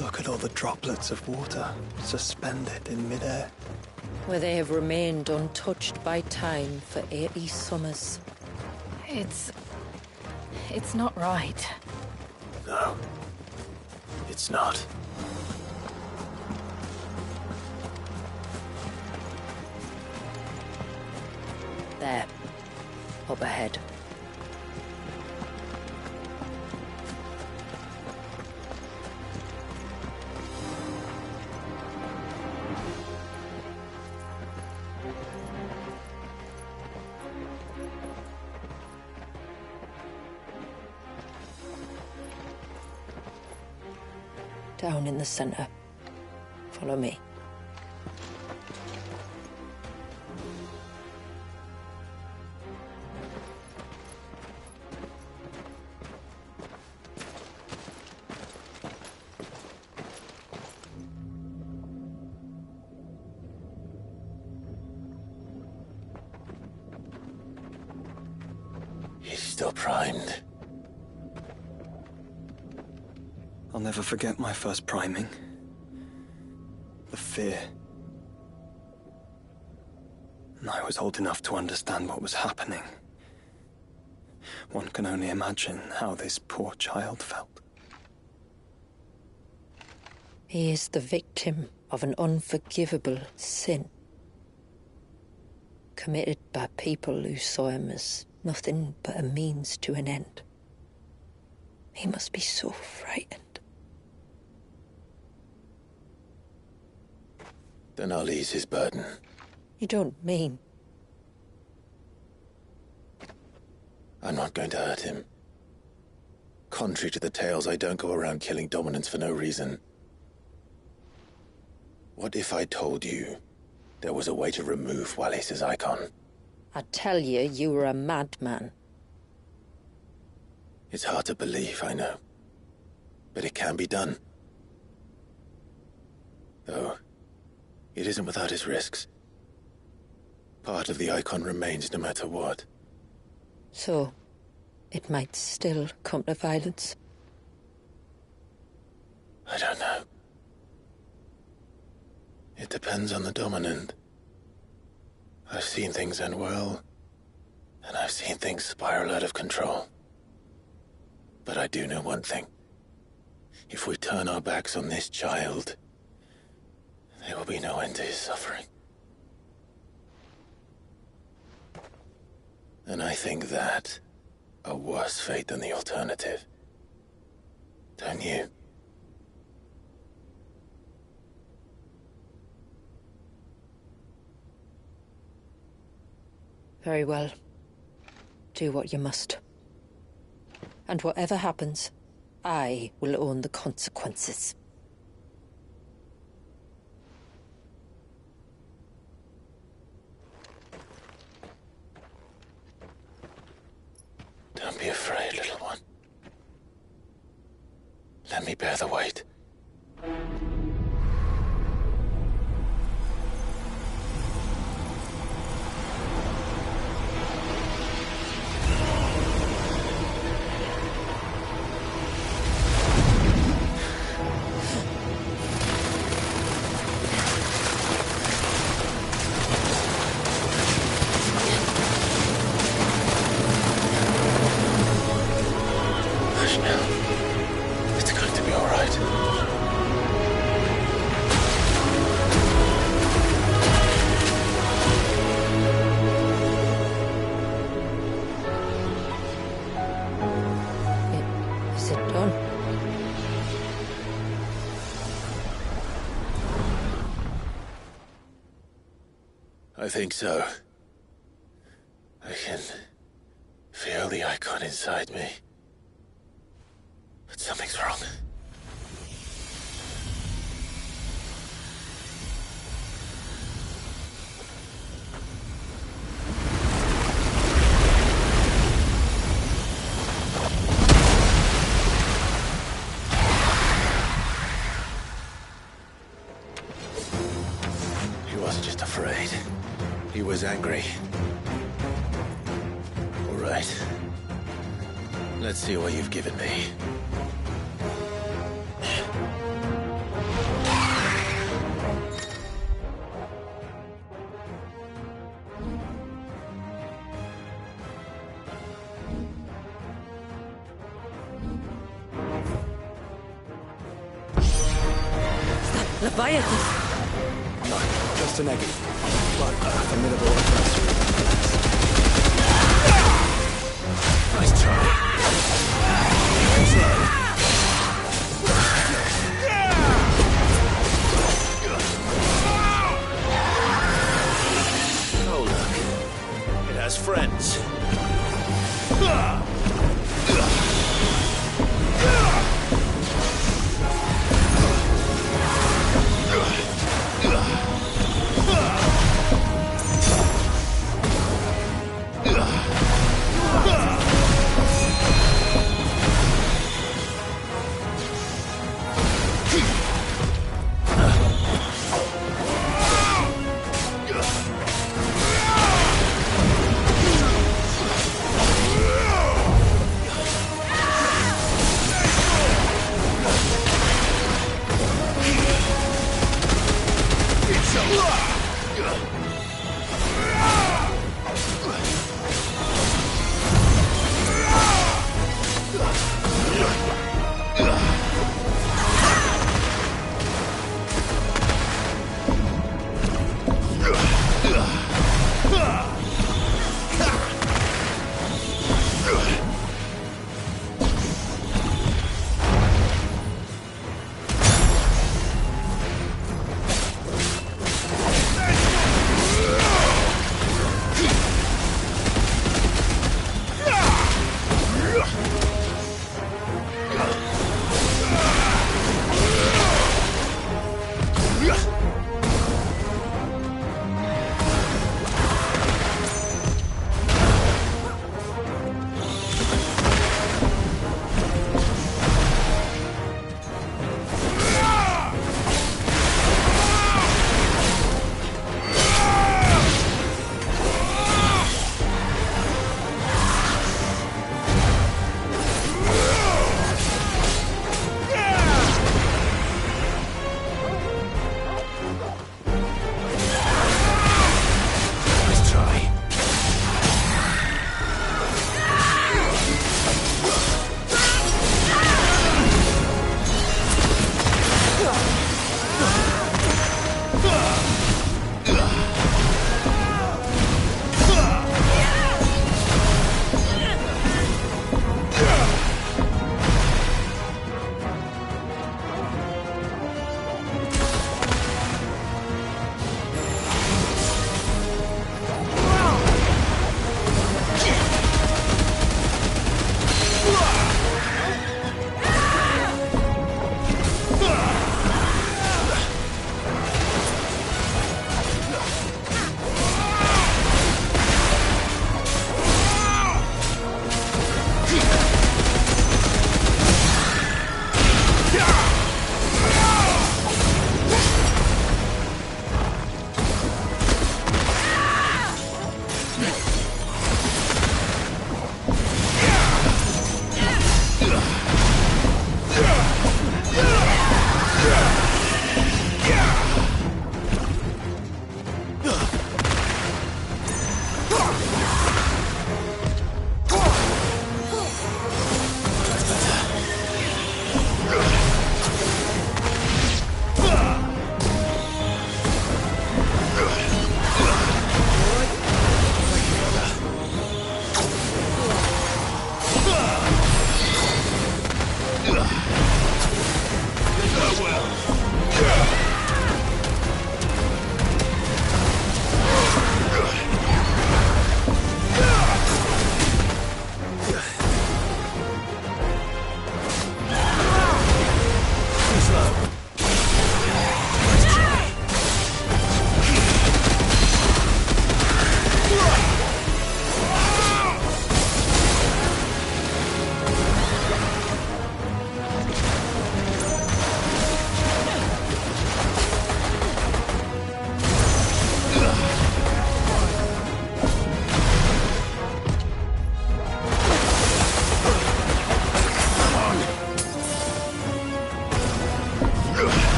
Look at all the droplets of water suspended in midair. Where they have remained untouched by time for 80 summers. It's not right. No. It's not. There. Up ahead. Down in the center. Follow me. He's still primed. I'll never forget my first priming. The fear. And I was old enough to understand what was happening. One can only imagine how this poor child felt. He is the victim of an unforgivable sin. Committed by people who saw him as nothing but a means to an end. He must be so frightened. Then I'll ease his burden. You don't mean? I'm not going to hurt him. Contrary to the tales, I don't go around killing dominants for no reason. What if I told you there was a way to remove Wallace's icon? I tell you, you were a madman. It's hard to believe, I know. But it can be done. Though, it isn't without its risks. Part of the icon remains no matter what. So, it might still come to violence. I don't know. It depends on the dominant. I've seen things end well, and I've seen things spiral out of control. But I do know one thing. If we turn our backs on this child, there will be no end to his suffering. And I think that a worse fate than the alternative. Don't you? Very well. Do what you must. And whatever happens, I will own the consequences. Don't be afraid, little one. Let me bear the weight. I think so. I can feel the icon inside me. But something's wrong. He wasn't just afraid. He was angry. All right. Let's see what you've given me. Leviathan! No, just an eggy. But a formidable adversary. Nice try. Oh, look. It has friends.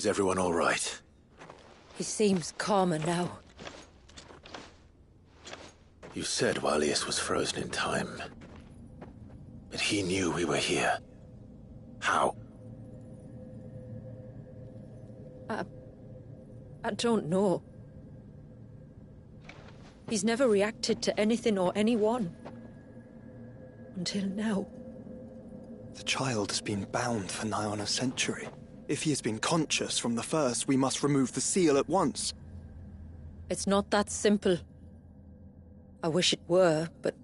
Is everyone all right? He seems calmer now. You said Walius was frozen in time. But he knew we were here. How? I don't know. He's never reacted to anything or anyone. Until now. The child has been bound for nigh on a century. If he has been conscious from the first, we must remove the seal at once. It's not that simple. I wish it were, but...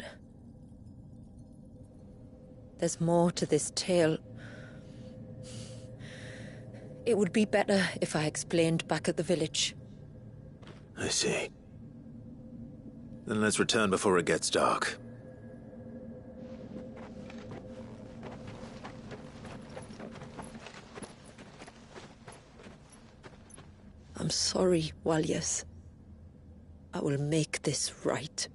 there's more to this tale. It would be better if I explained back at the village. I see. Then let's return before it gets dark. I'm sorry, Walius. I will make this right.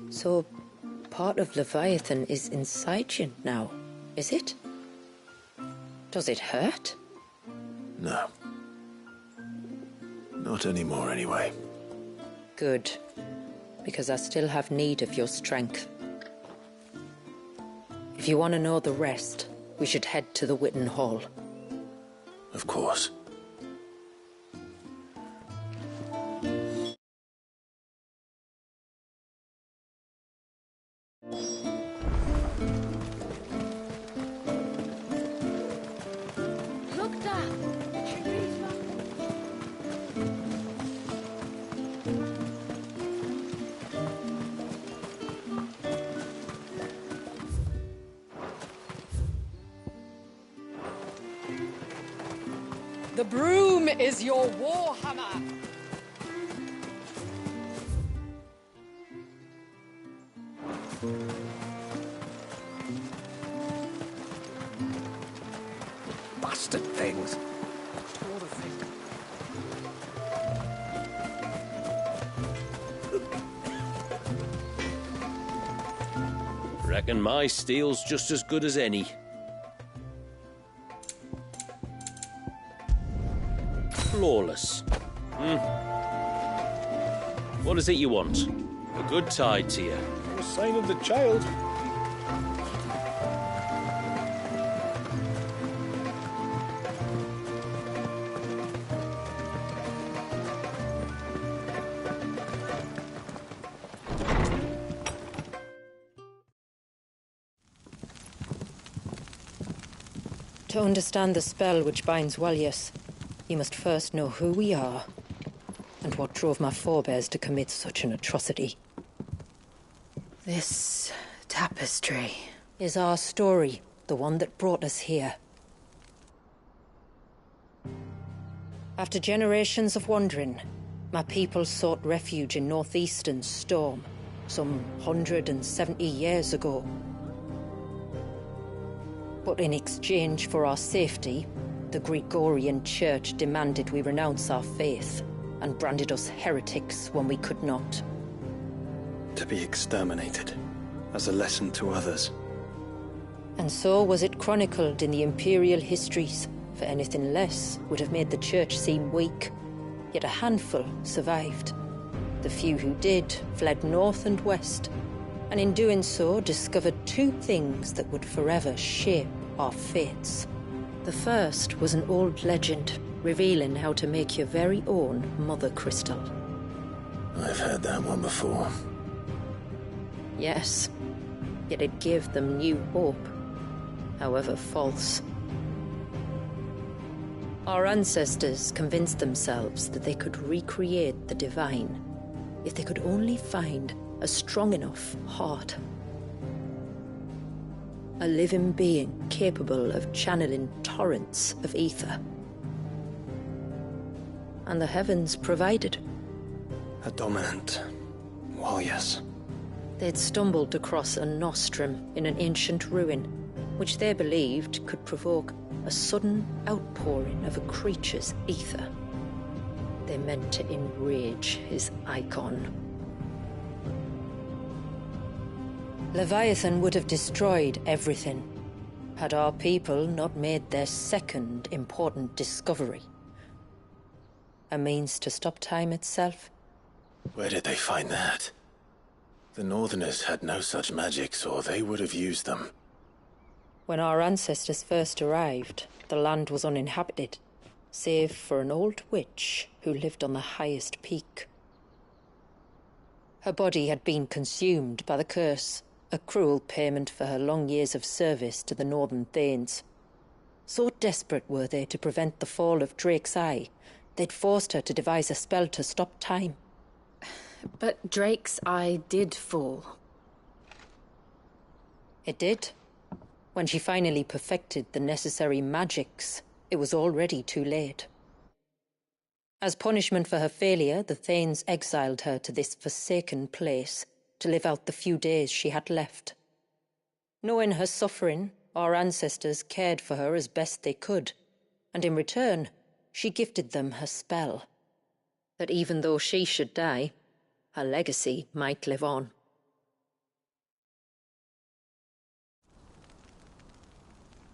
So, part of Leviathan is inside you now, is it? Does it hurt? No. Not anymore, anyway. Good. Because I still have need of your strength. If you want to know the rest, we should head to the Witten Hall. Of course. Look, Dad. The broom is your warhammer. Bastard things. Reckon my steel's just as good as any. Flawless. What is it you want? A good tide to you. No sign of the child. To understand the spell which binds Walius, you must first know who we are, and what drove my forebears to commit such an atrocity. This tapestry is our story, the one that brought us here. After generations of wandering, my people sought refuge in northeastern Storm, some 170 years ago. But in exchange for our safety, the Gregorian Church demanded we renounce our faith and branded us heretics when we could not. To be exterminated, as a lesson to others. And so was it chronicled in the imperial histories, for anything less would have made the Church seem weak. Yet a handful survived. The few who did fled north and west, and in doing so discovered two things that would forever shape our fates. The first was an old legend, revealing how to make your very own Mother Crystal. I've heard that one before. Yes, yet it gave them new hope, however false. Our ancestors convinced themselves that they could recreate the divine if they could only find a strong enough heart. A living being capable of channeling torrents of ether. And the heavens provided. A dominant Walius. They'd stumbled across a nostrum in an ancient ruin, which they believed could provoke a sudden outpouring of a creature's ether. They meant to enrage his icon. Leviathan would have destroyed everything, had our people not made their second important discovery. A means to stop time itself. Where did they find that? The Northerners had no such magics, or they would have used them. When our ancestors first arrived, the land was uninhabited, save for an old witch who lived on the highest peak. Her body had been consumed by the curse, a cruel payment for her long years of service to the Northern Thanes. So desperate were they to prevent the fall of Drake's Eye, they'd forced her to devise a spell to stop time. But Drake's Eye did fall. It did. When she finally perfected the necessary magics, it was already too late. As punishment for her failure, the Thanes exiled her to this forsaken place to live out the few days she had left. Knowing her suffering, our ancestors cared for her as best they could, and in return, she gifted them her spell. That even though she should die, her legacy might live on.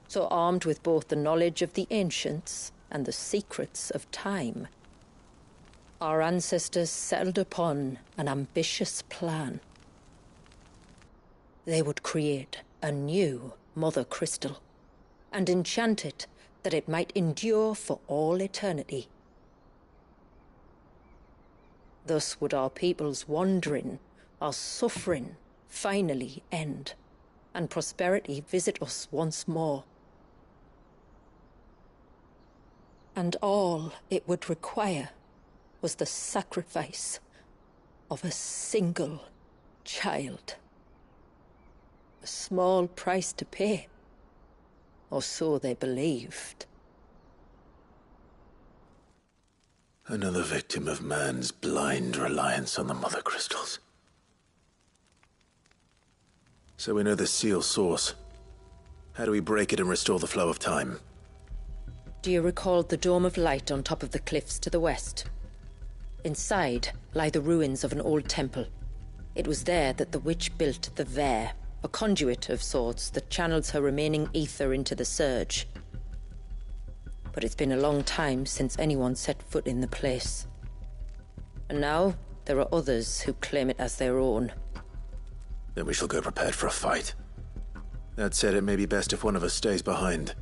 So armed with both the knowledge of the ancients and the secrets of time, our ancestors settled upon an ambitious plan. They would create a new Mother Crystal and enchant it that it might endure for all eternity. Thus would our people's wandering, our suffering, finally end, and prosperity visit us once more. And all it would require was the sacrifice of a single child. A small price to pay, or so they believed. Another victim of man's blind reliance on the Mother Crystals. So we know the seal's source. How do we break it and restore the flow of time? Do you recall the dome of light on top of the cliffs to the west? Inside lie the ruins of an old temple. It was there that the witch built the Vare, a conduit of sorts that channels her remaining ether into the surge. But it's been a long time since anyone set foot in the place. And now there are others who claim it as their own. Then we shall go prepared for a fight. That said, it may be best if one of us stays behind.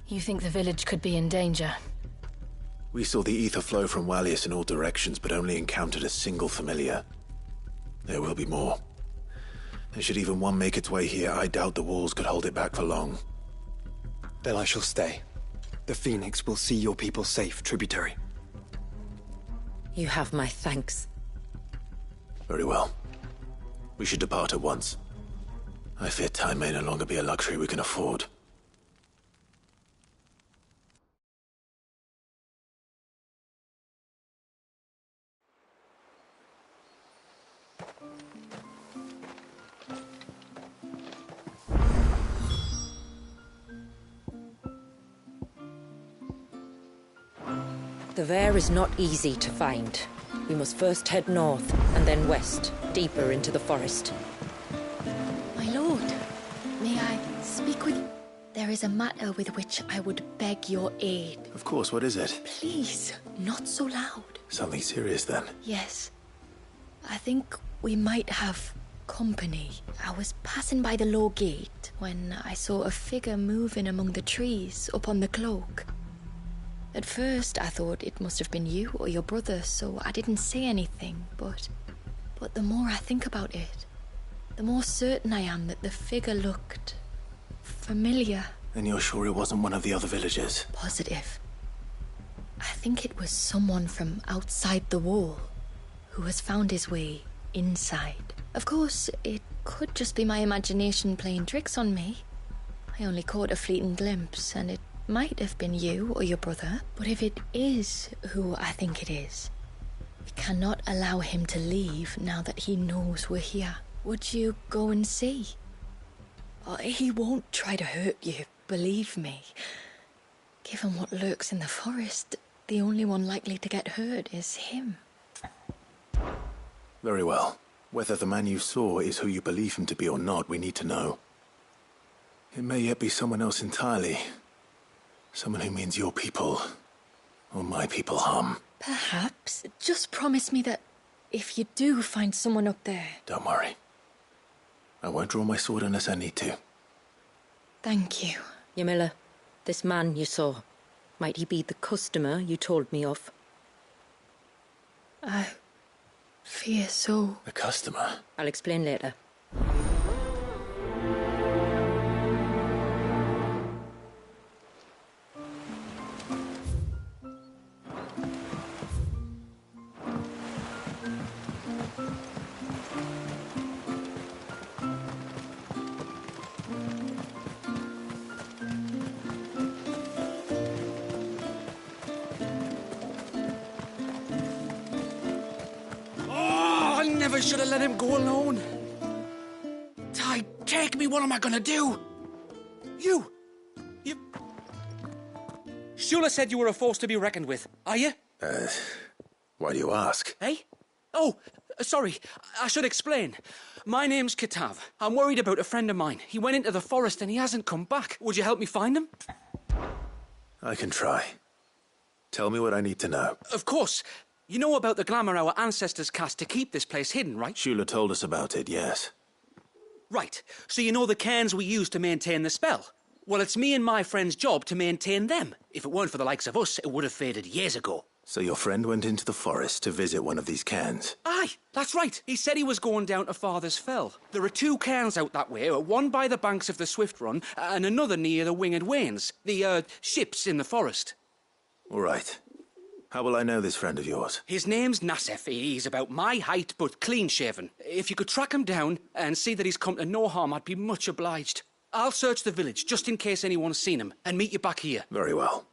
You think the village could be in danger? We saw the ether flow from Wallius in all directions, but only encountered a single familiar. There will be more. And should even one make its way here, I doubt the walls could hold it back for long. Then I shall stay. The Phoenix will see your people safe, tributary. You have my thanks. Very well. We should depart at once. I fear time may no longer be a luxury we can afford. The Vare is not easy to find. We must first head north, and then west, deeper into the forest. My lord, may I speak with you? There is a matter with which I would beg your aid. Of course, what is it? Please, not so loud. Something serious, then? Yes. I think we might have company. I was passing by the low gate when I saw a figure moving among the trees up on the cloak. At first, I thought it must have been you or your brother, so I didn't say anything, but the more I think about it, the more certain I am that the figure looked familiar. And you're sure it wasn't one of the other villagers? Positive. I think it was someone from outside the wall who has found his way inside. Of course, it could just be my imagination playing tricks on me. I only caught a fleeting glimpse, and it might have been you or your brother. But if it is who I think it is, we cannot allow him to leave now that he knows we're here. Would you go and see? He won't try to hurt you, believe me. Given what lurks in the forest, the only one likely to get hurt is him. Very well. Whether the man you saw is who you believe him to be or not, we need to know. It may yet be someone else entirely. Someone who means your people, or my people, harm. Perhaps. Just promise me that if you do find someone up there... Don't worry. I won't draw my sword unless I need to. Thank you. Yamila, this man you saw, might he be the customer you told me of? I fear so. The customer? I'll explain later. I should have let him go alone. Ty, take me. What am I gonna do? You. Shula said you were a force to be reckoned with. Are you? Why do you ask? Eh? Oh, sorry. I should explain. My name's Kitav. I'm worried about a friend of mine. He went into the forest and he hasn't come back. Would you help me find him? I can try. Tell me what I need to know. Of course. You know about the glamour our ancestors cast to keep this place hidden, right? Shula told us about it, yes. Right. So you know the cairns we use to maintain the spell? Well, it's me and my friend's job to maintain them. If it weren't for the likes of us, it would have faded years ago. So your friend went into the forest to visit one of these cairns? Aye, that's right. He said he was going down to Father's Fell. There are 2 cairns out that way, one by the banks of the Swift Run and another near the Winged Wains, the ships in the forest. All right. How will I know this friend of yours? His name's Nassef. He's about my height, but clean-shaven. If you could track him down and see that he's come to no harm, I'd be much obliged. I'll search the village, just in case anyone's seen him, and meet you back here. Very well.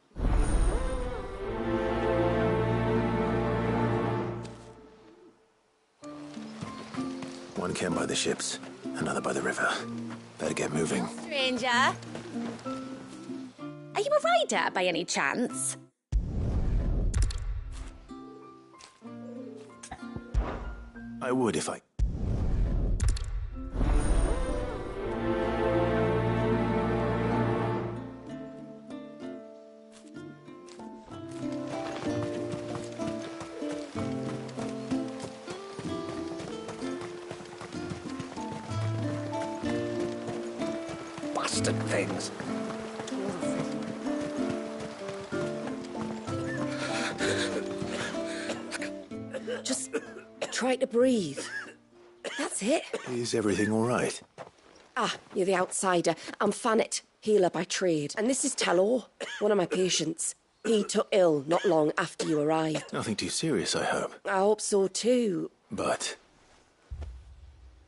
One cairn by the ships, another by the river. Better get moving. Stranger. Are you a rider by any chance? I would if I... Bastard things. Just try to breathe. That's it. Is everything all right? Ah, you're the outsider. I'm Fanit, healer by trade. And this is Talor, one of my patients. He took ill not long after you arrived. Nothing too serious, I hope. I hope so too. But...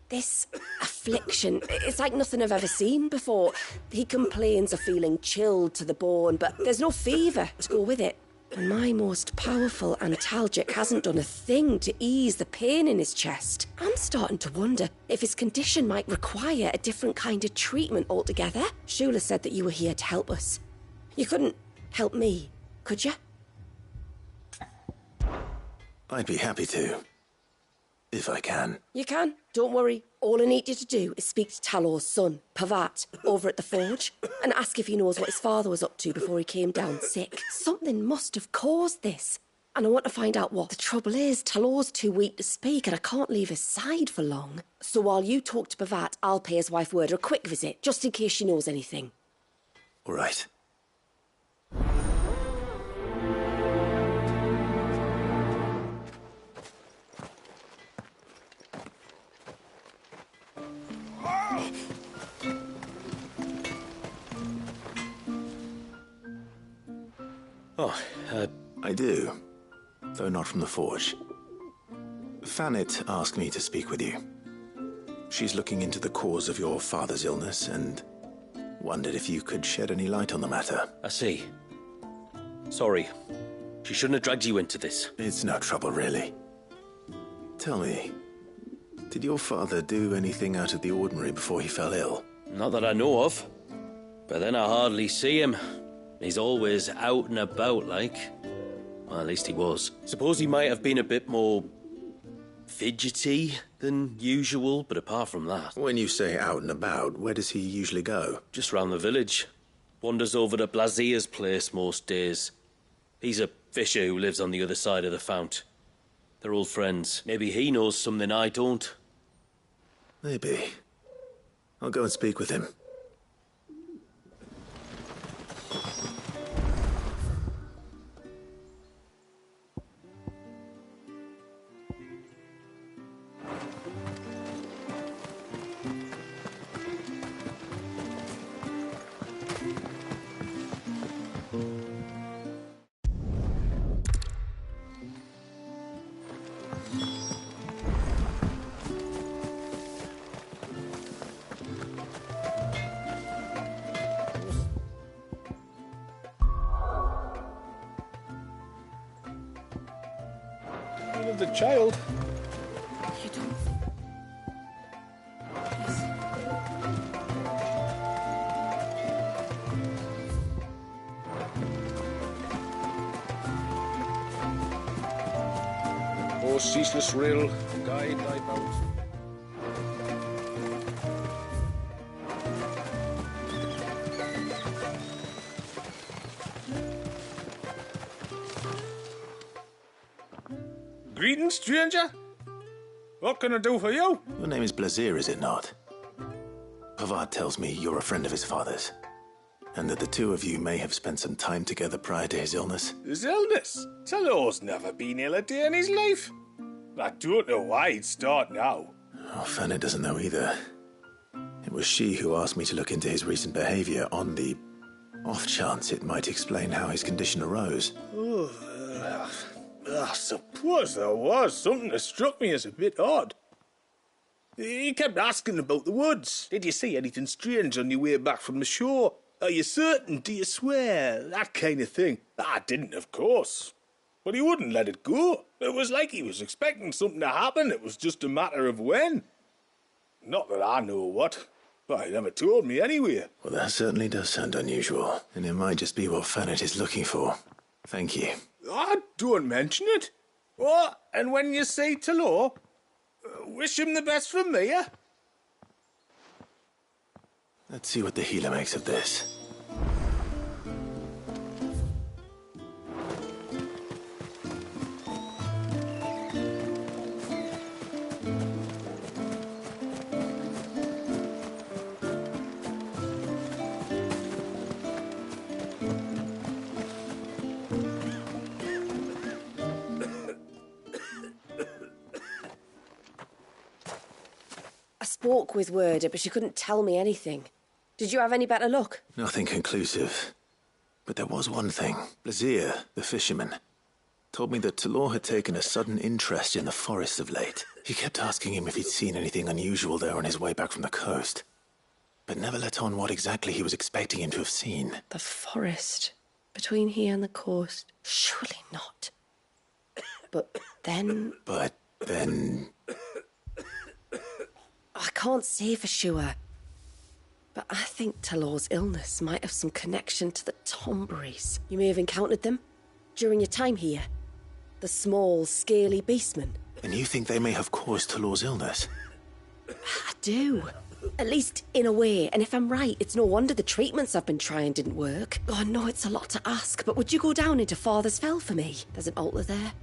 this affliction, it's like nothing I've ever seen before. He complains of feeling chilled to the bone, but there's no fever to go with it. And my most powerful antalgic hasn't done a thing to ease the pain in his chest. I'm starting to wonder if his condition might require a different kind of treatment altogether. Shula said that you were here to help us. You couldn't help me, could you? I'd be happy to. If I can. You can. Don't worry. All I need you to do is speak to Talor's son, Pavat, over at the forge, and ask if he knows what his father was up to before he came down sick. Something must have caused this, and I want to find out what. The trouble is, Talor's too weak to speak, and I can't leave his side for long. So while you talk to Pavat, I'll pay his wife word a quick visit, just in case she knows anything. All right. Oh, I do, though not from the forge. Fanit asked me to speak with you. She's looking into the cause of your father's illness and wondered if you could shed any light on the matter. I see. Sorry. She shouldn't have dragged you into this. It's no trouble, really. Tell me, did your father do anything out of the ordinary before he fell ill? Not that I know of. But then I hardly see him. He's always out and about, like. Well, at least he was. Suppose he might have been a bit more fidgety than usual, but apart from that... When you say out and about, where does he usually go? Just round the village. Wanders over to Blazier's place most days. He's a fisher who lives on the other side of the fount. They're old friends. Maybe he knows something I don't. Maybe. I'll go and speak with him. The child. You don't... Oh, ceaseless rill, guide thy bout. Greetings, stranger. What can I do for you? Your name is Blazier, is it not? Pavard tells me you're a friend of his father's, and that the two of you may have spent some time together prior to his illness. His illness? Talor's never been ill a day in his life. I don't know why he'd start now. Oh, Fanny doesn't know either. It was she who asked me to look into his recent behavior on the off chance it might explain how his condition arose. I suppose there was something that struck me as a bit odd. He kept asking about the woods. Did you see anything strange on your way back from the shore? Are you certain? Do you swear? That kind of thing. I didn't, of course. But he wouldn't let it go. It was like he was expecting something to happen. It was just a matter of when. Not that I know what. But he never told me anyway. Well, that certainly does sound unusual. And it might just be what Fannet is looking for. Thank you. Don't mention it. Oh, and when you see Talor, wish him the best from me, eh? Let's see what the healer makes of this. I spoke with Werder, but she couldn't tell me anything. Did you have any better luck? Nothing conclusive. But there was one thing. Blazier, the fisherman, told me that Talor had taken a sudden interest in the forest of late. He kept asking him if he'd seen anything unusual there on his way back from the coast, but never let on what exactly he was expecting him to have seen. The forest. Between here and the coast. Surely not. But then... I can't say for sure. But I think Talor's illness might have some connection to the Tomberries. You may have encountered them during your time here. The small, scaly beastmen. And you think they may have caused Talor's illness? I do. At least in a way. And if I'm right, it's no wonder the treatments I've been trying didn't work. Oh, I know it's a lot to ask, but would you go down into Father's Fell for me? There's an altar there.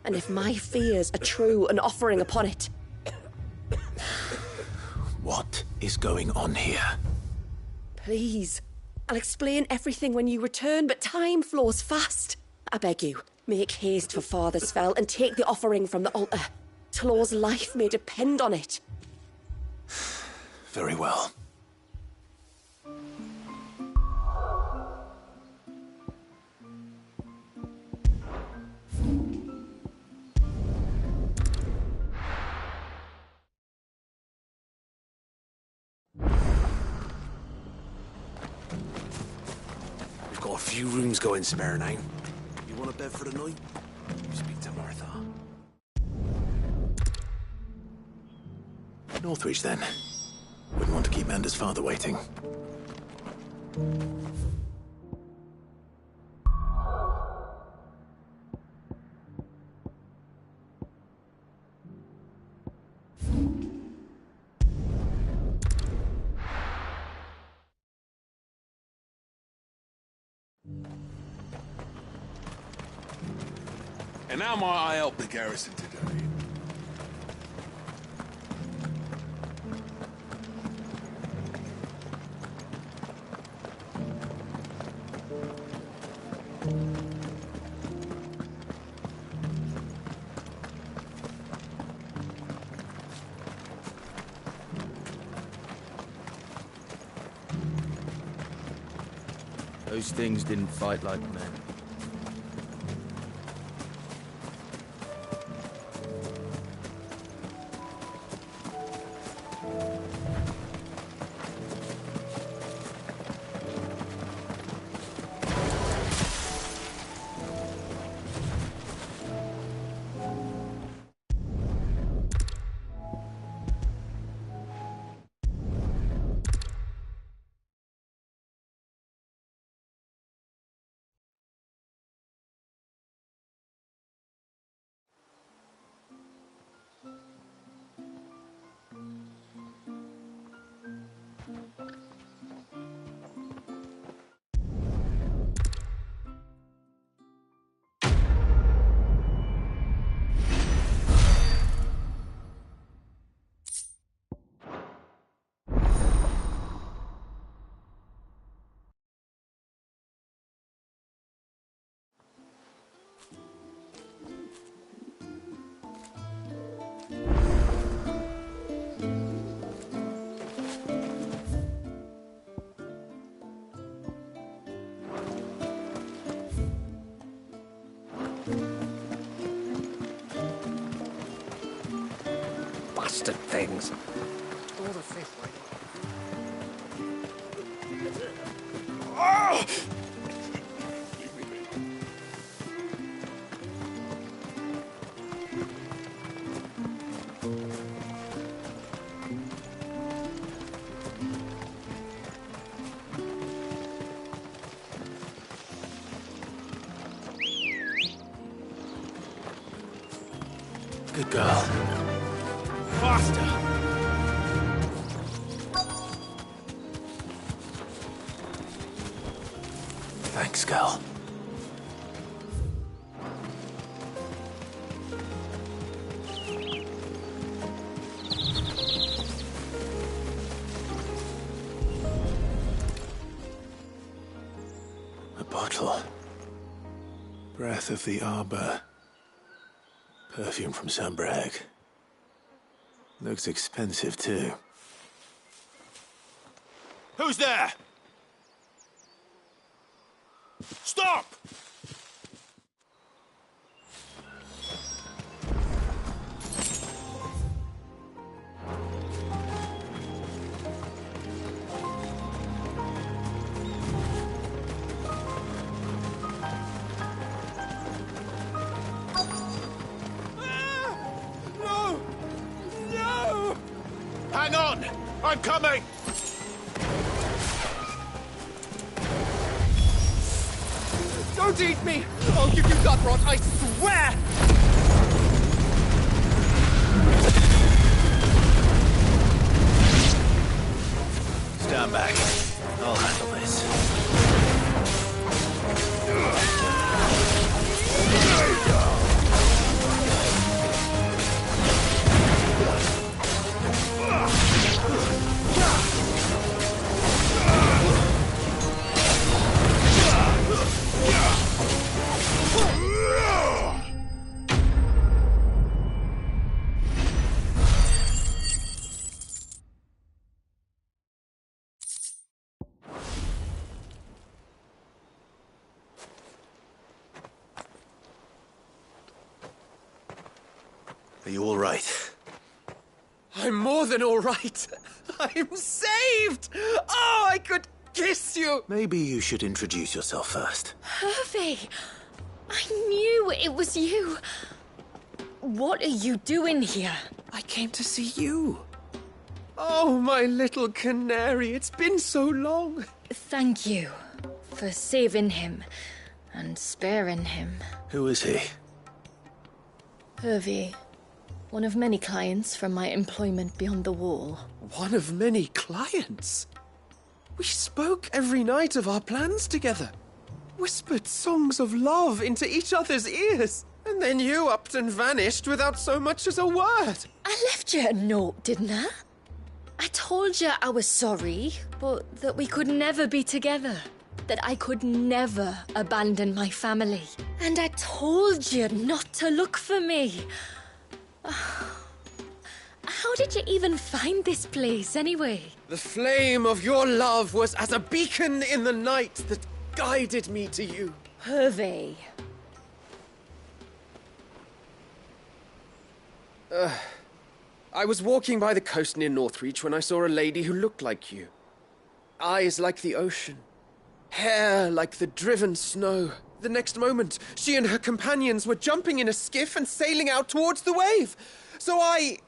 And if my fears are true, an offering upon it. What is going on here? Please. I'll explain everything when you return, but time flows fast. I beg you, make haste for Father's Fell and take the offering from the altar. Talor's life may depend on it. Very well. We've got a few rooms going spare now. You want a bed for the night? You speak to Martha. Northridge, then. Wouldn't want to keep Mander's father waiting. And how might I help the garrison today? Those things didn't fight like men. Bastard things. All the fifth way. Oh! Good girl. Faster! Thanks, girl. A bottle. Breath of the arbor. Perfume from Sambrag. Looks expensive, too. Who's there? Stop! No! No! Hang on! I'm coming! Don't eat me! I'll give you gut rot, I swear! Stand back. I'll handle this. Are you all right? I'm more than all right. I'm saved! Oh, I could kiss you! Maybe you should introduce yourself first. Hervey! I knew it was you. What are you doing here? I came to see you. Oh, my little canary, it's been so long. Thank you for saving him and sparing him. Who is he? Hervey, one of many clients from my employment beyond the wall. One of many clients? We spoke every night of our plans together. Whispered songs of love into each other's ears. And then you upped and vanished without so much as a word. I left you a note, didn't I? I told you I was sorry, but that we could never be together. That I could never abandon my family. And I told you not to look for me. How did you even find this place, anyway? The flame of your love was as a beacon in the night that guided me to you. Hervey. I was walking by the coast near Northreach when I saw a lady who looked like you. Eyes like the ocean. Hair like the driven snow. The next moment, she and her companions were jumping in a skiff and sailing out towards the wave. So I,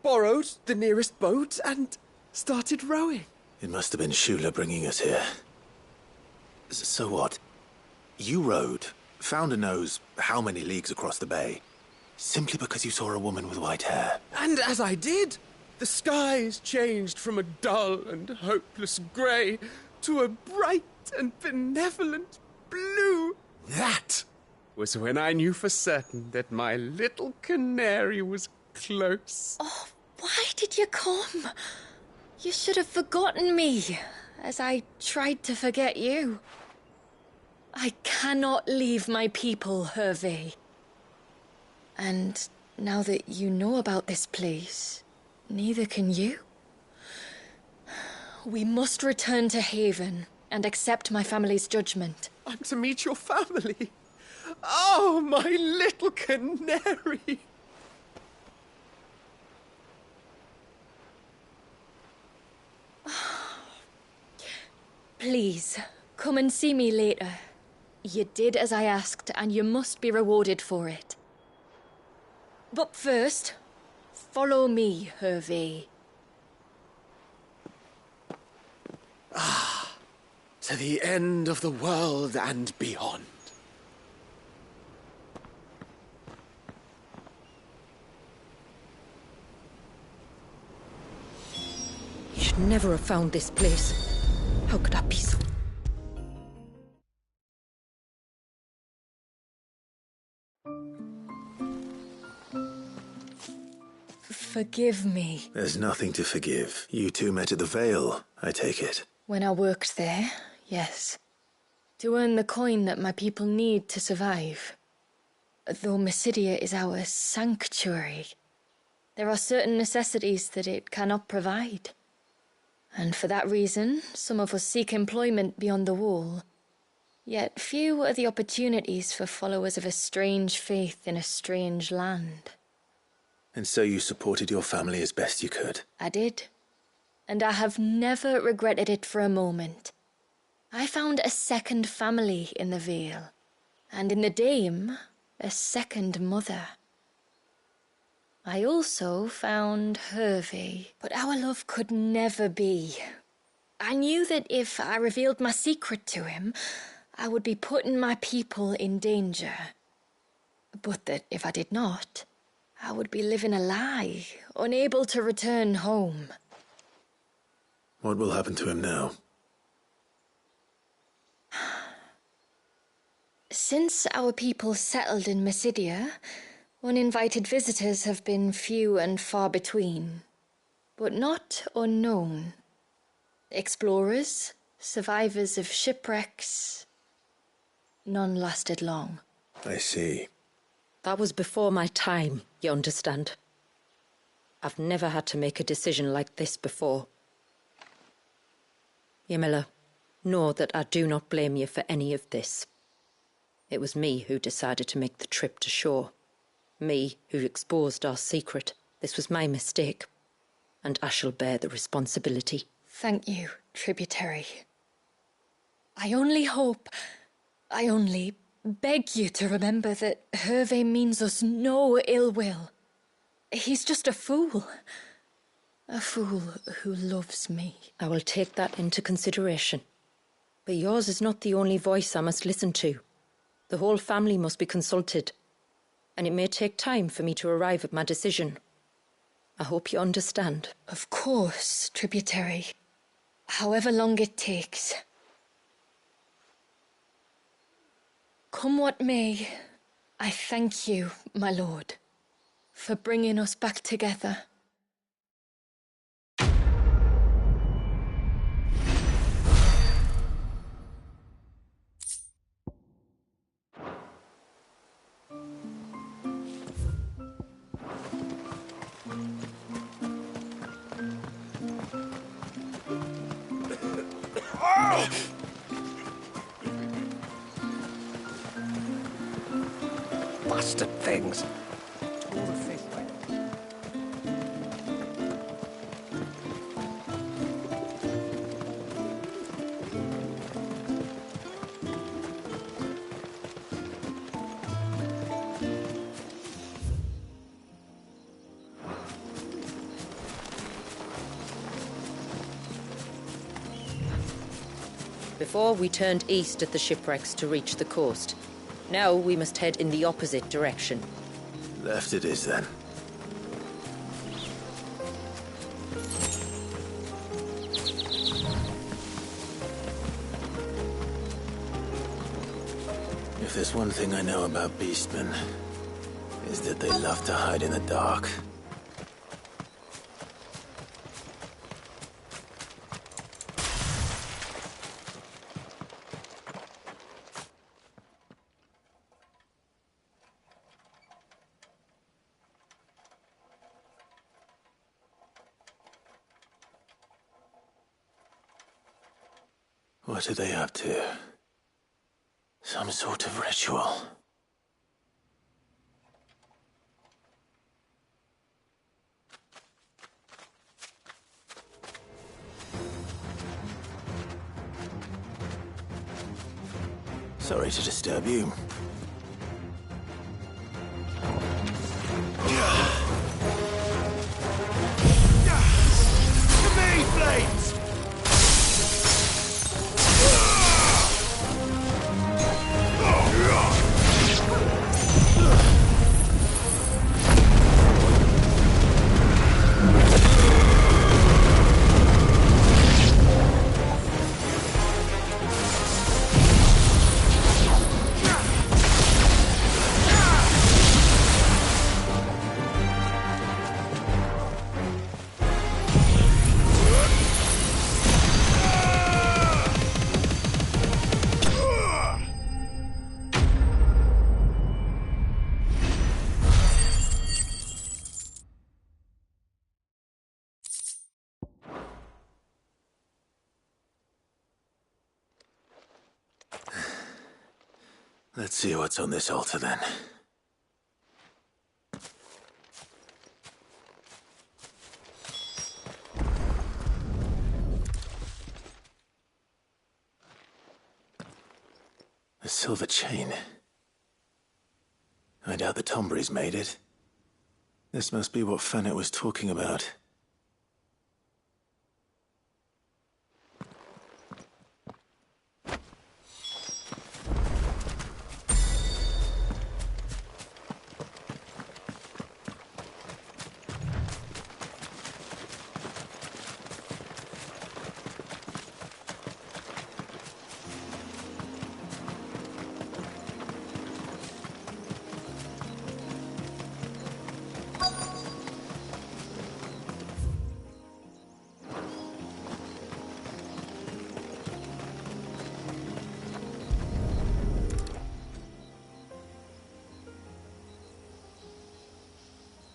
borrowed the nearest boat and started rowing. It must have been Shula bringing us here. So what? You rowed, found a nose how many leagues across the bay, simply because you saw a woman with white hair. And as I did, the skies changed from a dull and hopeless grey to a bright and benevolent blue. That was when I knew for certain that my little canary was close. Oh, why did you come? You should have forgotten me, as I tried to forget you. I cannot leave my people, Hervey. And now that you know about this place, neither can you. We must return to Haven and accept my family's judgment. I'm to meet your family. Oh, my little canary. Please, come and see me later. You did as I asked, and you must be rewarded for it. But first, follow me, Hervey. To the end of the world and beyond. You should never have found this place. How could I be so... Forgive me. There's nothing to forgive. You two met at the Vale, I take it. When I worked there, yes. To earn the coin that my people need to survive. Though Mysidia is our sanctuary, there are certain necessities that it cannot provide. And for that reason, some of us seek employment beyond the wall. Yet few are the opportunities for followers of a strange faith in a strange land. And so you supported your family as best you could? I did. And I have never regretted it for a moment. I found a second family in the Vale, and in the Dame, a second mother. I also found Hervey, but our love could never be. I knew that if I revealed my secret to him, I would be putting my people in danger. But that if I did not, I would be living a lie, unable to return home. What will happen to him now? Since our people settled in Mysidia, uninvited visitors have been few and far between, but not unknown. Explorers, survivors of shipwrecks, none lasted long. I see. That was before my time, you understand. I've never had to make a decision like this before. Ymila, know that I do not blame you for any of this. It was me who decided to make the trip to shore. Me who exposed our secret. This was my mistake, and I shall bear the responsibility. Thank you, tributary. I only beg you to remember that Hervey means us no ill will. He's just a fool. A fool who loves me. I will take that into consideration. But yours is not the only voice I must listen to. The whole family must be consulted, and it may take time for me to arrive at my decision. I hope you understand. Of course, tributary. However long it takes. Come what may, I thank you, my lord, for bringing us back together. Bastard things. Before, we turned east at the shipwrecks to reach the coast. Now we must head in the opposite direction. Left it is, then. If there's one thing I know about beastmen, is that they love to hide in the dark. What are they up to? Some sort of ritual. Sorry to disturb you. To me, flames! Let's see what's on this altar, then. A silver chain. I doubt the Tombries made it. This must be what Fannet was talking about.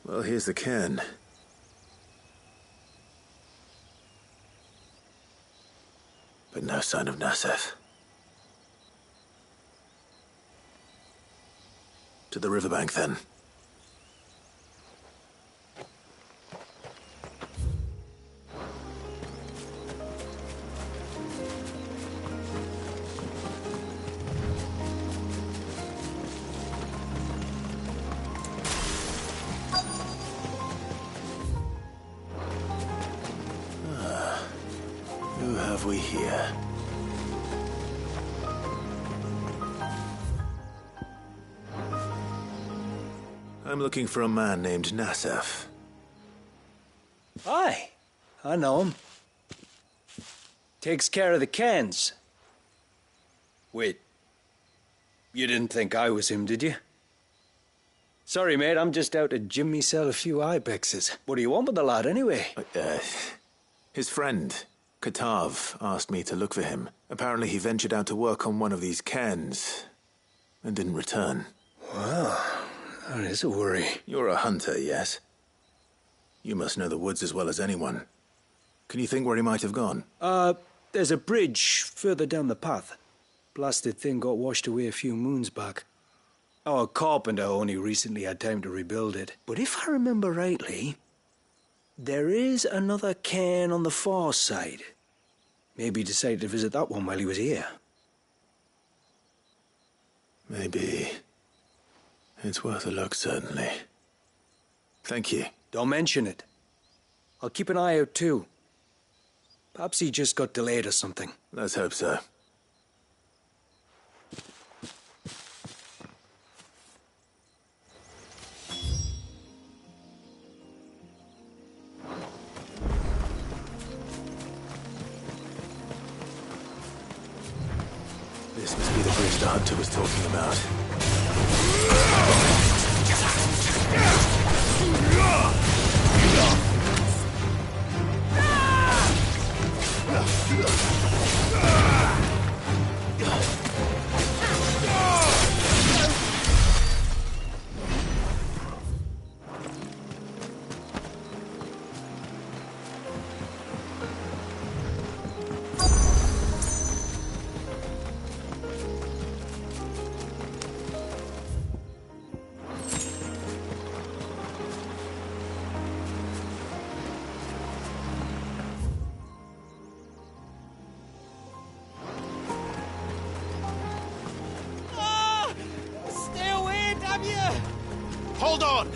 Well, here's the cairn. But no sign of Nasef. To the riverbank, then. here. I'm looking for a man named Nassef. Aye, I know him. Takes care of the cans. Wait, you didn't think I was him, did you? Sorry, mate, I'm just out to gym myself a few ibexes. What do you want with the lad, anyway? His friend, Katav, asked me to look for him. Apparently he ventured out to work on one of these cairns and didn't return. Well, that is a worry. You're a hunter, yes? You must know the woods as well as anyone. Can you think where he might have gone? There's a bridge further down the path. Blasted thing got washed away a few moons back. Our carpenter only recently had time to rebuild it. But if I remember rightly, there is another cairn on the far side. Maybe he decided to visit that one while he was here. Maybe. It's worth a look, certainly. Thank you. Don't mention it. I'll keep an eye out too. Perhaps he just got delayed or something. Let's hope so. This must be the bridge the hunter was talking about. Hold on!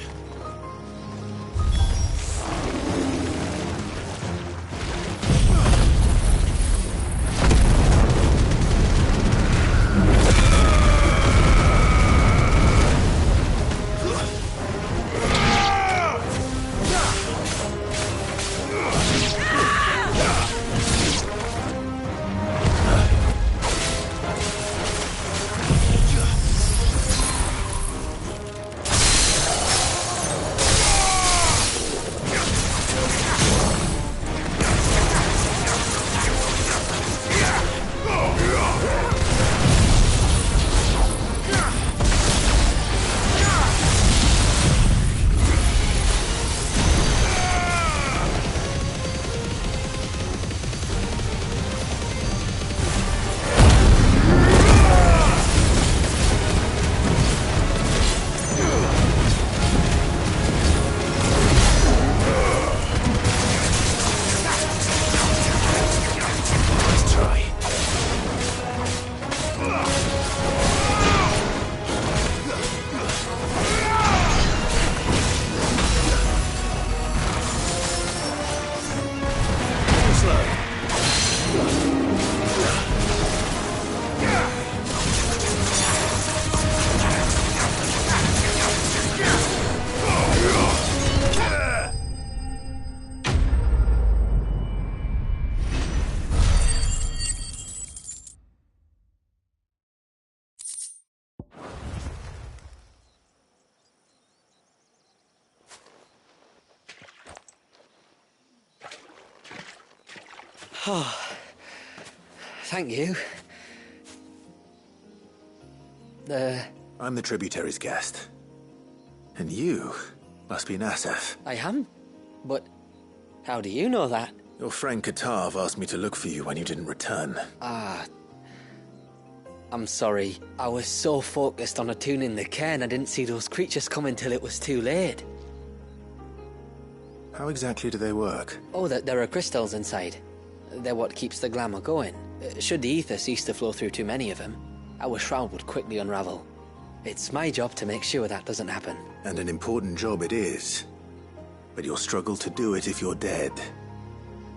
Oh, thank you. I'm the tributary's guest. And you must be Nassef. I am? But how do you know that? Your friend Katav asked me to look for you when you didn't return. I'm sorry. I was so focused on attuning the cairn I didn't see those creatures coming till it was too late. How exactly do they work? Oh, there are crystals inside. They're what keeps the glamour going. Should the ether cease to flow through too many of them, our shroud would quickly unravel. It's my job to make sure that doesn't happen. And an important job it is. But you'll struggle to do it if you're dead.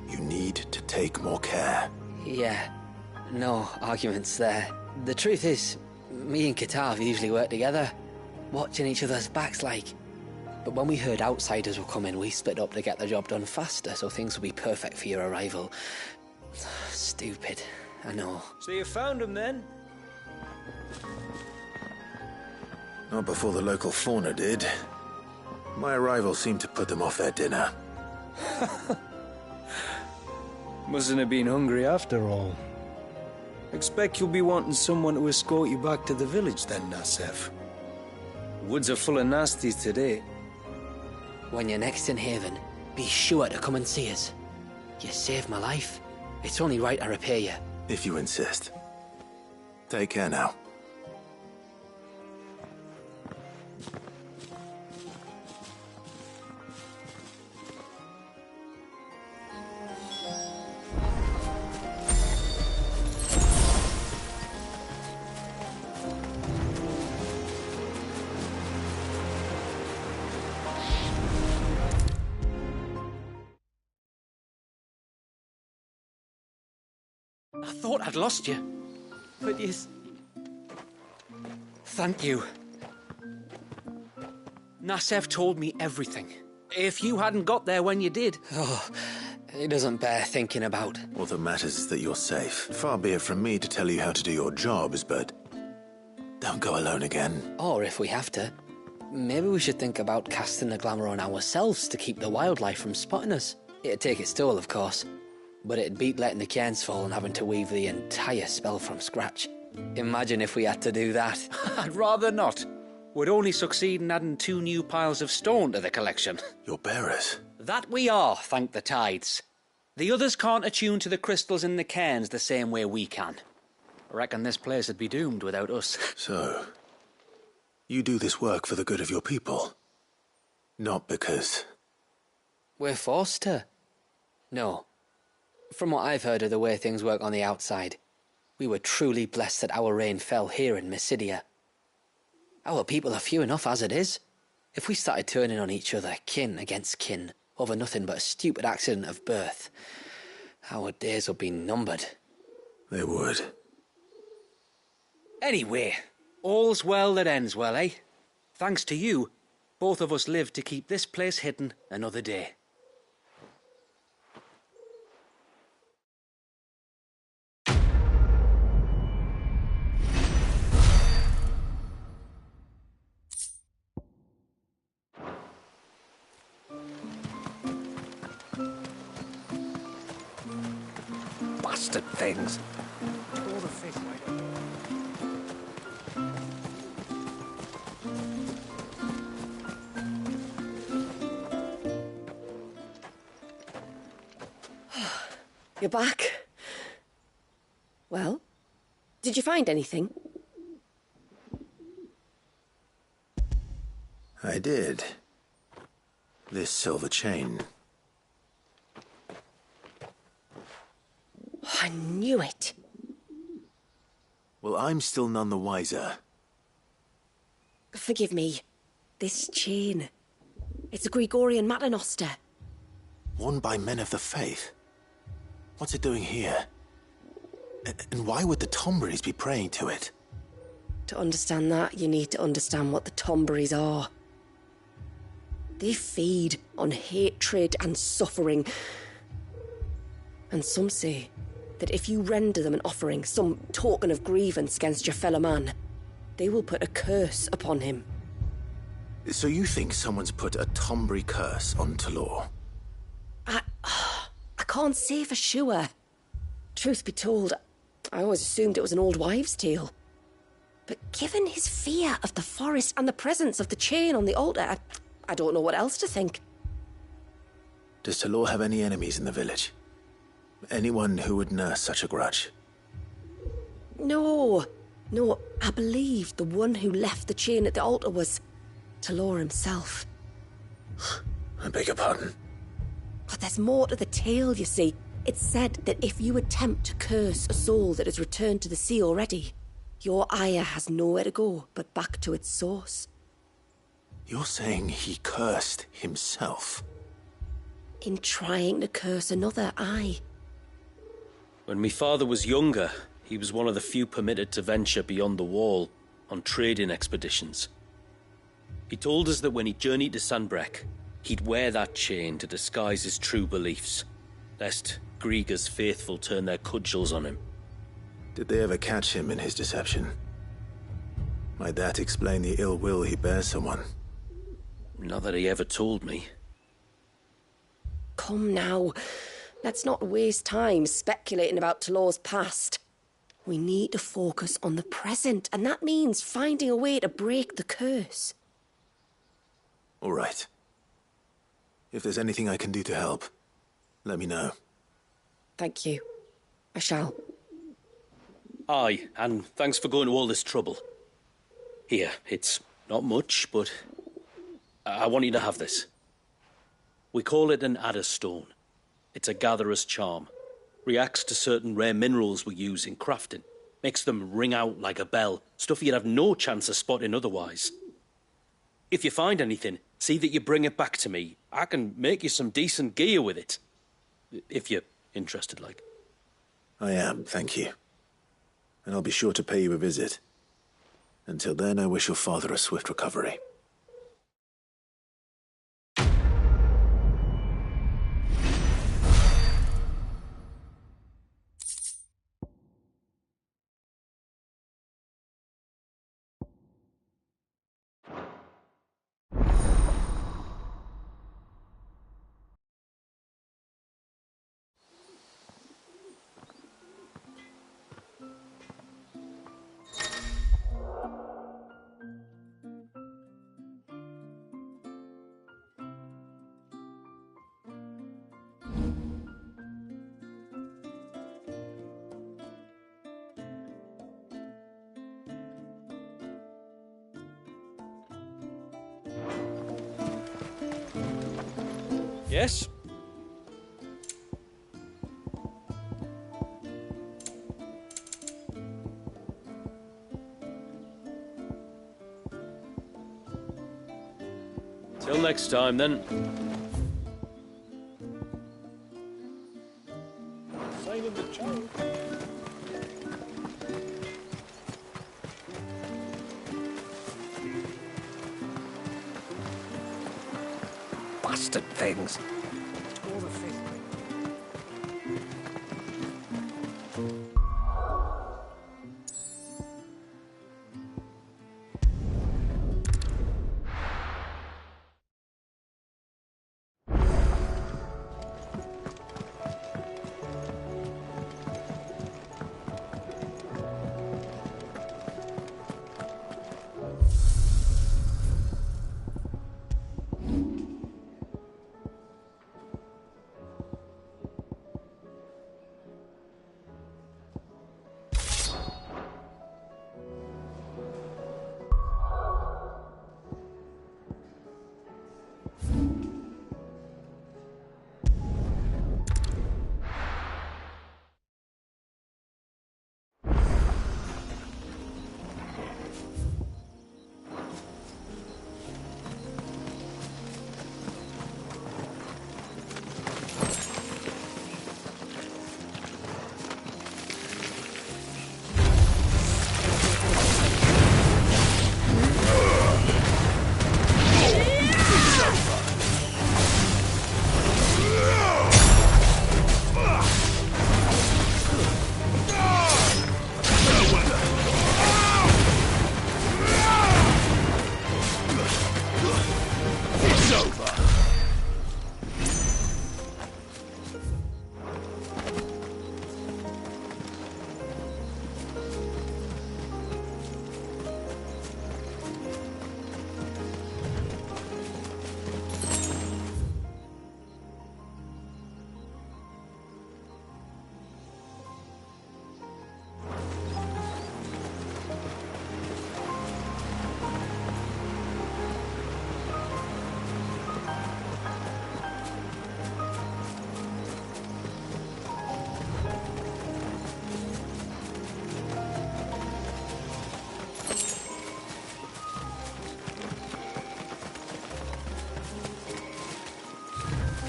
You need to take more care. Yeah, no arguments there. The truth is, me and Katav usually work together, watching each other's backs like. But when we heard outsiders were coming, we split up to get the job done faster, so things would be perfect for your arrival. Stupid, I know. So you found him then? Not before the local fauna did. My arrival seemed to put them off their dinner. Mustn't have been hungry after all. Expect you'll be wanting someone to escort you back to the village then, Nassef. Woods are full of nasties today. When you're next in Haven, be sure to come and see us. You saved my life. It's only right I repay you. If you insist. Take care now. I thought I'd lost you. But yes. Thank you. Nassef told me everything. If you hadn't got there when you did... Oh, it doesn't bear thinking about. All that matters is that you're safe. Far be it from me to tell you how to do your jobs, but don't go alone again. Or if we have to, maybe we should think about casting the glamour on ourselves to keep the wildlife from spotting us. It'd take its toll, of course. But it'd beat letting the cairns fall and having to weave the entire spell from scratch. Imagine if we had to do that. I'd rather not. We'd only succeed in adding 2 new piles of stone to the collection. Your bearers? That we are, thank the tides. The others can't attune to the crystals in the cairns the same way we can. I reckon this place would be doomed without us. So, you do this work for the good of your people? Not because... We're forced to. No. From what I've heard of the way things work on the outside, we were truly blessed that our rain fell here in Mysidia. Our people are few enough as it is. If we started turning on each other, kin against kin, over nothing but a stupid accident of birth, our days would be numbered. They would. Anyway, all's well that ends well, eh? Thanks to you, both of us lived to keep this place hidden another day. Bastard things. All the fish right up. You're back. Well, did you find anything? I did. This silver chain. I knew it. Well, I'm still none the wiser. Forgive me. This chain. It's a Gregorian Maternoster. Worn by men of the faith. What's it doing here? And why would the Tomberries be praying to it? To understand that, you need to understand what the Tomberries are. They feed on hatred and suffering. And some say that if you render them an offering, some token of grievance against your fellow man, they will put a curse upon him. So you think someone's put a Tombury curse on Talor? I can't say for sure. Truth be told, I always assumed it was an old wives' tale. But given his fear of the forest and the presence of the chain on the altar, I don't know what else to think. Does Talor have any enemies in the village? Anyone who would nurse such a grudge? No, I believe the one who left the chain at the altar was Talor himself. I beg your pardon? But there's more to the tale, you see. It's said that if you attempt to curse a soul that has returned to the sea already, your ire has nowhere to go but back to its source. You're saying he cursed himself? In trying to curse another, aye. When my father was younger, he was one of the few permitted to venture beyond the wall on trading expeditions. He told us that when he journeyed to Sanbreque, he'd wear that chain to disguise his true beliefs, lest Grieger's faithful turn their cudgels on him. Did they ever catch him in his deception? Might that explain the ill will he bears someone? Not that he ever told me. Come now. Let's not waste time speculating about Talor's past. We need to focus on the present, and that means finding a way to break the curse. All right. If there's anything I can do to help, let me know. Thank you. I shall. Aye, and thanks for going to all this trouble. Here, it's not much, but I want you to have this. We call it an adder stone. It's a gatherer's charm. Reacts to certain rare minerals we use in crafting. Makes them ring out like a bell, stuff you'd have no chance of spotting otherwise. If you find anything, see that you bring it back to me. I can make you some decent gear with it. If you're interested, like. I am, thank you. And I'll be sure to pay you a visit. Until then, I wish your father a swift recovery. Yes? Till next time, then. Sign of the child. Bastard things. All the things.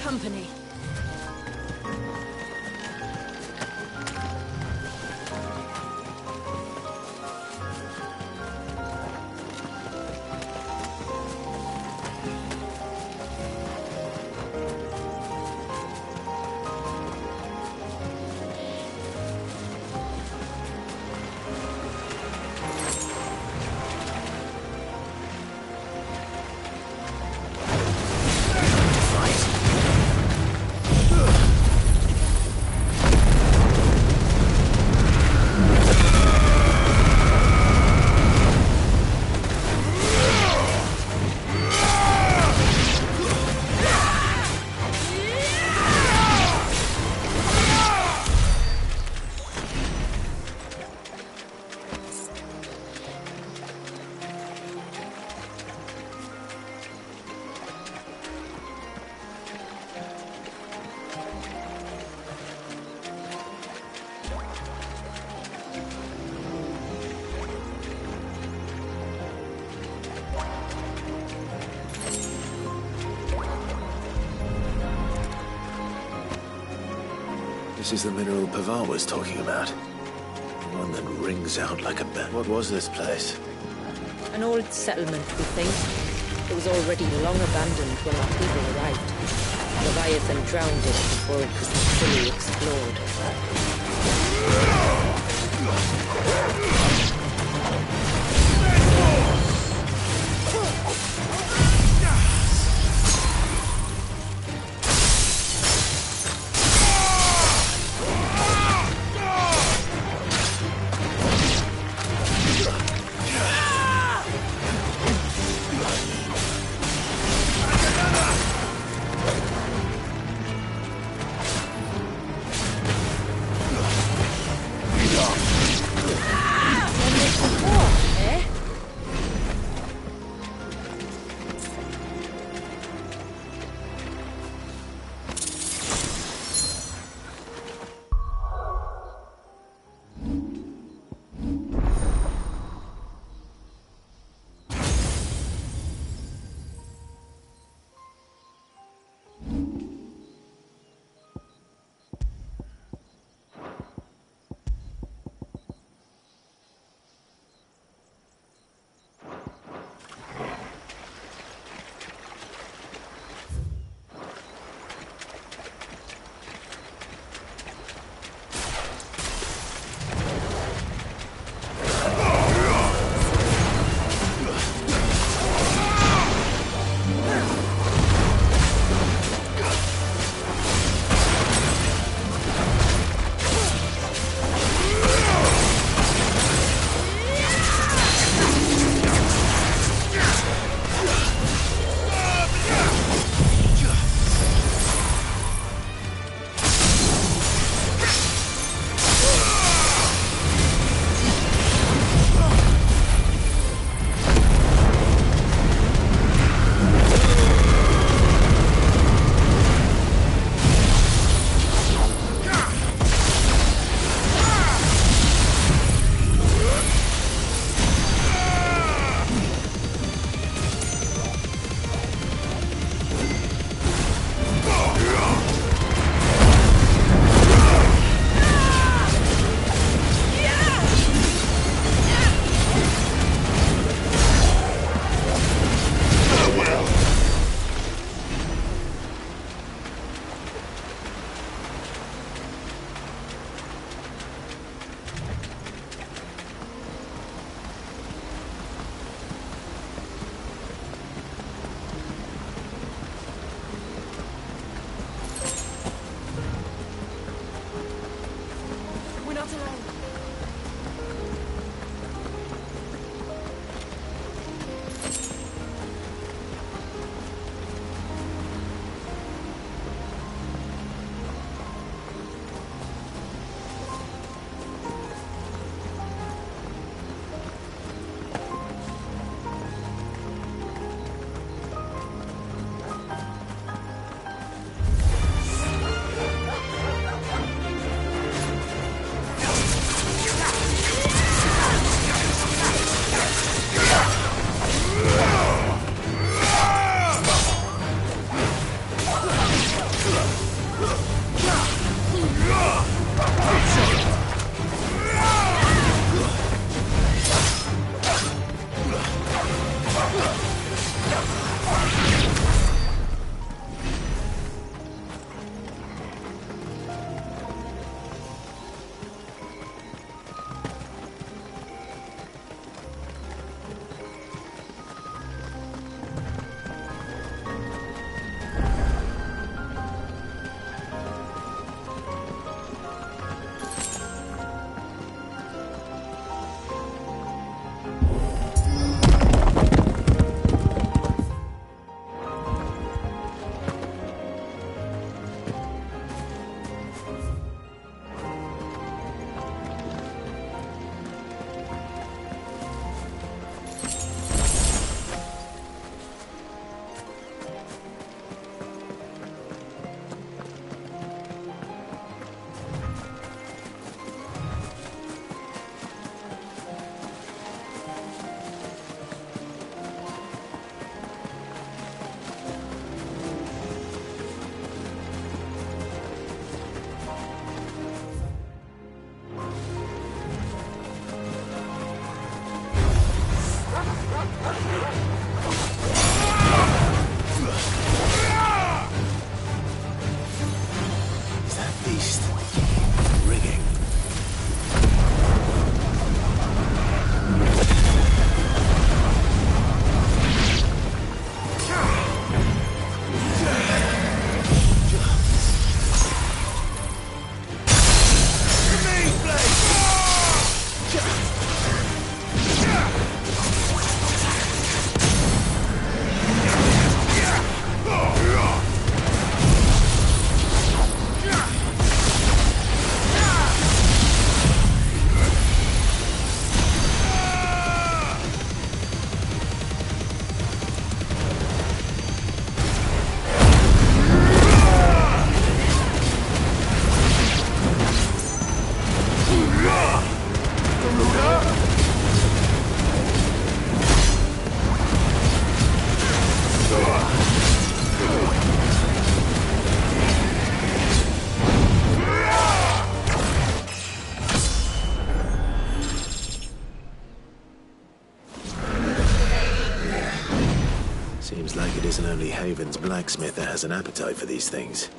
Company. This is the mineral Pavar was talking about. The one that rings out like a bell. What was this place? An old settlement, we think. It was already long abandoned when our people arrived. Leviathan drowned it before it could be fully explored. Seems like it isn't only Haven's blacksmith that has an appetite for these things.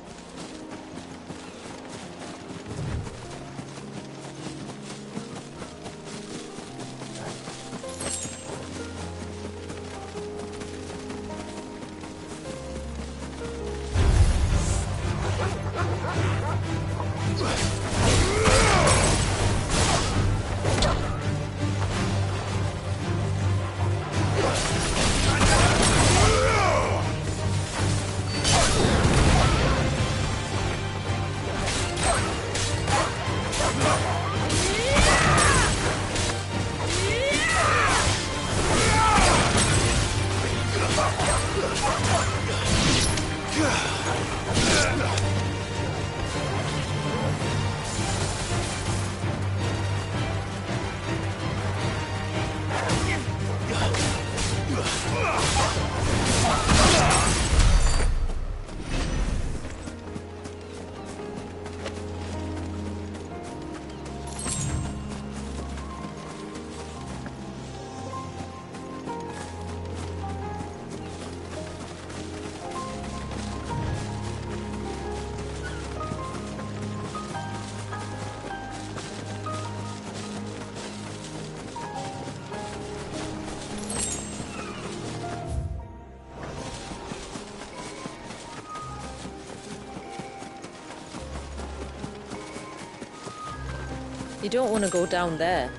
You don't want to go down there.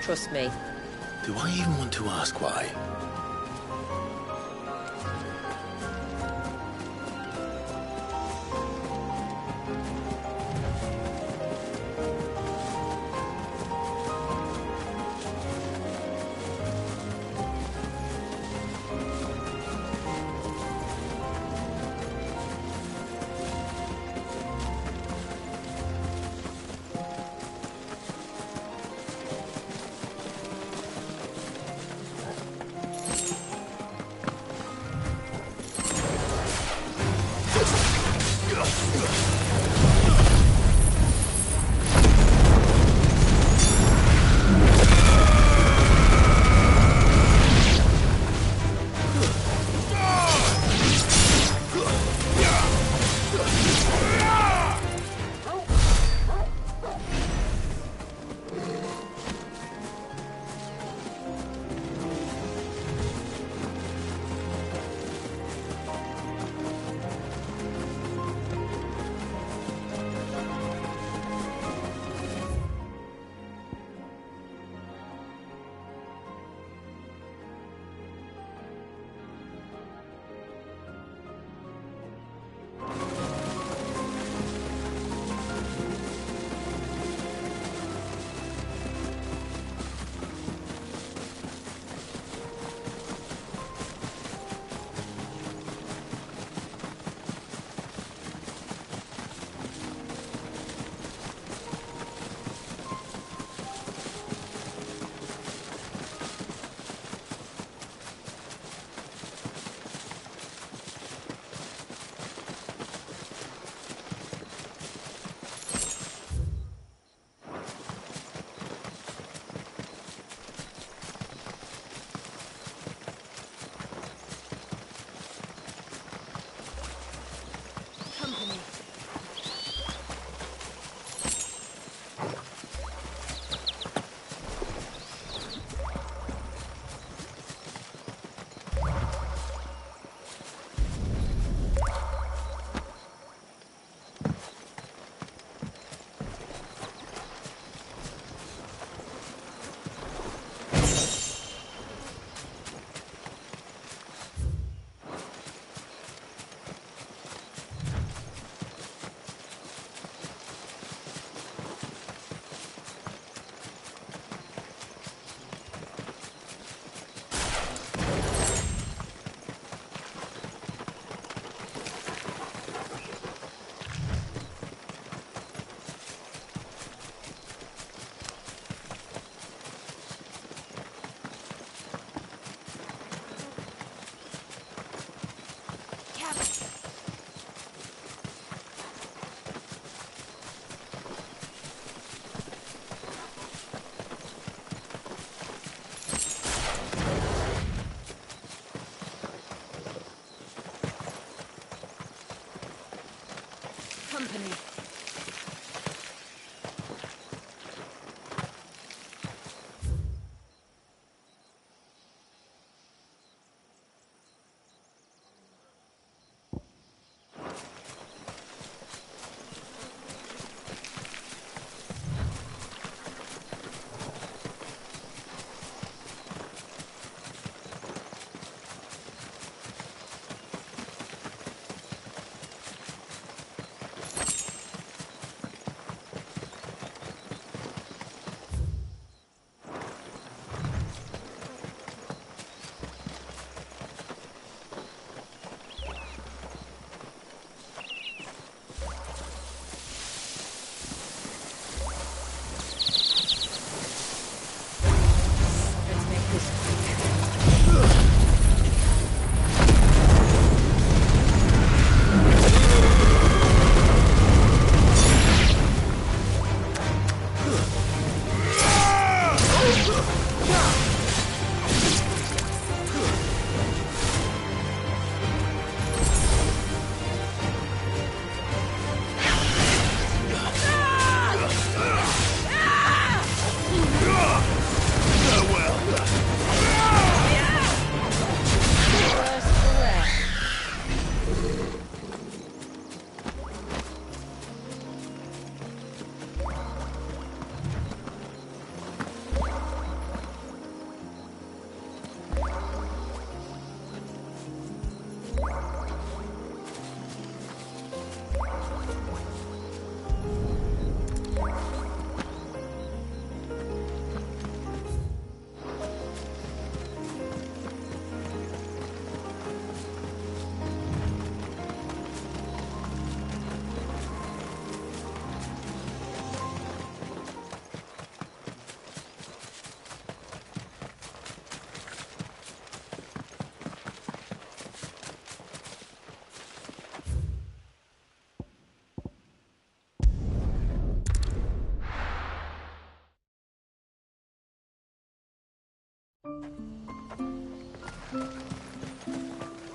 Trust me. Do I even want to ask why? company.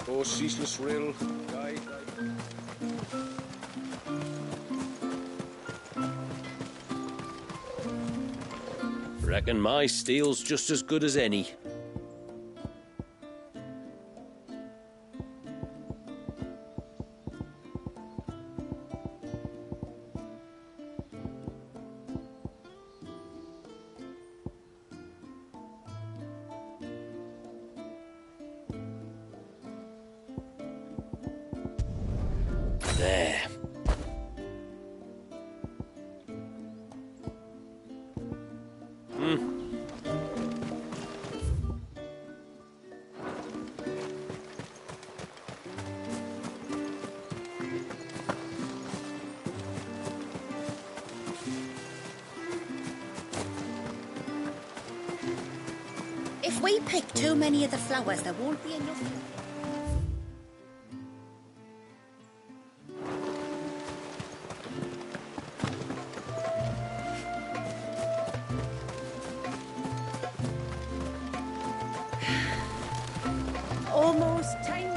Oh, ceaseless rill, guy. Reckon my steel's just as good as any. There. If we pick too many of the flowers, there won't be enough. Almost time.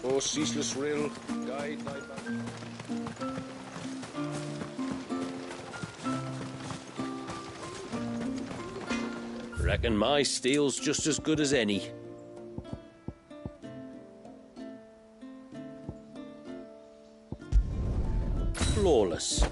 Oh, ceaseless rill, guide thy Reckon my steel's just as good as any. Flawless.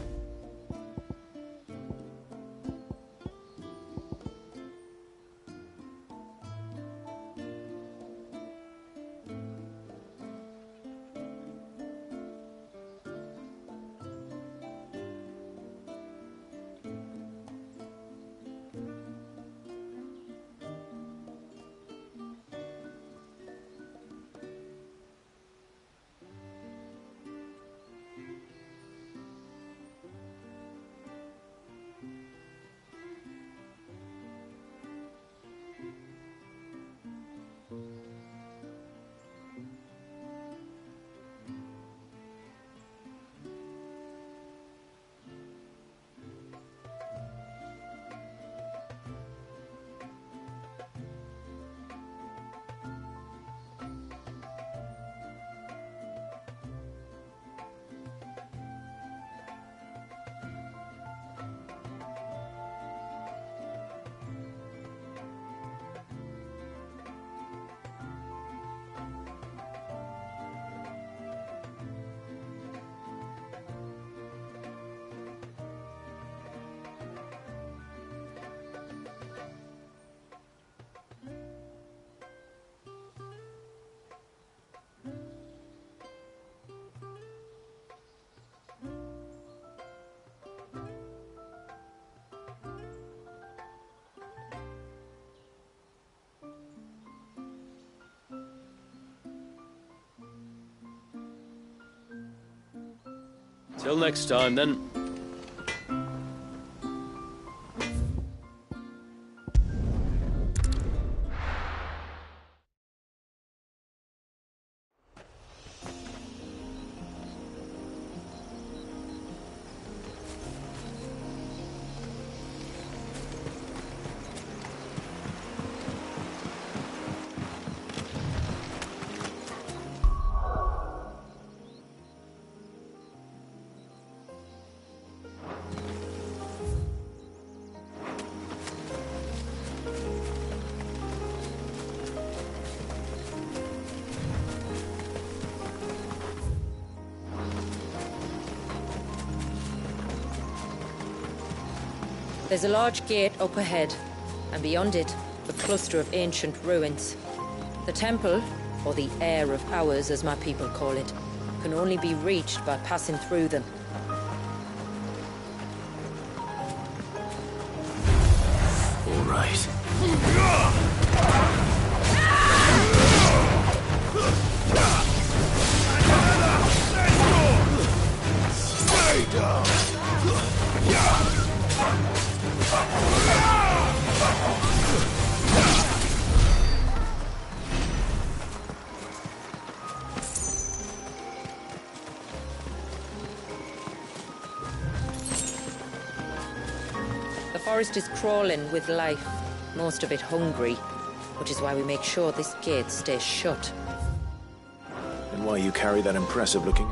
Till next time, then. There's a large gate up ahead, and beyond it, a cluster of ancient ruins. The temple, or the Heir of Hours as my people call it, can only be reached by passing through them. All right. Stay down! The forest is crawling with life, most of it hungry, which is why we make sure this gate stays shut. And why you carry that impressive looking...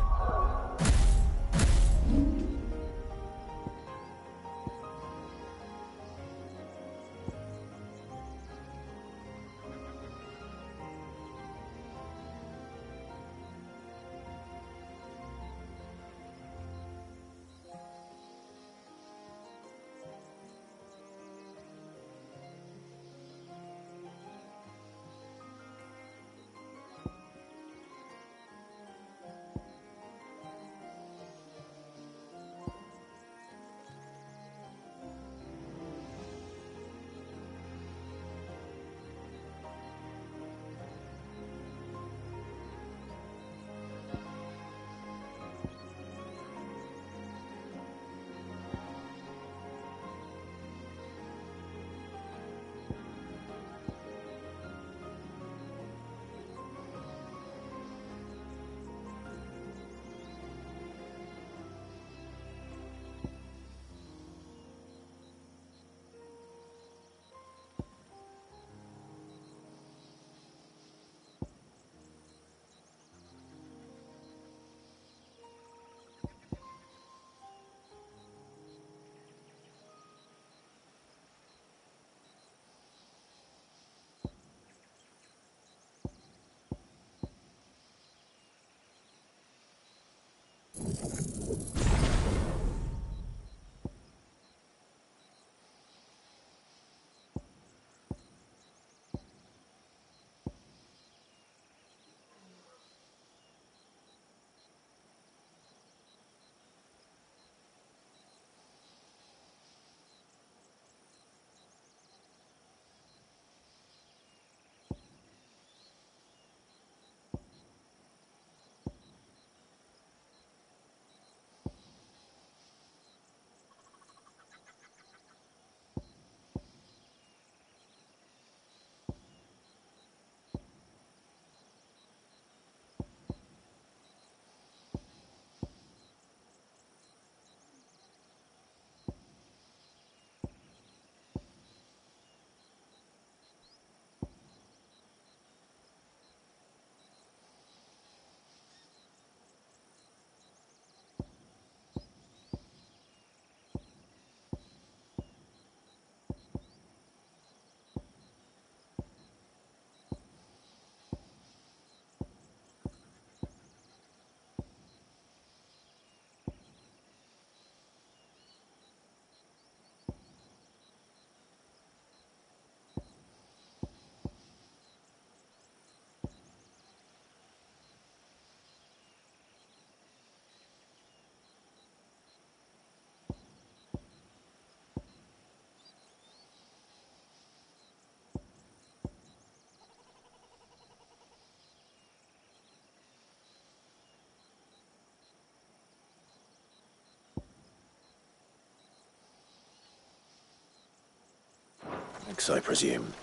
monks, I presume.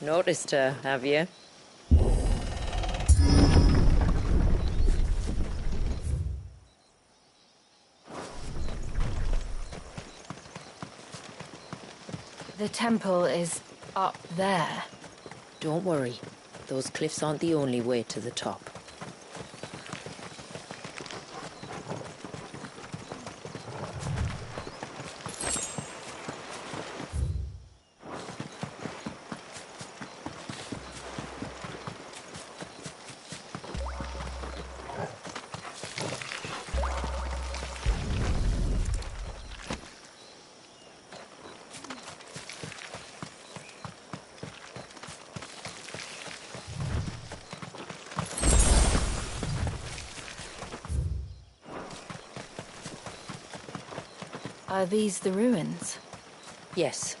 Noticed her, have you? The temple is up there. Don't worry. Those cliffs aren't the only way to the top. Are these the ruins? Yes.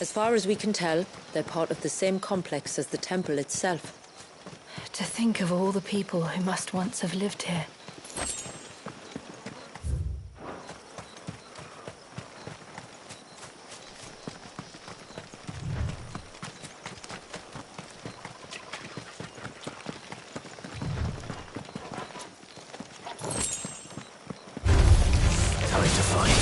As far as we can tell, they're part of the same complex as the temple itself. To think of all the people who must once have lived here. Time to fight.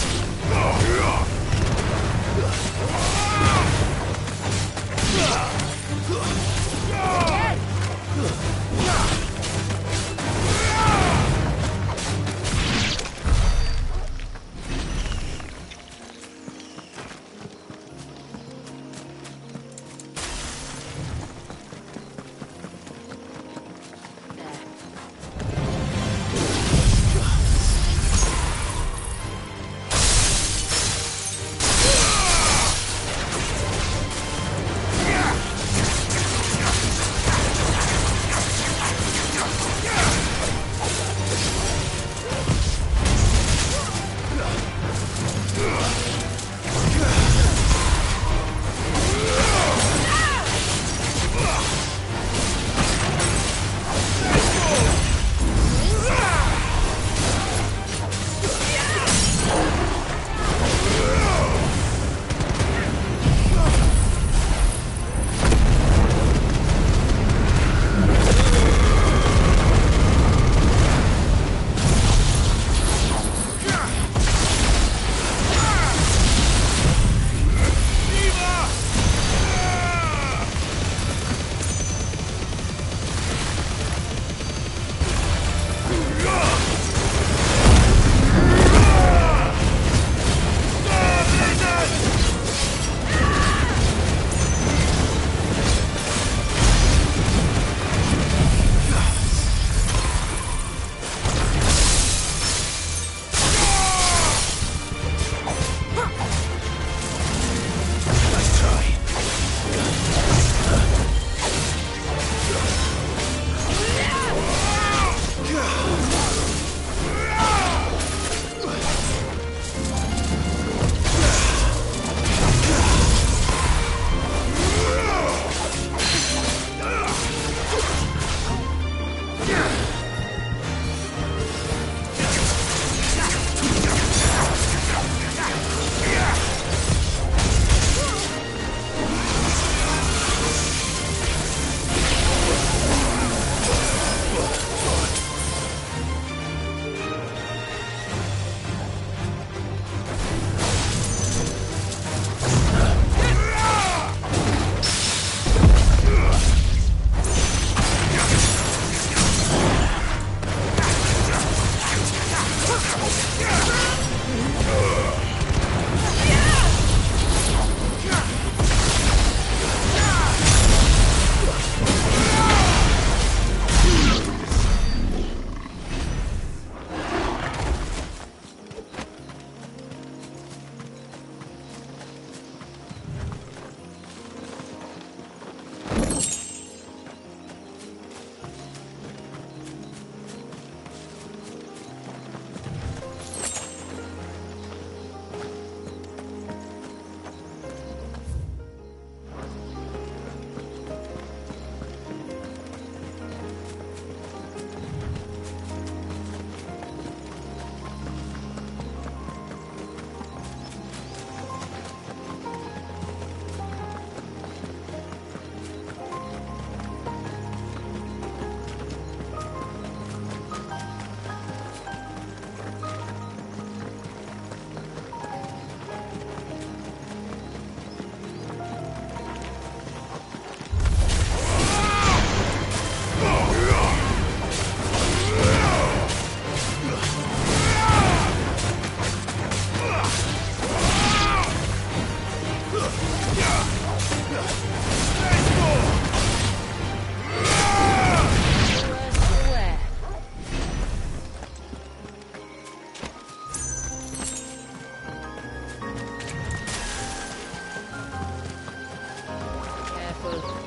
careful.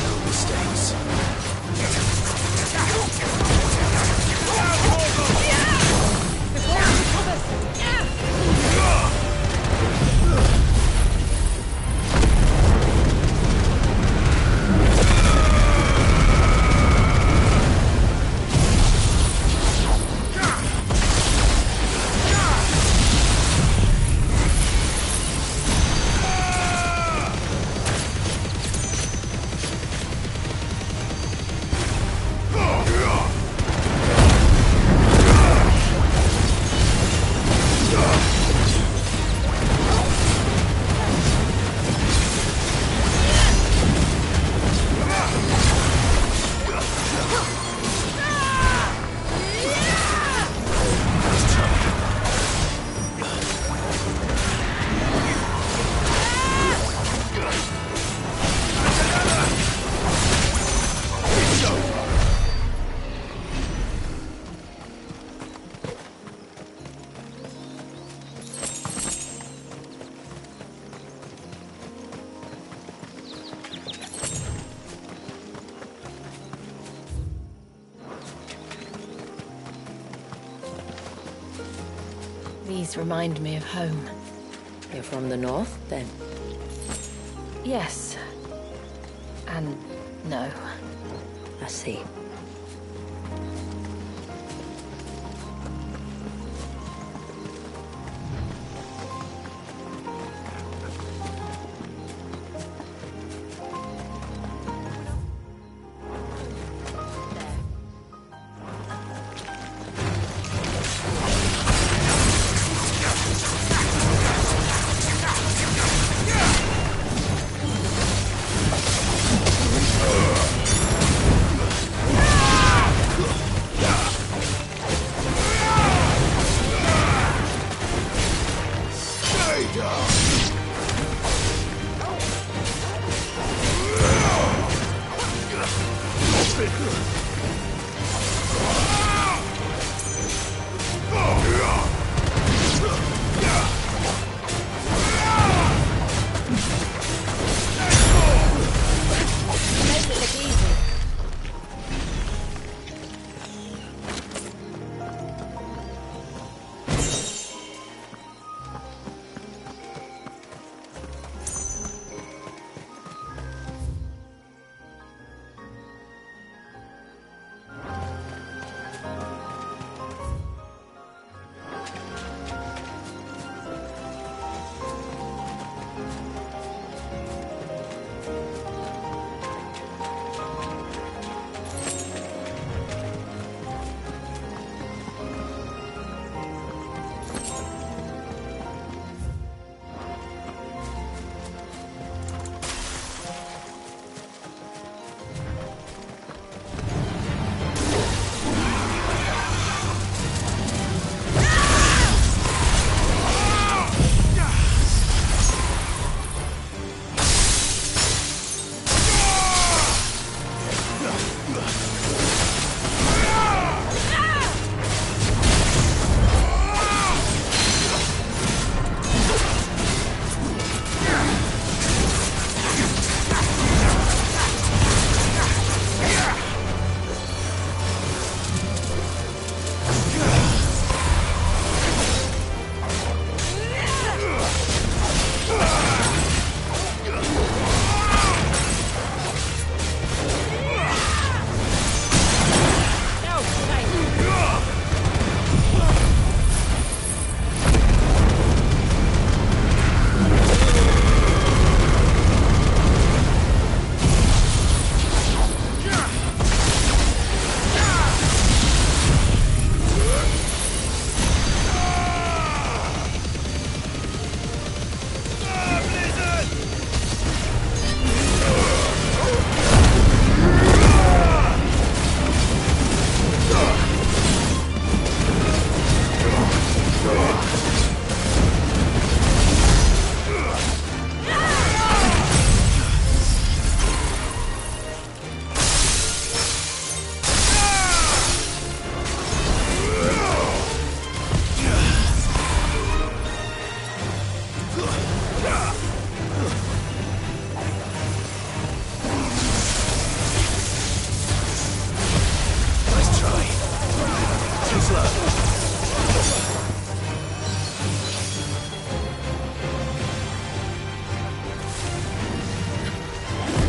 No mistakes. These remind me of home. You're from the north, then? Yes. And no. I see.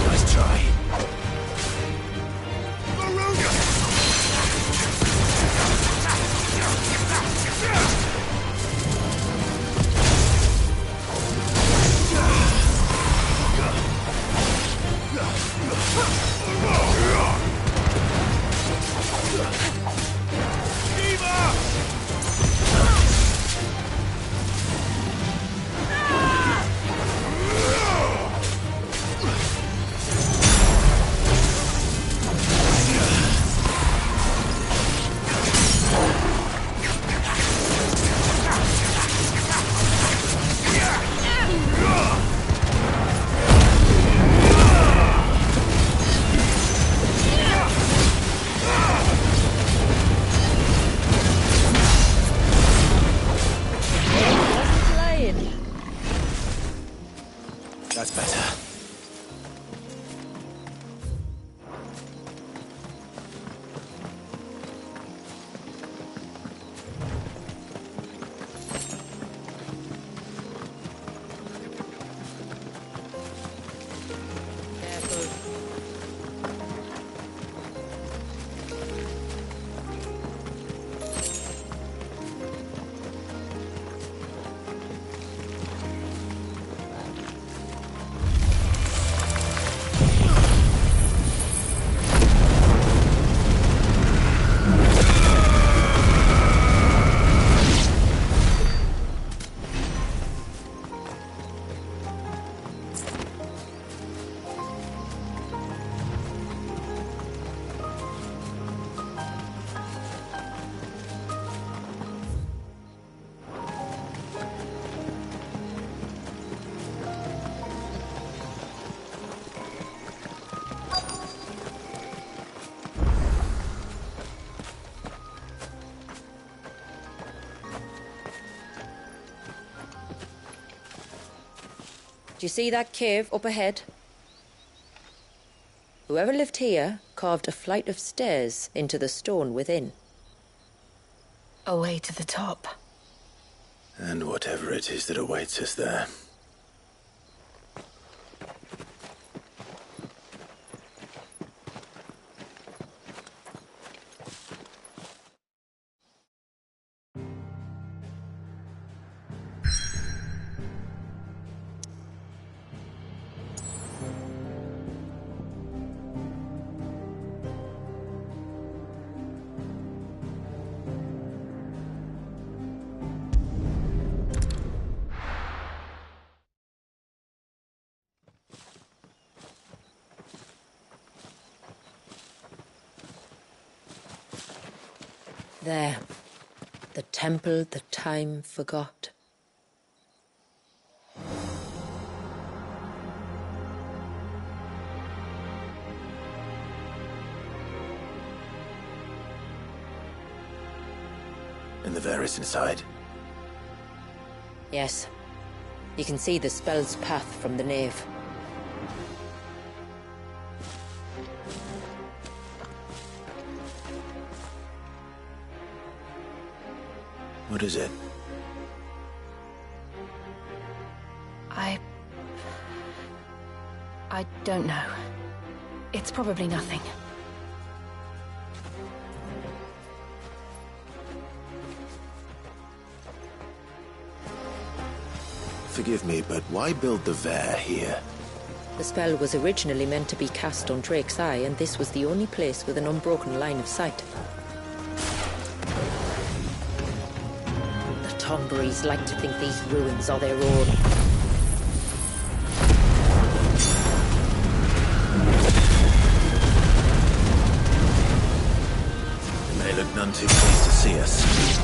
Nice try. That's better. Do you see that cave up ahead? Whoever lived here carved a flight of stairs into the stone within. A way to the top. And whatever it is that awaits us there. There. The temple the time forgot. And the Varys inside? Yes. You can see the spell's path from the nave. What is it? I don't know. It's probably nothing. Forgive me, but why build the Vare here? The spell was originally meant to be cast on Drake's Eye, and this was the only place with an unbroken line of sight. The Tonberries like to think these ruins are their own. They look none too pleased to see us.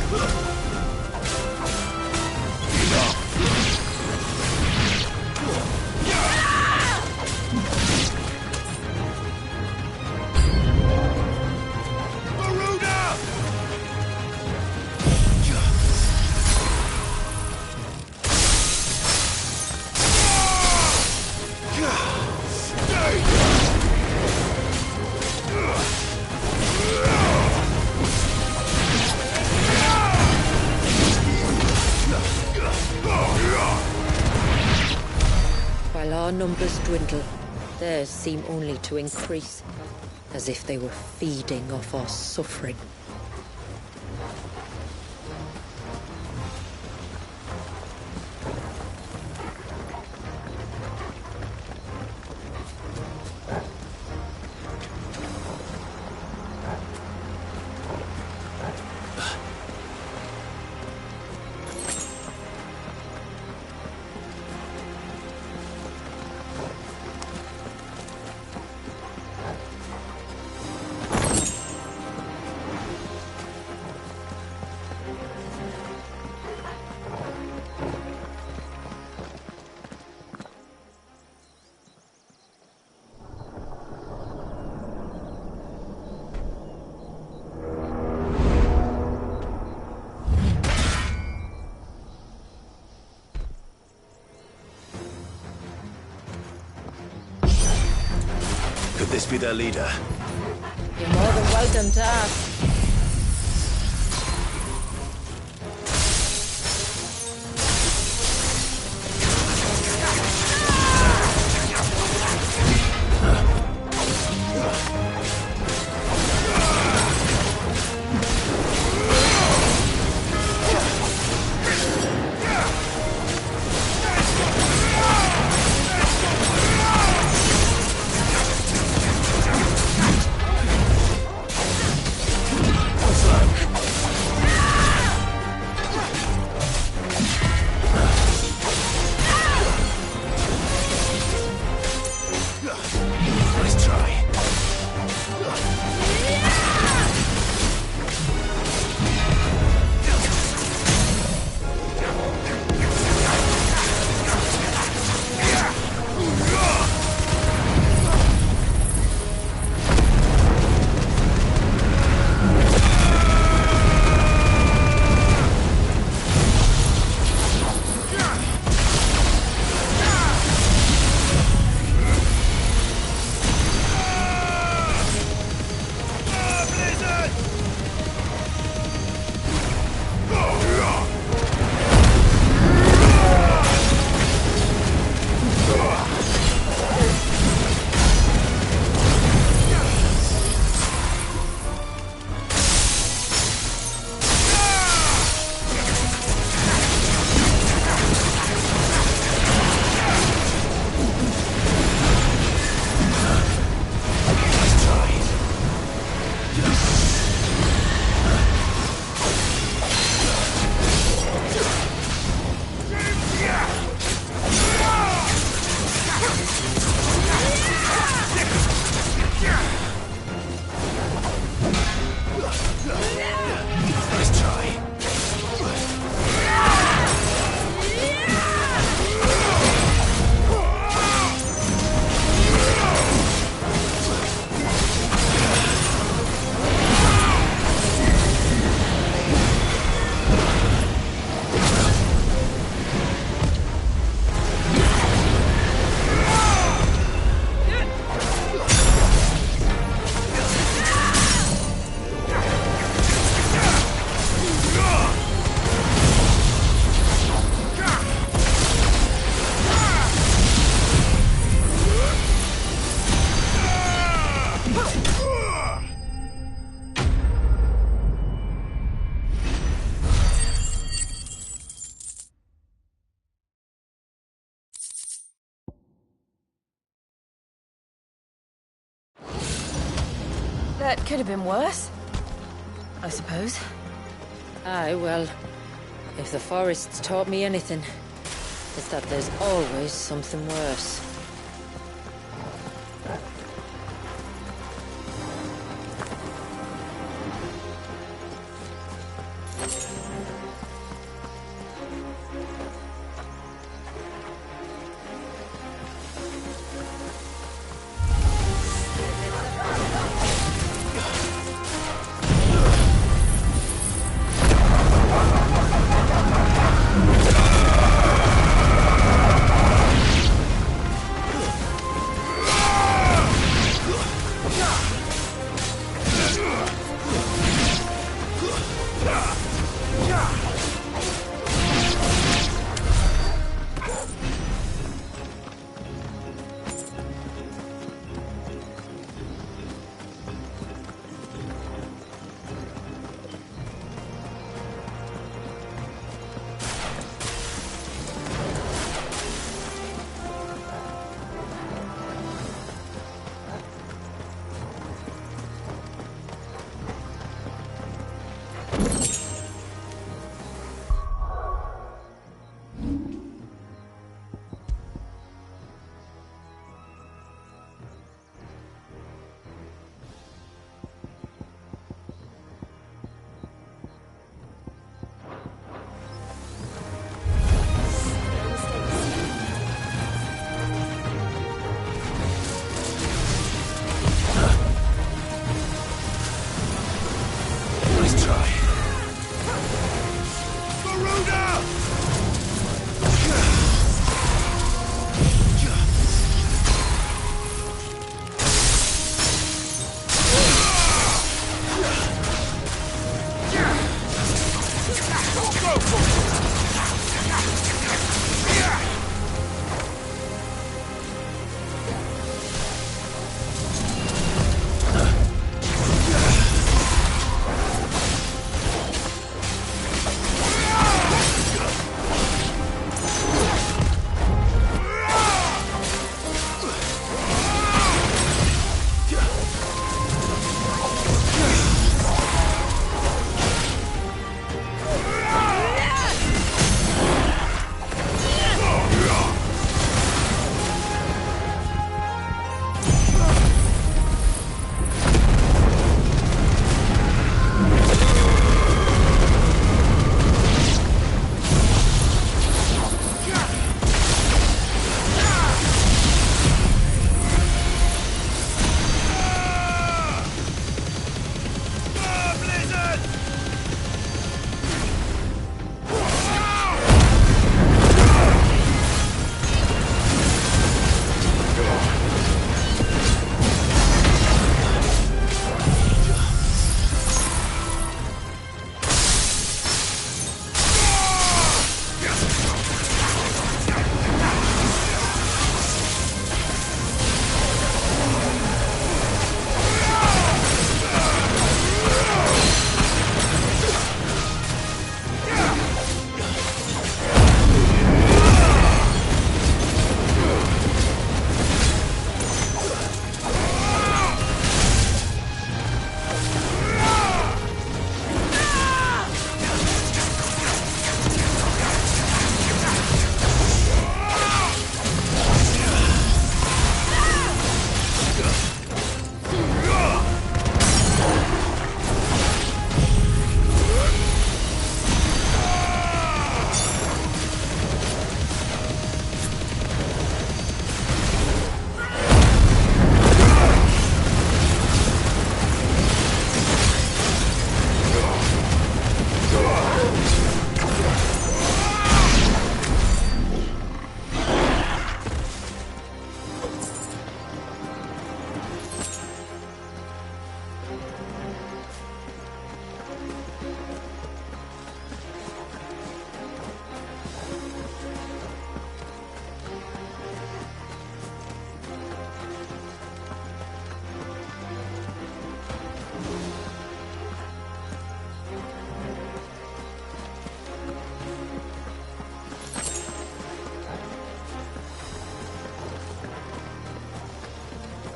our numbers dwindle, theirs seem only to increase, as if they were feeding off our suffering. Could this be their leader? You're more than welcome to ask. That could have been worse, I suppose. Aye, well, if the forest's taught me anything, it's that there's always something worse.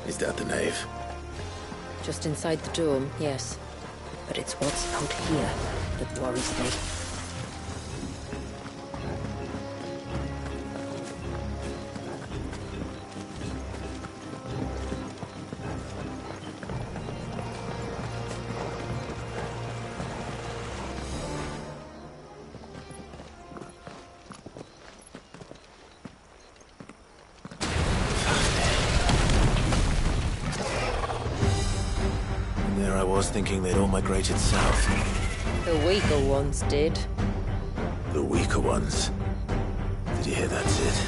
Is that the nave? Just inside the dome, yes. But it's what's out here that worries me. There I was thinking they'd all migrated south. The weaker ones did. The weaker ones? Did you hear that, Sid?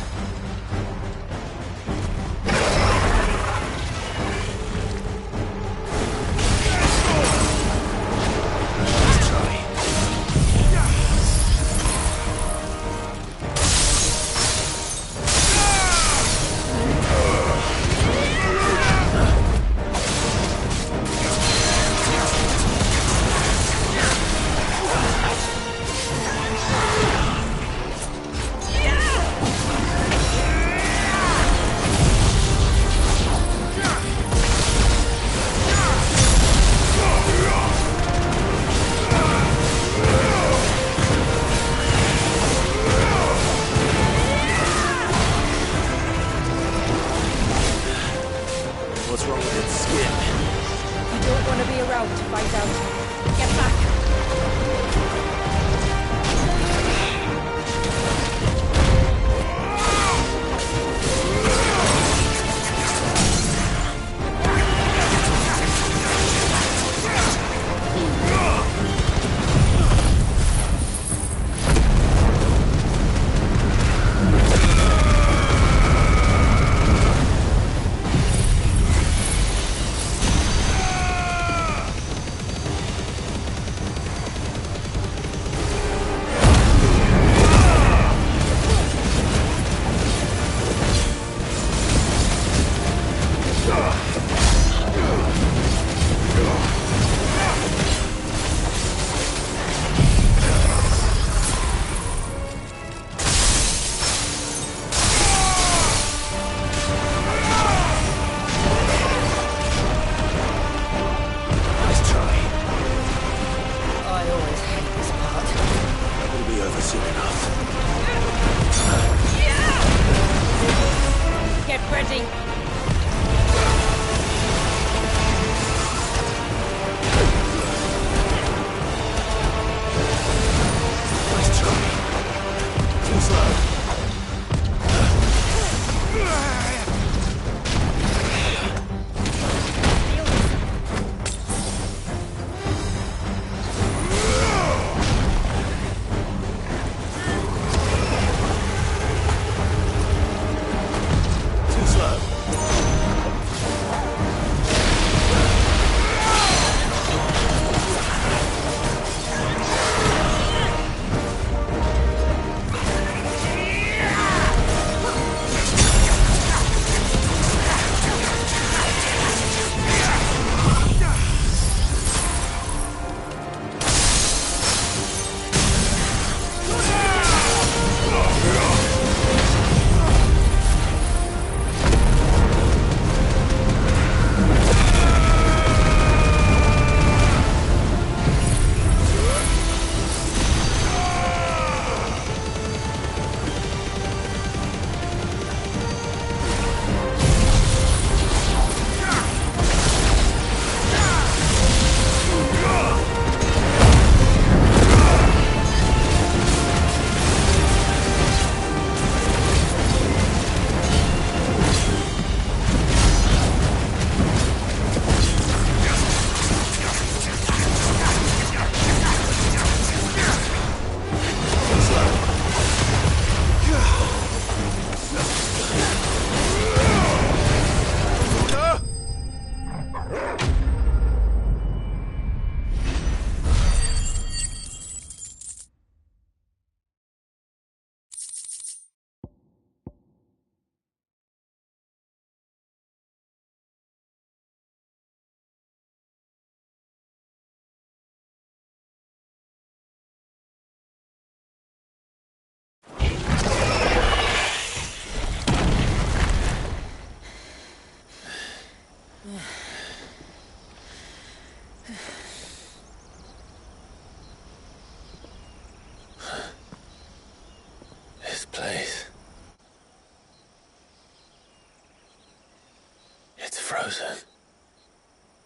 Yeah! soon enough. Get ready. Nice try. Too slow. Too slow. This place. It's frozen.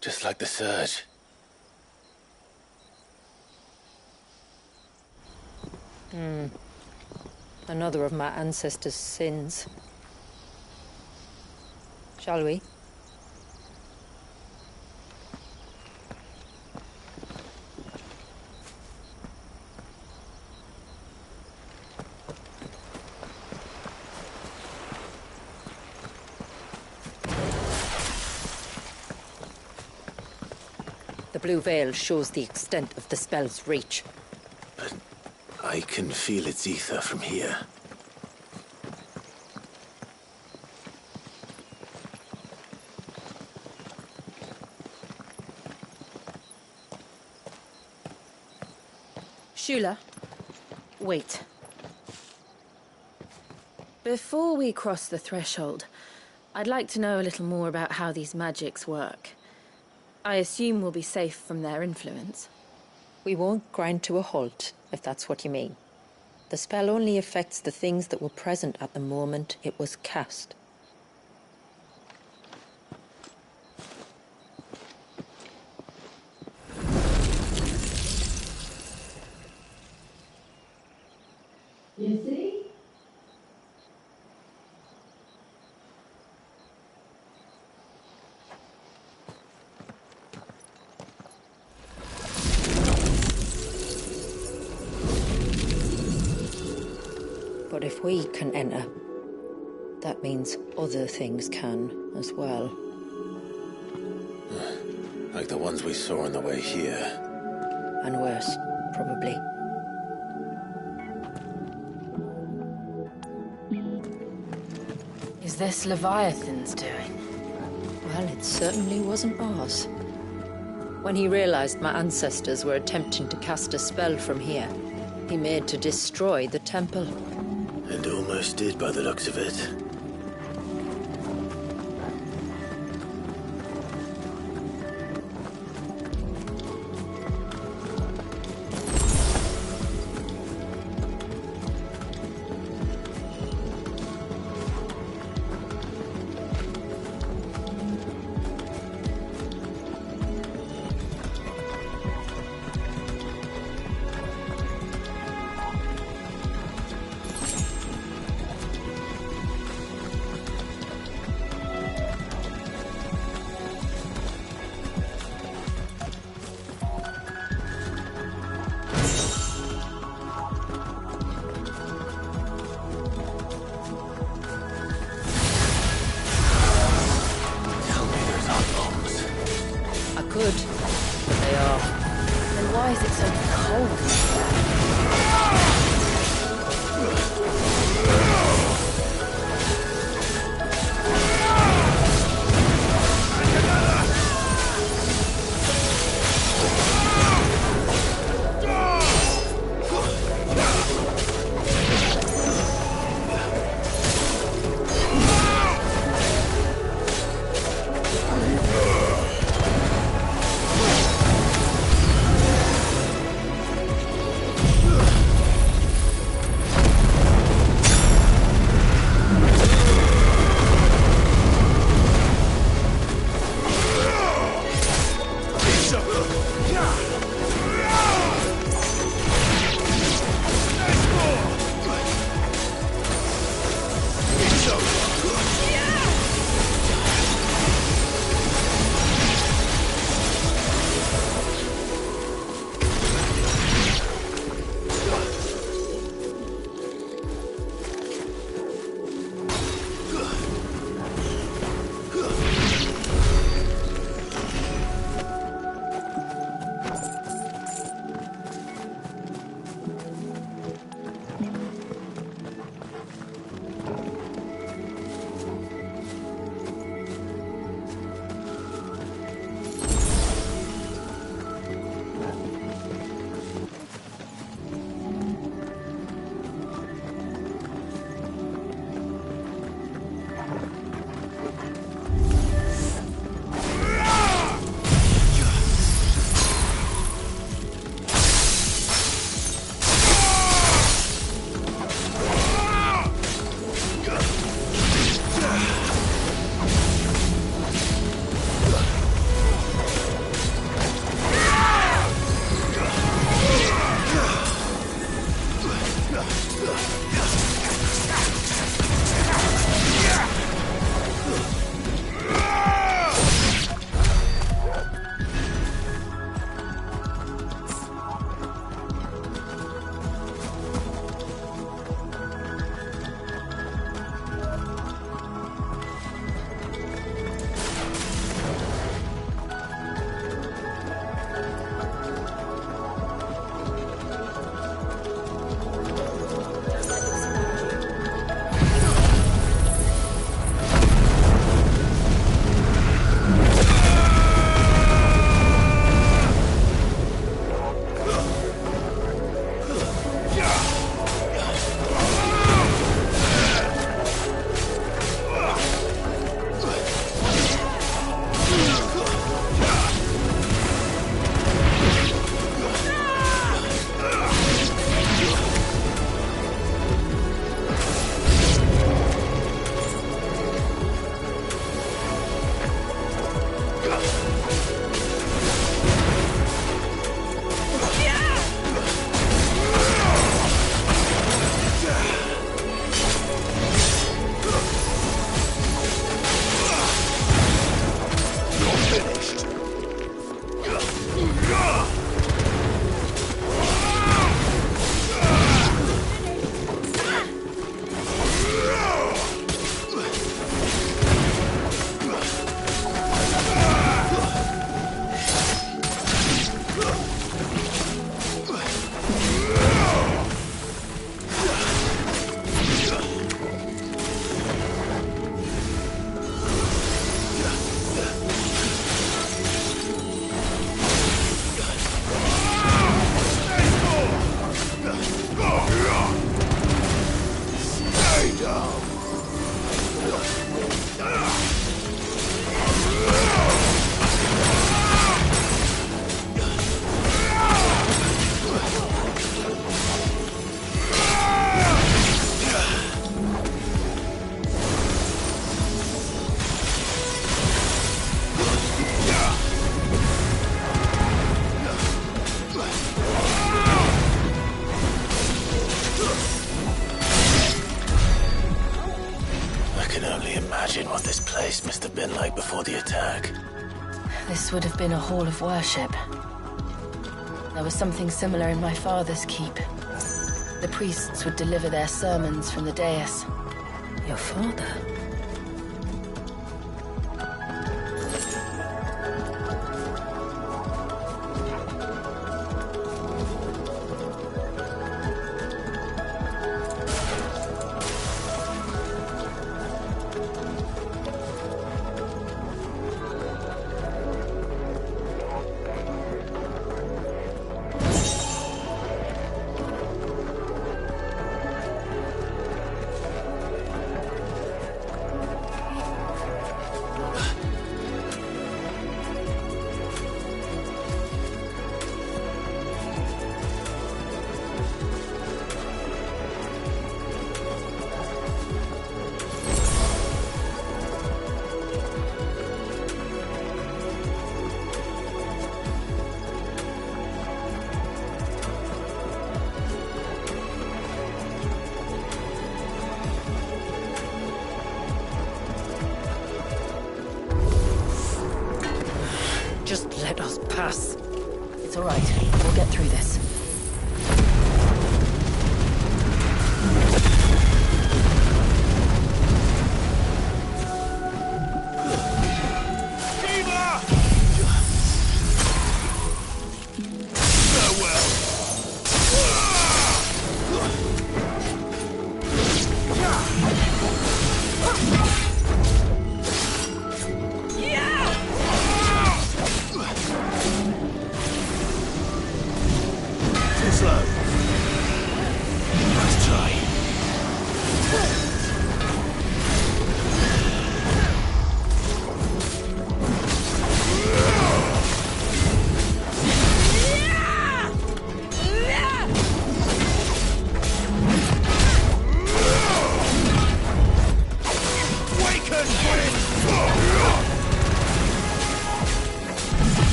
Just like the surge. Another of my ancestors' sins. Shall we? The blue veil shows the extent of the spell's reach. But I can feel its ether from here. Shula, wait. Before we cross the threshold, I'd like to know a little more about how these magics work. I assume we'll be safe from their influence. We won't grind to a halt, if that's what you mean. The spell only affects the things that were present at the moment it was cast. You see? But if we can enter, that means other things can as well. Like the ones we saw on the way here. And worse, probably. Is this Leviathan's doing? Well, it certainly wasn't ours. When he realized my ancestors were attempting to cast a spell from here, he made to destroy the temple. And almost did by the looks of it. Imagine what this place must have been like before the attack. This would have been a hall of worship. There was something similar in my father's keep. The priests would deliver their sermons from the dais. Your father?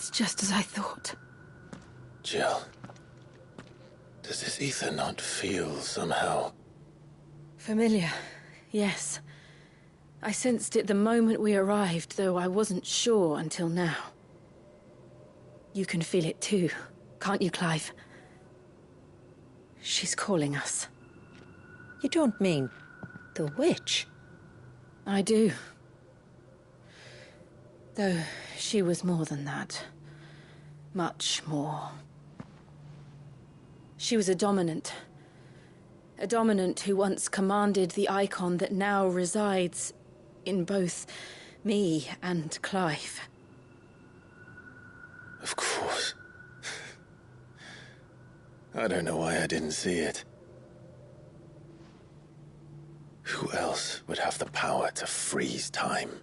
It's just as I thought. Jill, does this ether not feel somehow? Familiar, yes. I sensed it the moment we arrived, though I wasn't sure until now. You can feel it too, can't you, Clive? She's calling us. You don't mean the witch? I do. Though she was more than that. Much more. She was a dominant. A dominant who once commanded the icon that now resides in both me and Clive. Of course. I don't know why I didn't see it. Who else would have the power to freeze time?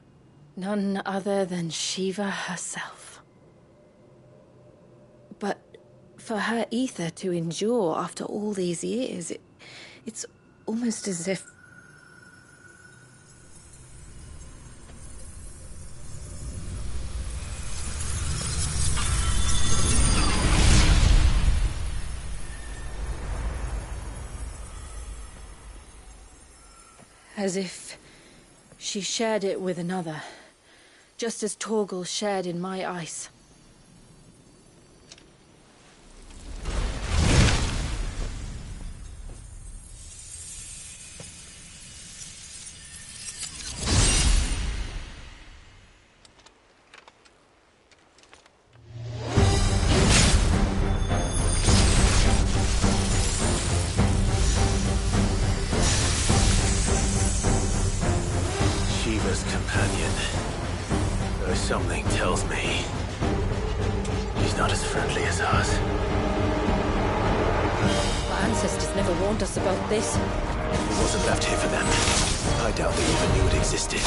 None other than Shiva herself. But for her ether to endure after all these years, it's almost as if... As if she shared it with another, just as Torgal shared in my ice. Companion. Though something tells me he's not as friendly as ours. Our ancestors never warned us about this. It wasn't left here for them. I doubt they even knew it existed.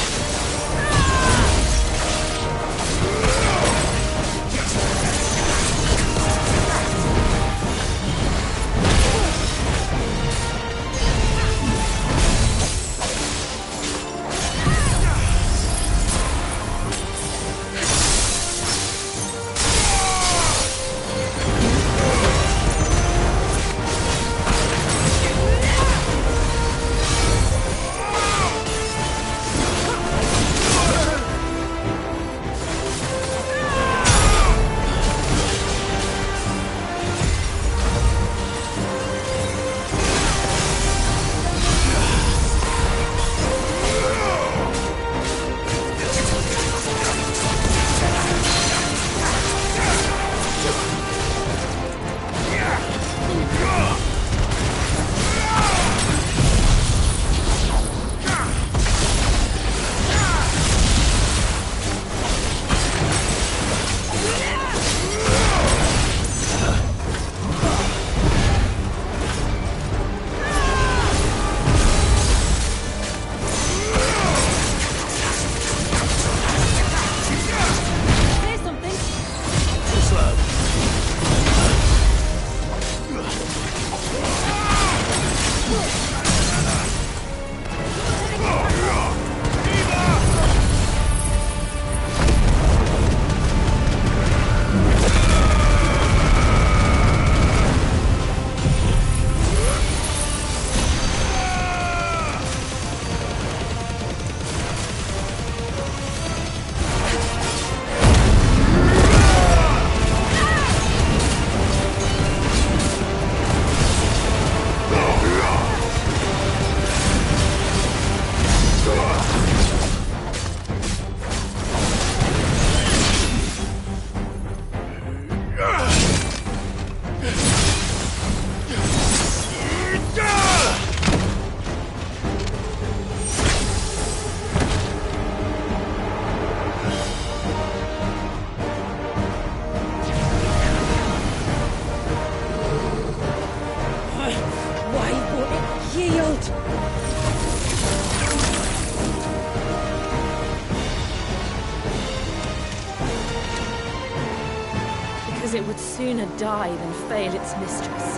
Because it would sooner die than fail its mistress.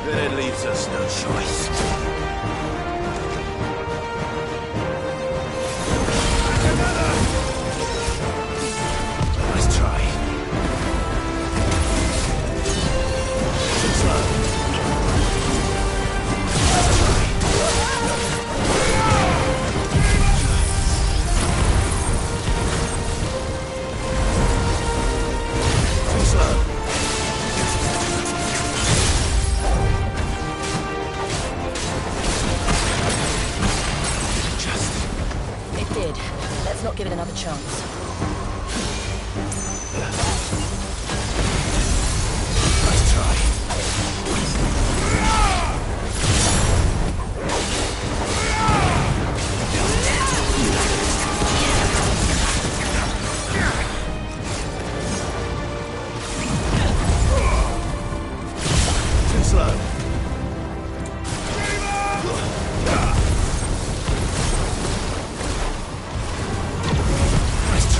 Then it leaves us no choice. give it another chance. Nice try. Too slow. Nice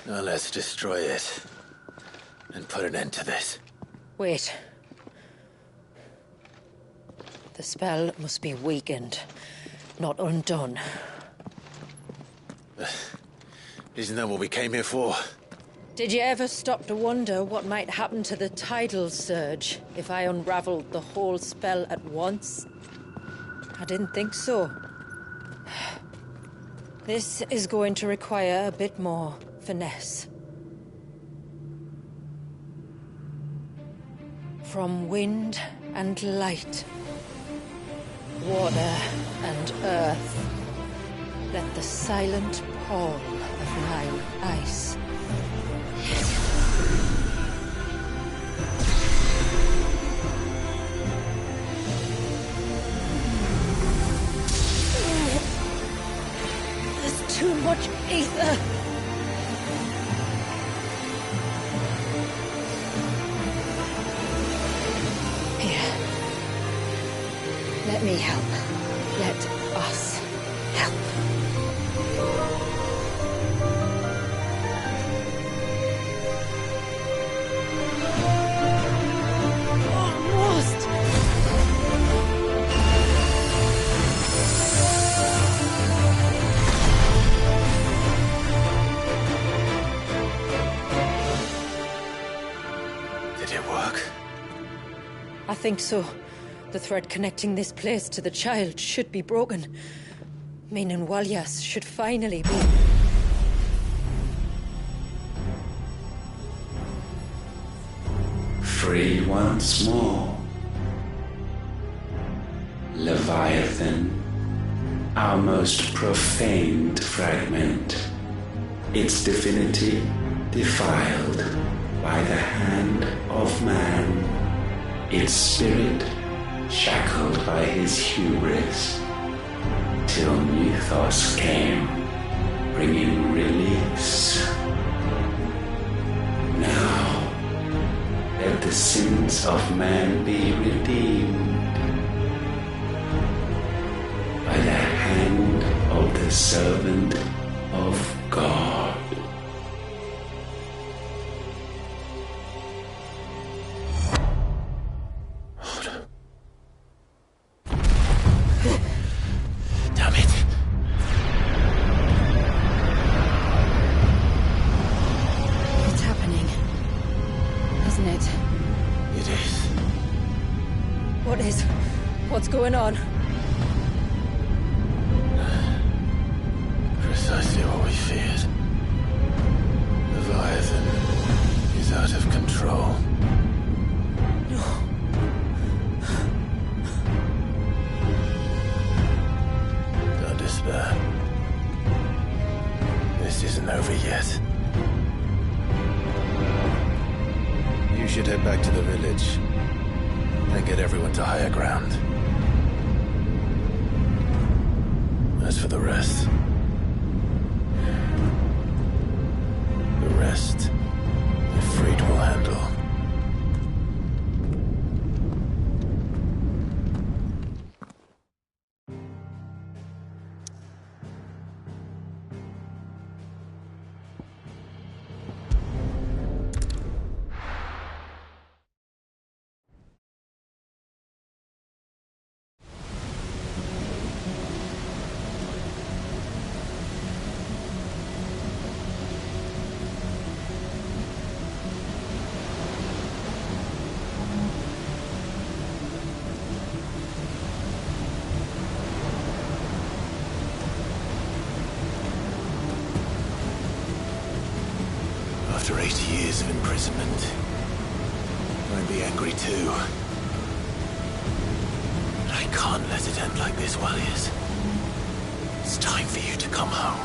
Now let's destroy it. And put an end to this. Wait. The spell must be weakened, not undone. Isn't that what we came here for? Did you ever stop to wonder what might happen to the tidal surge if I unravelled the whole spell at once? I didn't think so. This is going to require a bit more finesse. From wind and light, water and earth, let the silent pall of mine ice. There's too much ether. Here. Let me help. Let us help. Almost. Did it work? I think so. The thread connecting this place to the child should be broken. Meaning Walyas should finally be... Free once more. Leviathan, our most profaned fragment, its divinity defiled by the hand of man, its spirit shackled by his hubris, till Mythos came, bringing release. Now, let the sins of man be redeemed by the hand of the servant of God. What's going on? Precisely what we feared. Leviathan is out of control. No. Don't despair. This isn't over yet. You should head back to the village and get everyone to higher ground. As for the rest, the Freed will handle. After 80 years of imprisonment, I'd be angry too. But I can't let it end like this, Walyas. It's time for you to come home.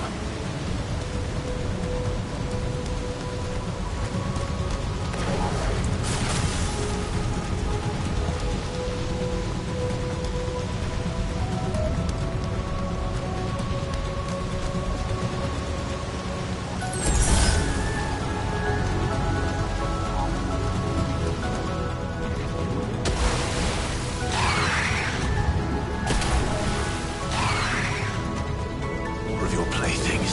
Things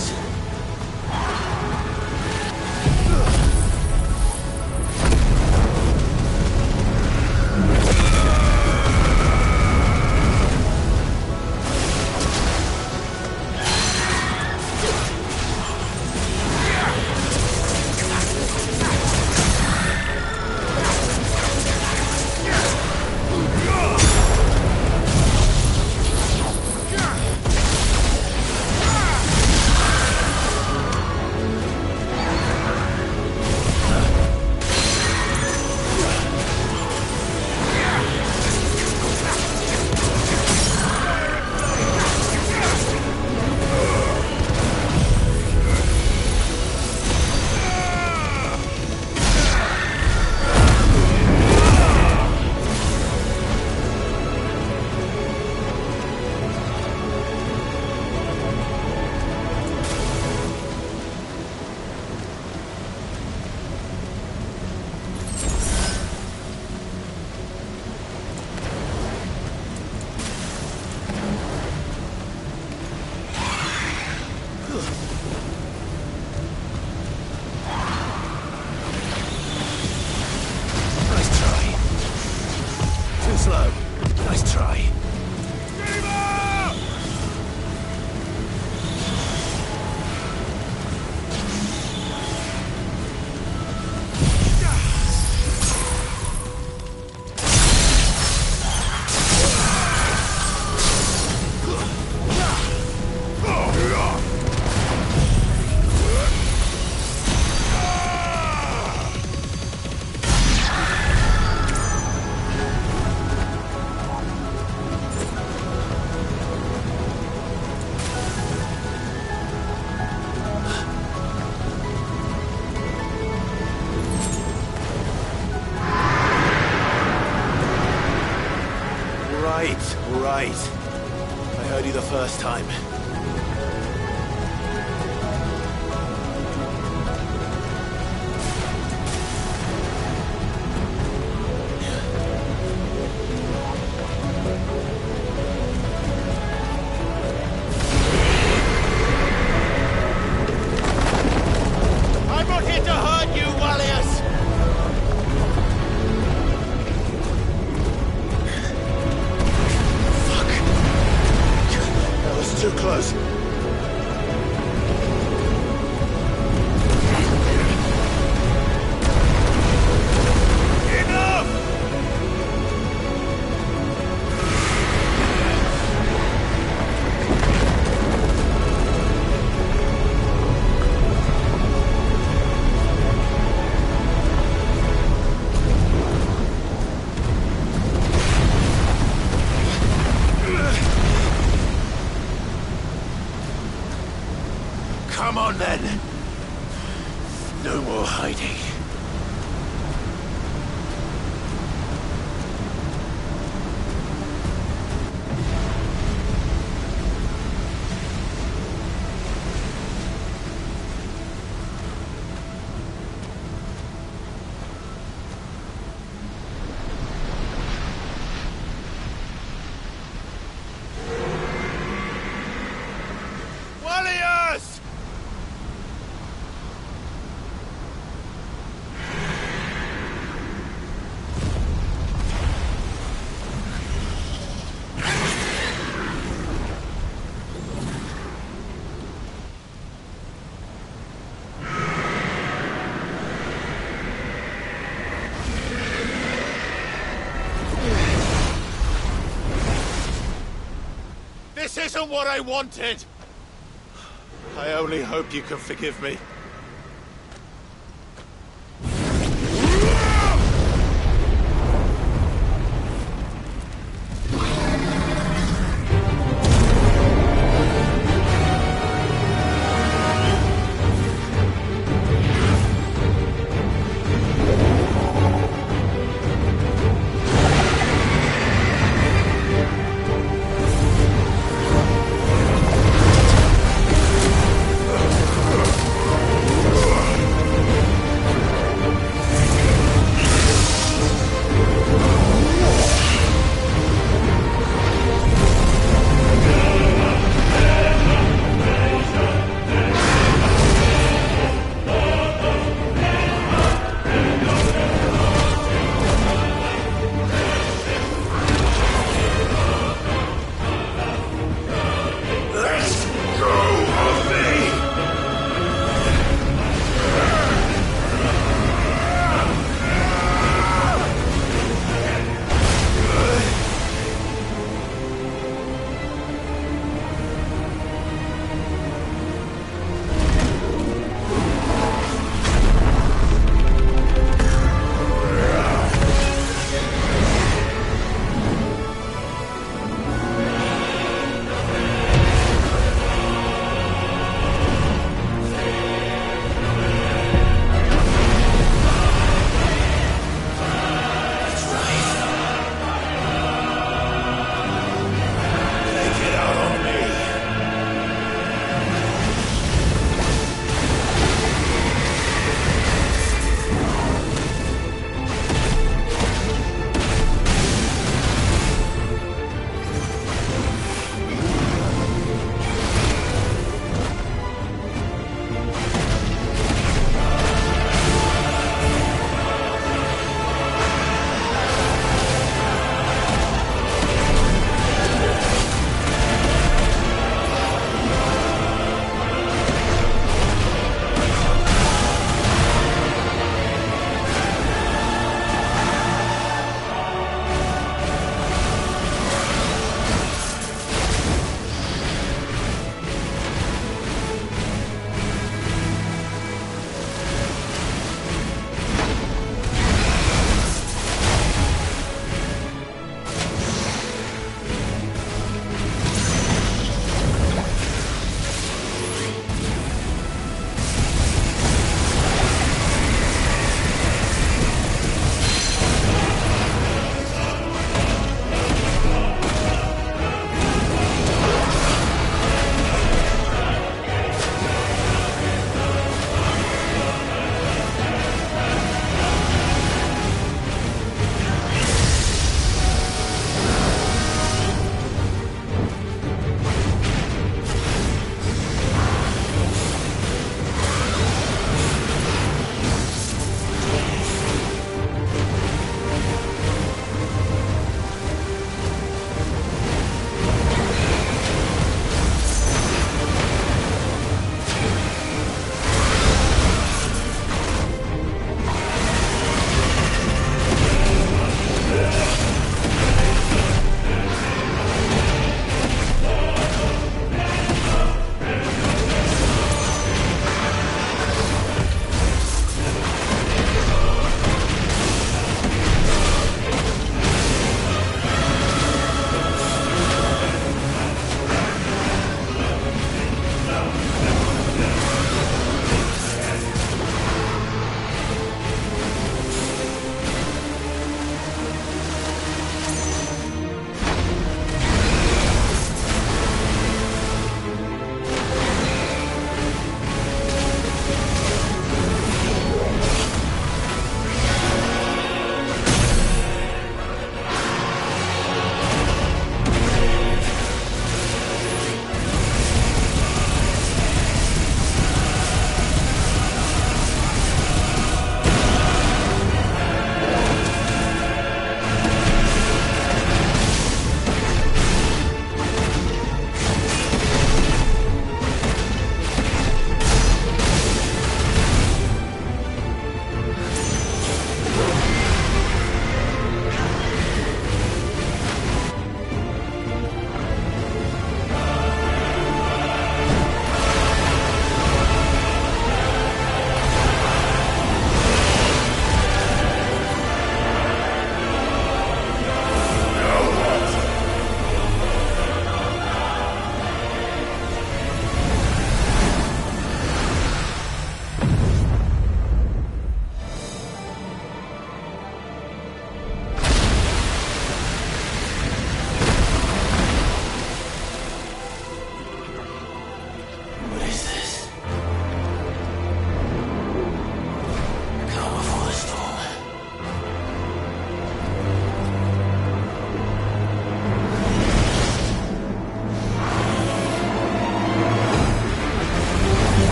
heard you the first time. I'm not here to hurt you, Wallius! That was too close. Enough! Come on then. No more hiding. Wallius! This isn't what I wanted! I only hope you can forgive me.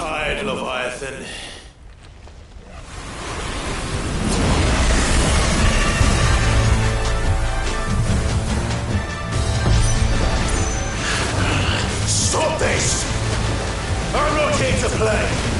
tide, Leviathan. Stop this! I'm not here to play!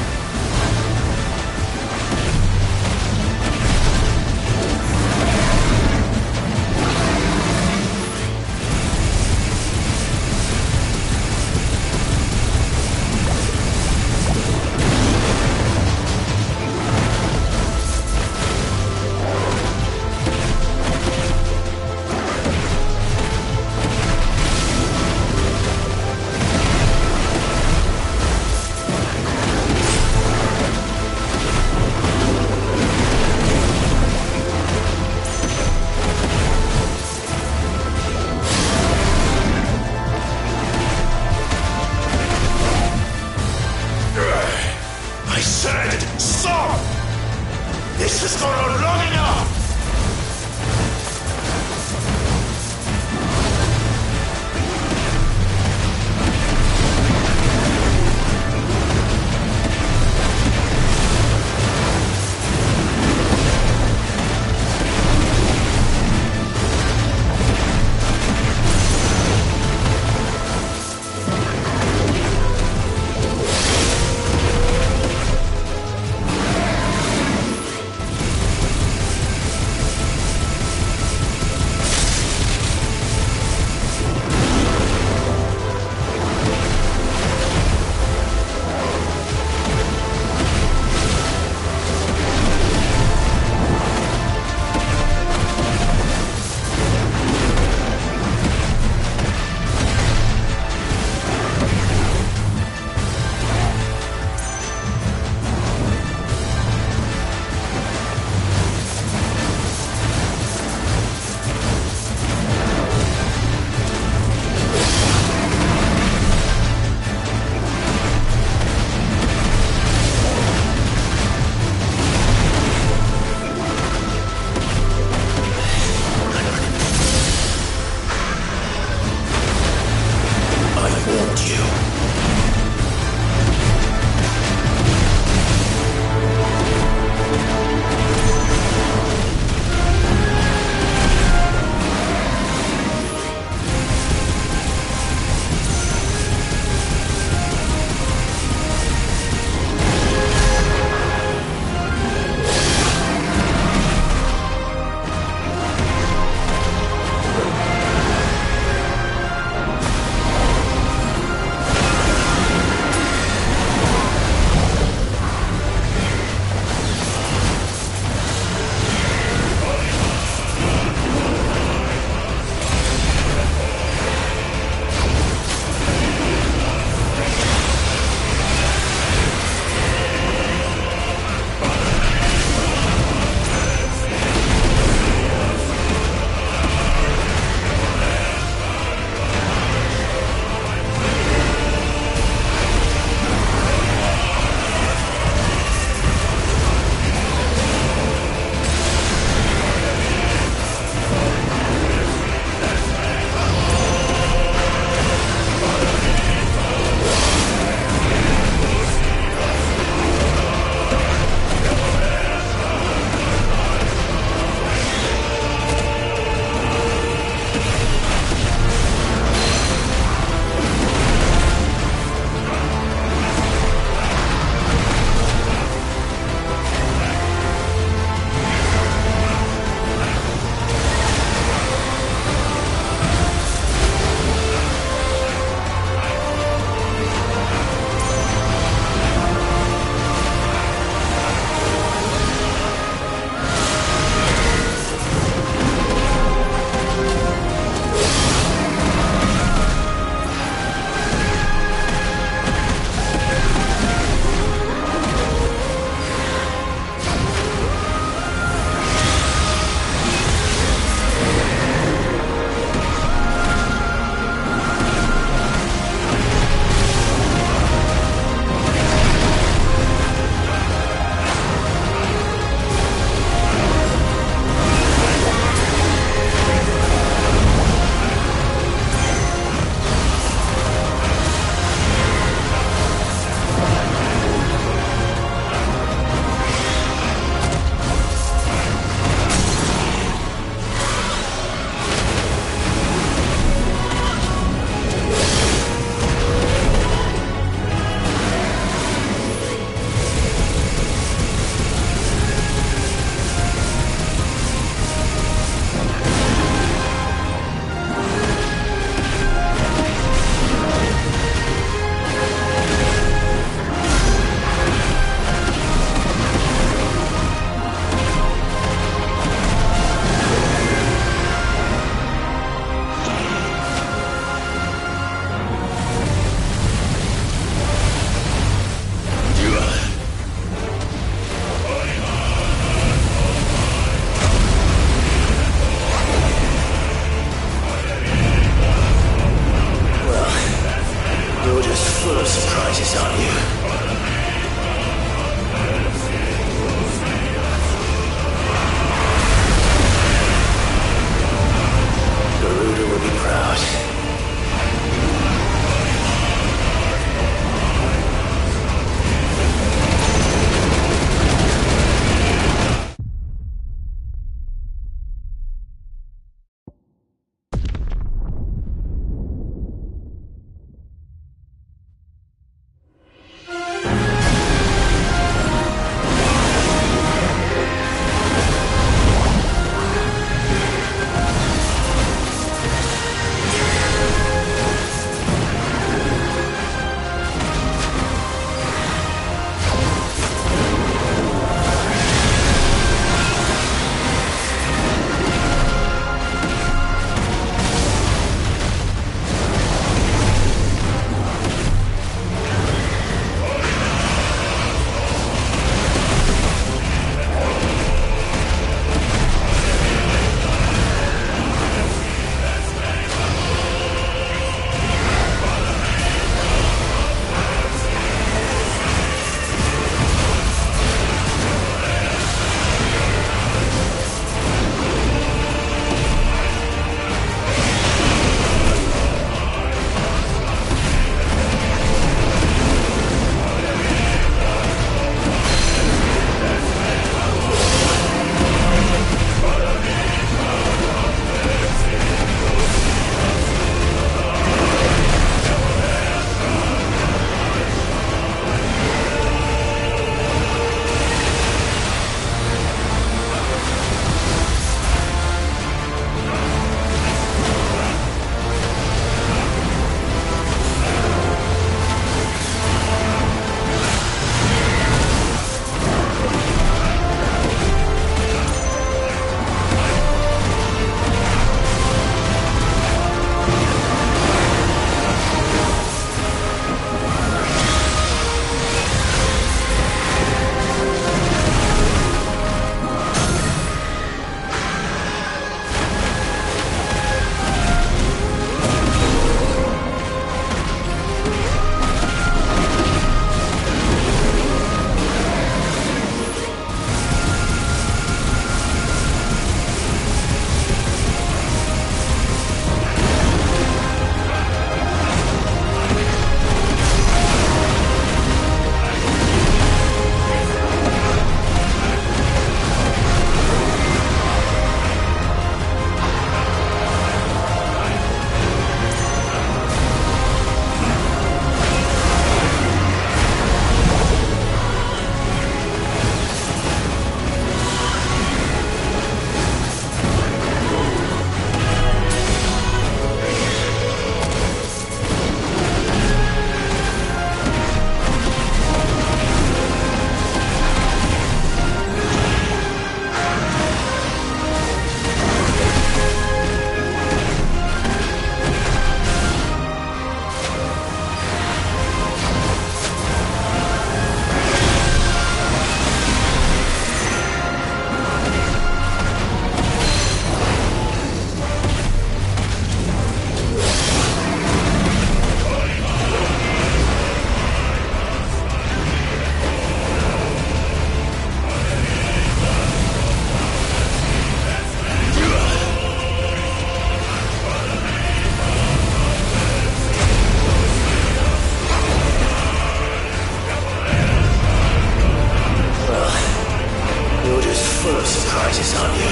prizes on you.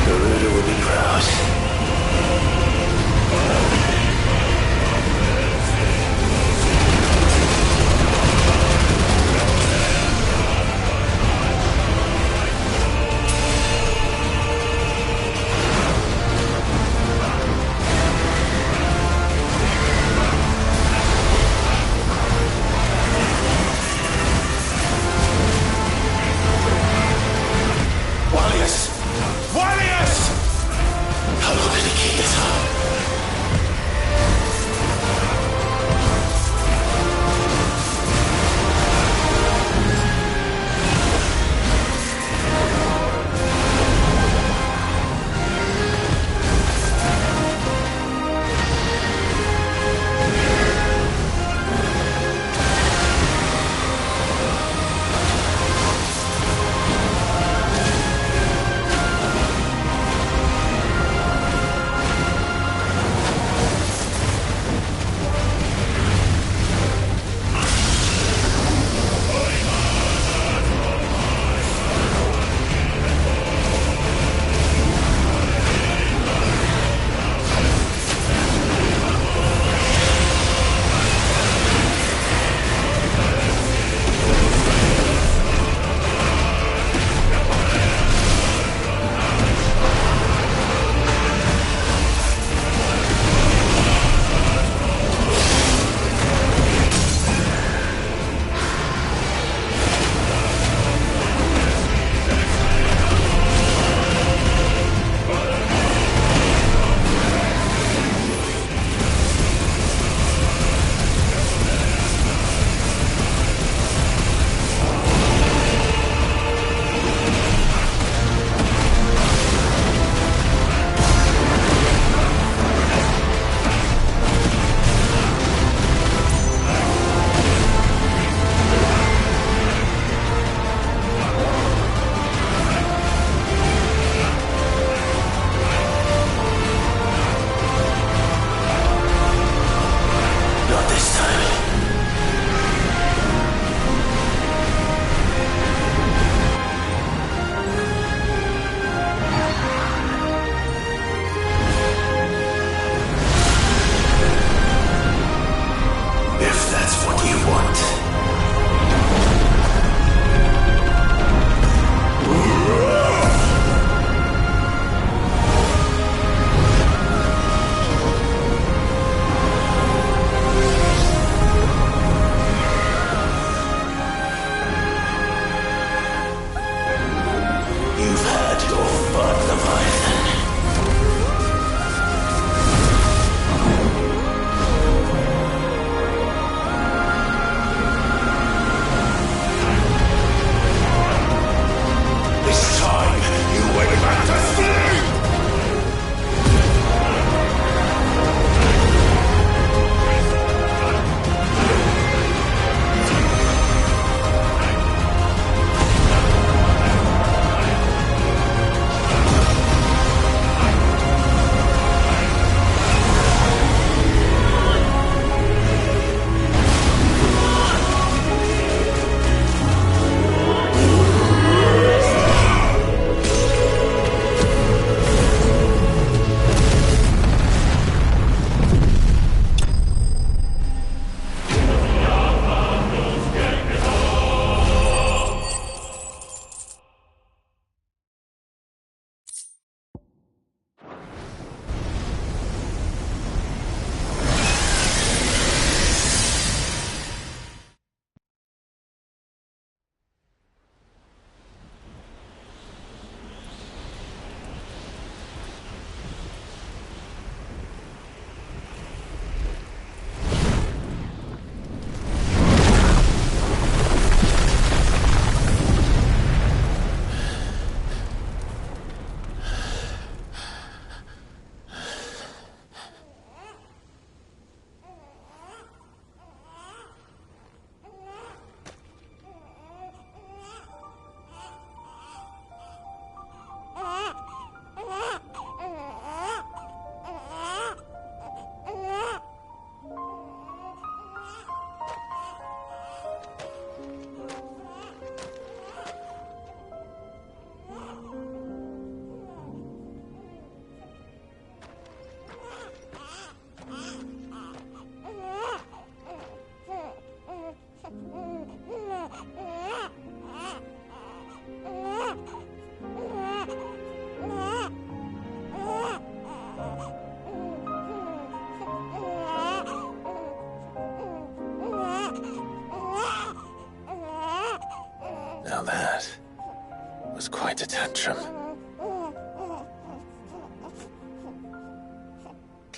Garuda will be proud.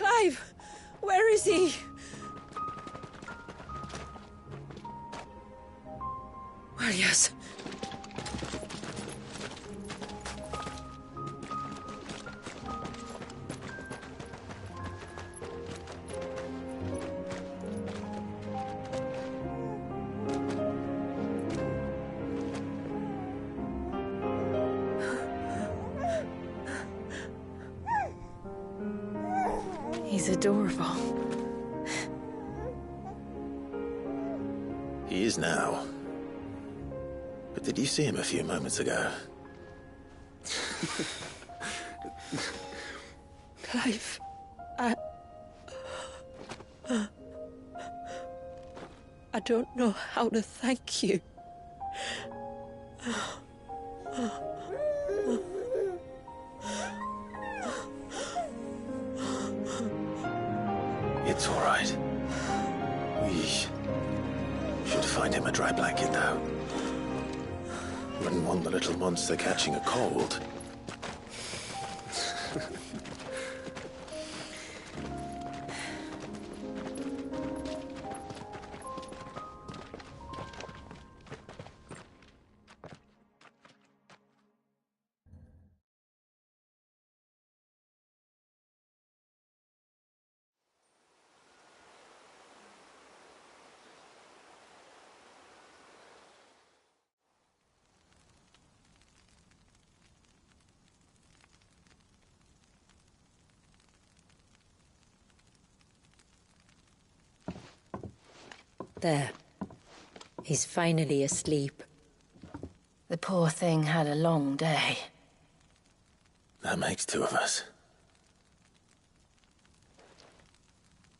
Clive! Where is he? Well, yes. He's adorable. He is now. But did you see him a few moments ago? Clive, I don't know how to thank you. It's all right. We should find him a dry blanket, though. Wouldn't want the little monster catching a cold. There. He's finally asleep. The poor thing had a long day. That makes two of us.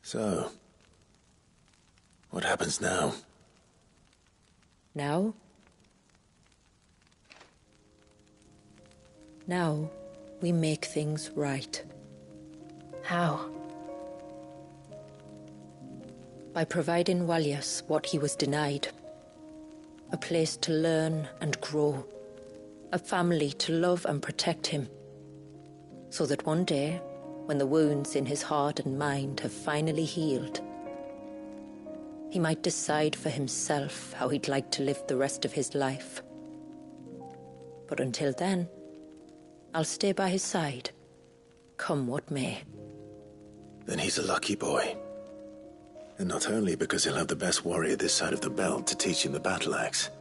So, what happens now? Now? Now, we make things right. How? By providing Walyas what he was denied. A place to learn and grow. A family to love and protect him. So that one day, when the wounds in his heart and mind have finally healed, he might decide for himself how he'd like to live the rest of his life. But until then, I'll stay by his side, come what may. Then he's a lucky boy. And not only because he'll have the best warrior this side of the belt to teach him the battle axe.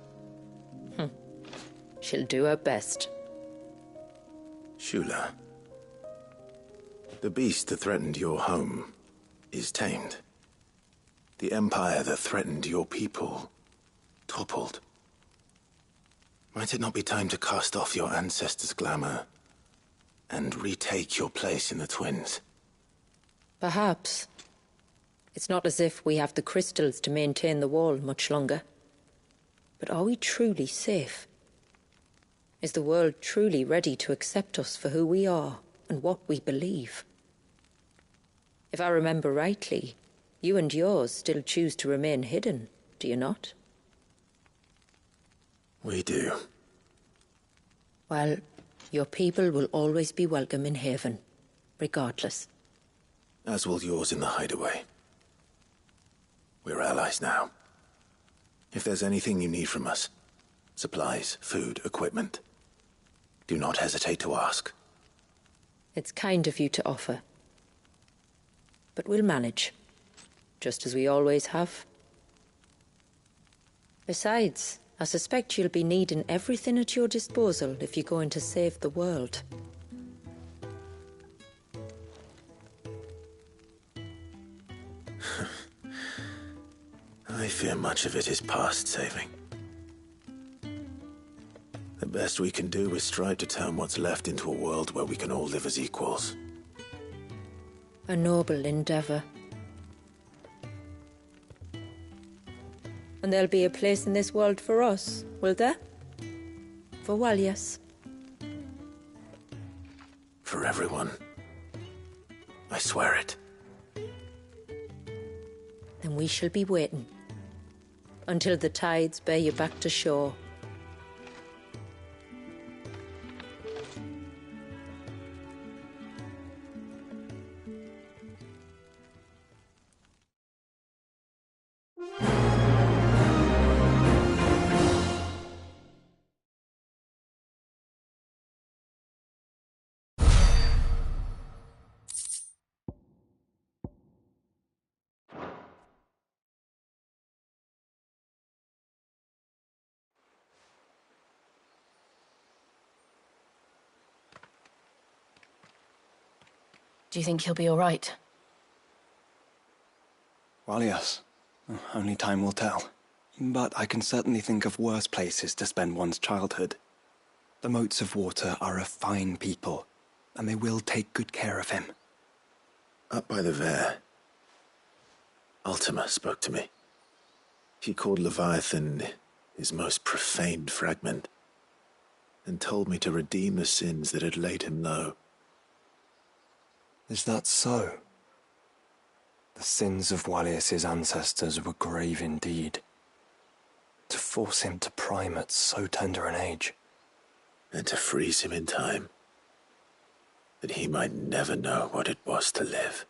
She'll do her best. Shula. The beast that threatened your home is tamed. The empire that threatened your people toppled. Might it not be time to cast off your ancestors' glamour and retake your place in the Twins? Perhaps. It's not as if we have the crystals to maintain the wall much longer. But are we truly safe? Is the world truly ready to accept us for who we are and what we believe? If I remember rightly, you and yours still choose to remain hidden, do you not? We do. Well, your people will always be welcome in Haven, regardless. As will yours in the hideaway. We're allies now. If there's anything you need from us, supplies, food, equipment, do not hesitate to ask. It's kind of you to offer. But we'll manage, just as we always have. Besides, I suspect you'll be needing everything at your disposal if you're going to save the world. I fear much of it is past saving. The best we can do is strive to turn what's left into a world where we can all live as equals. A noble endeavor. And there'll be a place in this world for us, will there? For Walyas. For everyone. I swear it. Then we shall be waiting. Until the tides bear you back to shore. Do you think he'll be all right? Well, yes. Only time will tell. But I can certainly think of worse places to spend one's childhood. The Moats of Water are a fine people, and they will take good care of him. Up by the Vare, Ultima spoke to me. He called Leviathan his most profaned fragment, and told me to redeem the sins that had laid him low. Is that so? The sins of Wallius's ancestors were grave indeed. To force him to prime at so tender an age. And to freeze him in time, that he might never know what it was to live.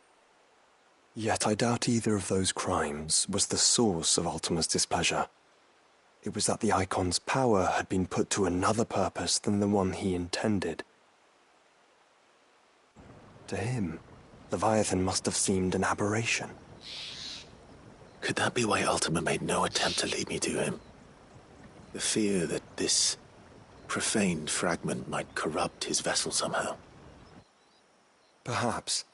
Yet I doubt either of those crimes was the source of Ultima's displeasure. It was that the Icon's power had been put to another purpose than the one he intended. To him, Leviathan must have seemed an aberration. Could that be why Ultima made no attempt to lead me to him? The fear that this profaned fragment might corrupt his vessel somehow. Perhaps.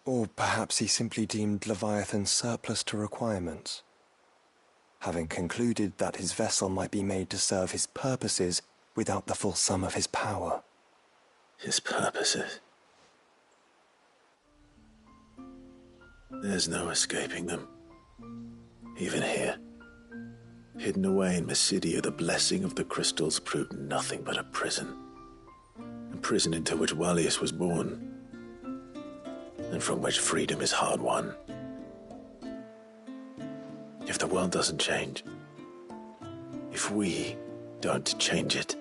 Or perhaps he simply deemed Leviathan surplus to requirements. Having concluded that his vessel might be made to serve his purposes without the full sum of his power. His purposes? There's no escaping them. Even here. Hidden away in Mysidia, the blessing of the crystals proved nothing but a prison. A prison into which Wallius was born, and from which freedom is hard won. If the world doesn't change, if we don't change it,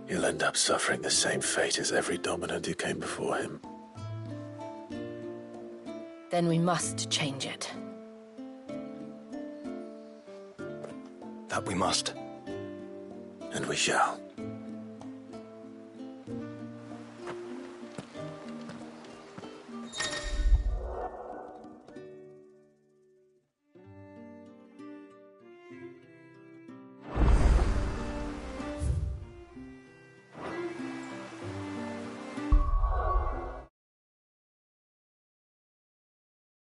he'll end up suffering the same fate as every dominant who came before him. Then we must change it. That we must. And we shall.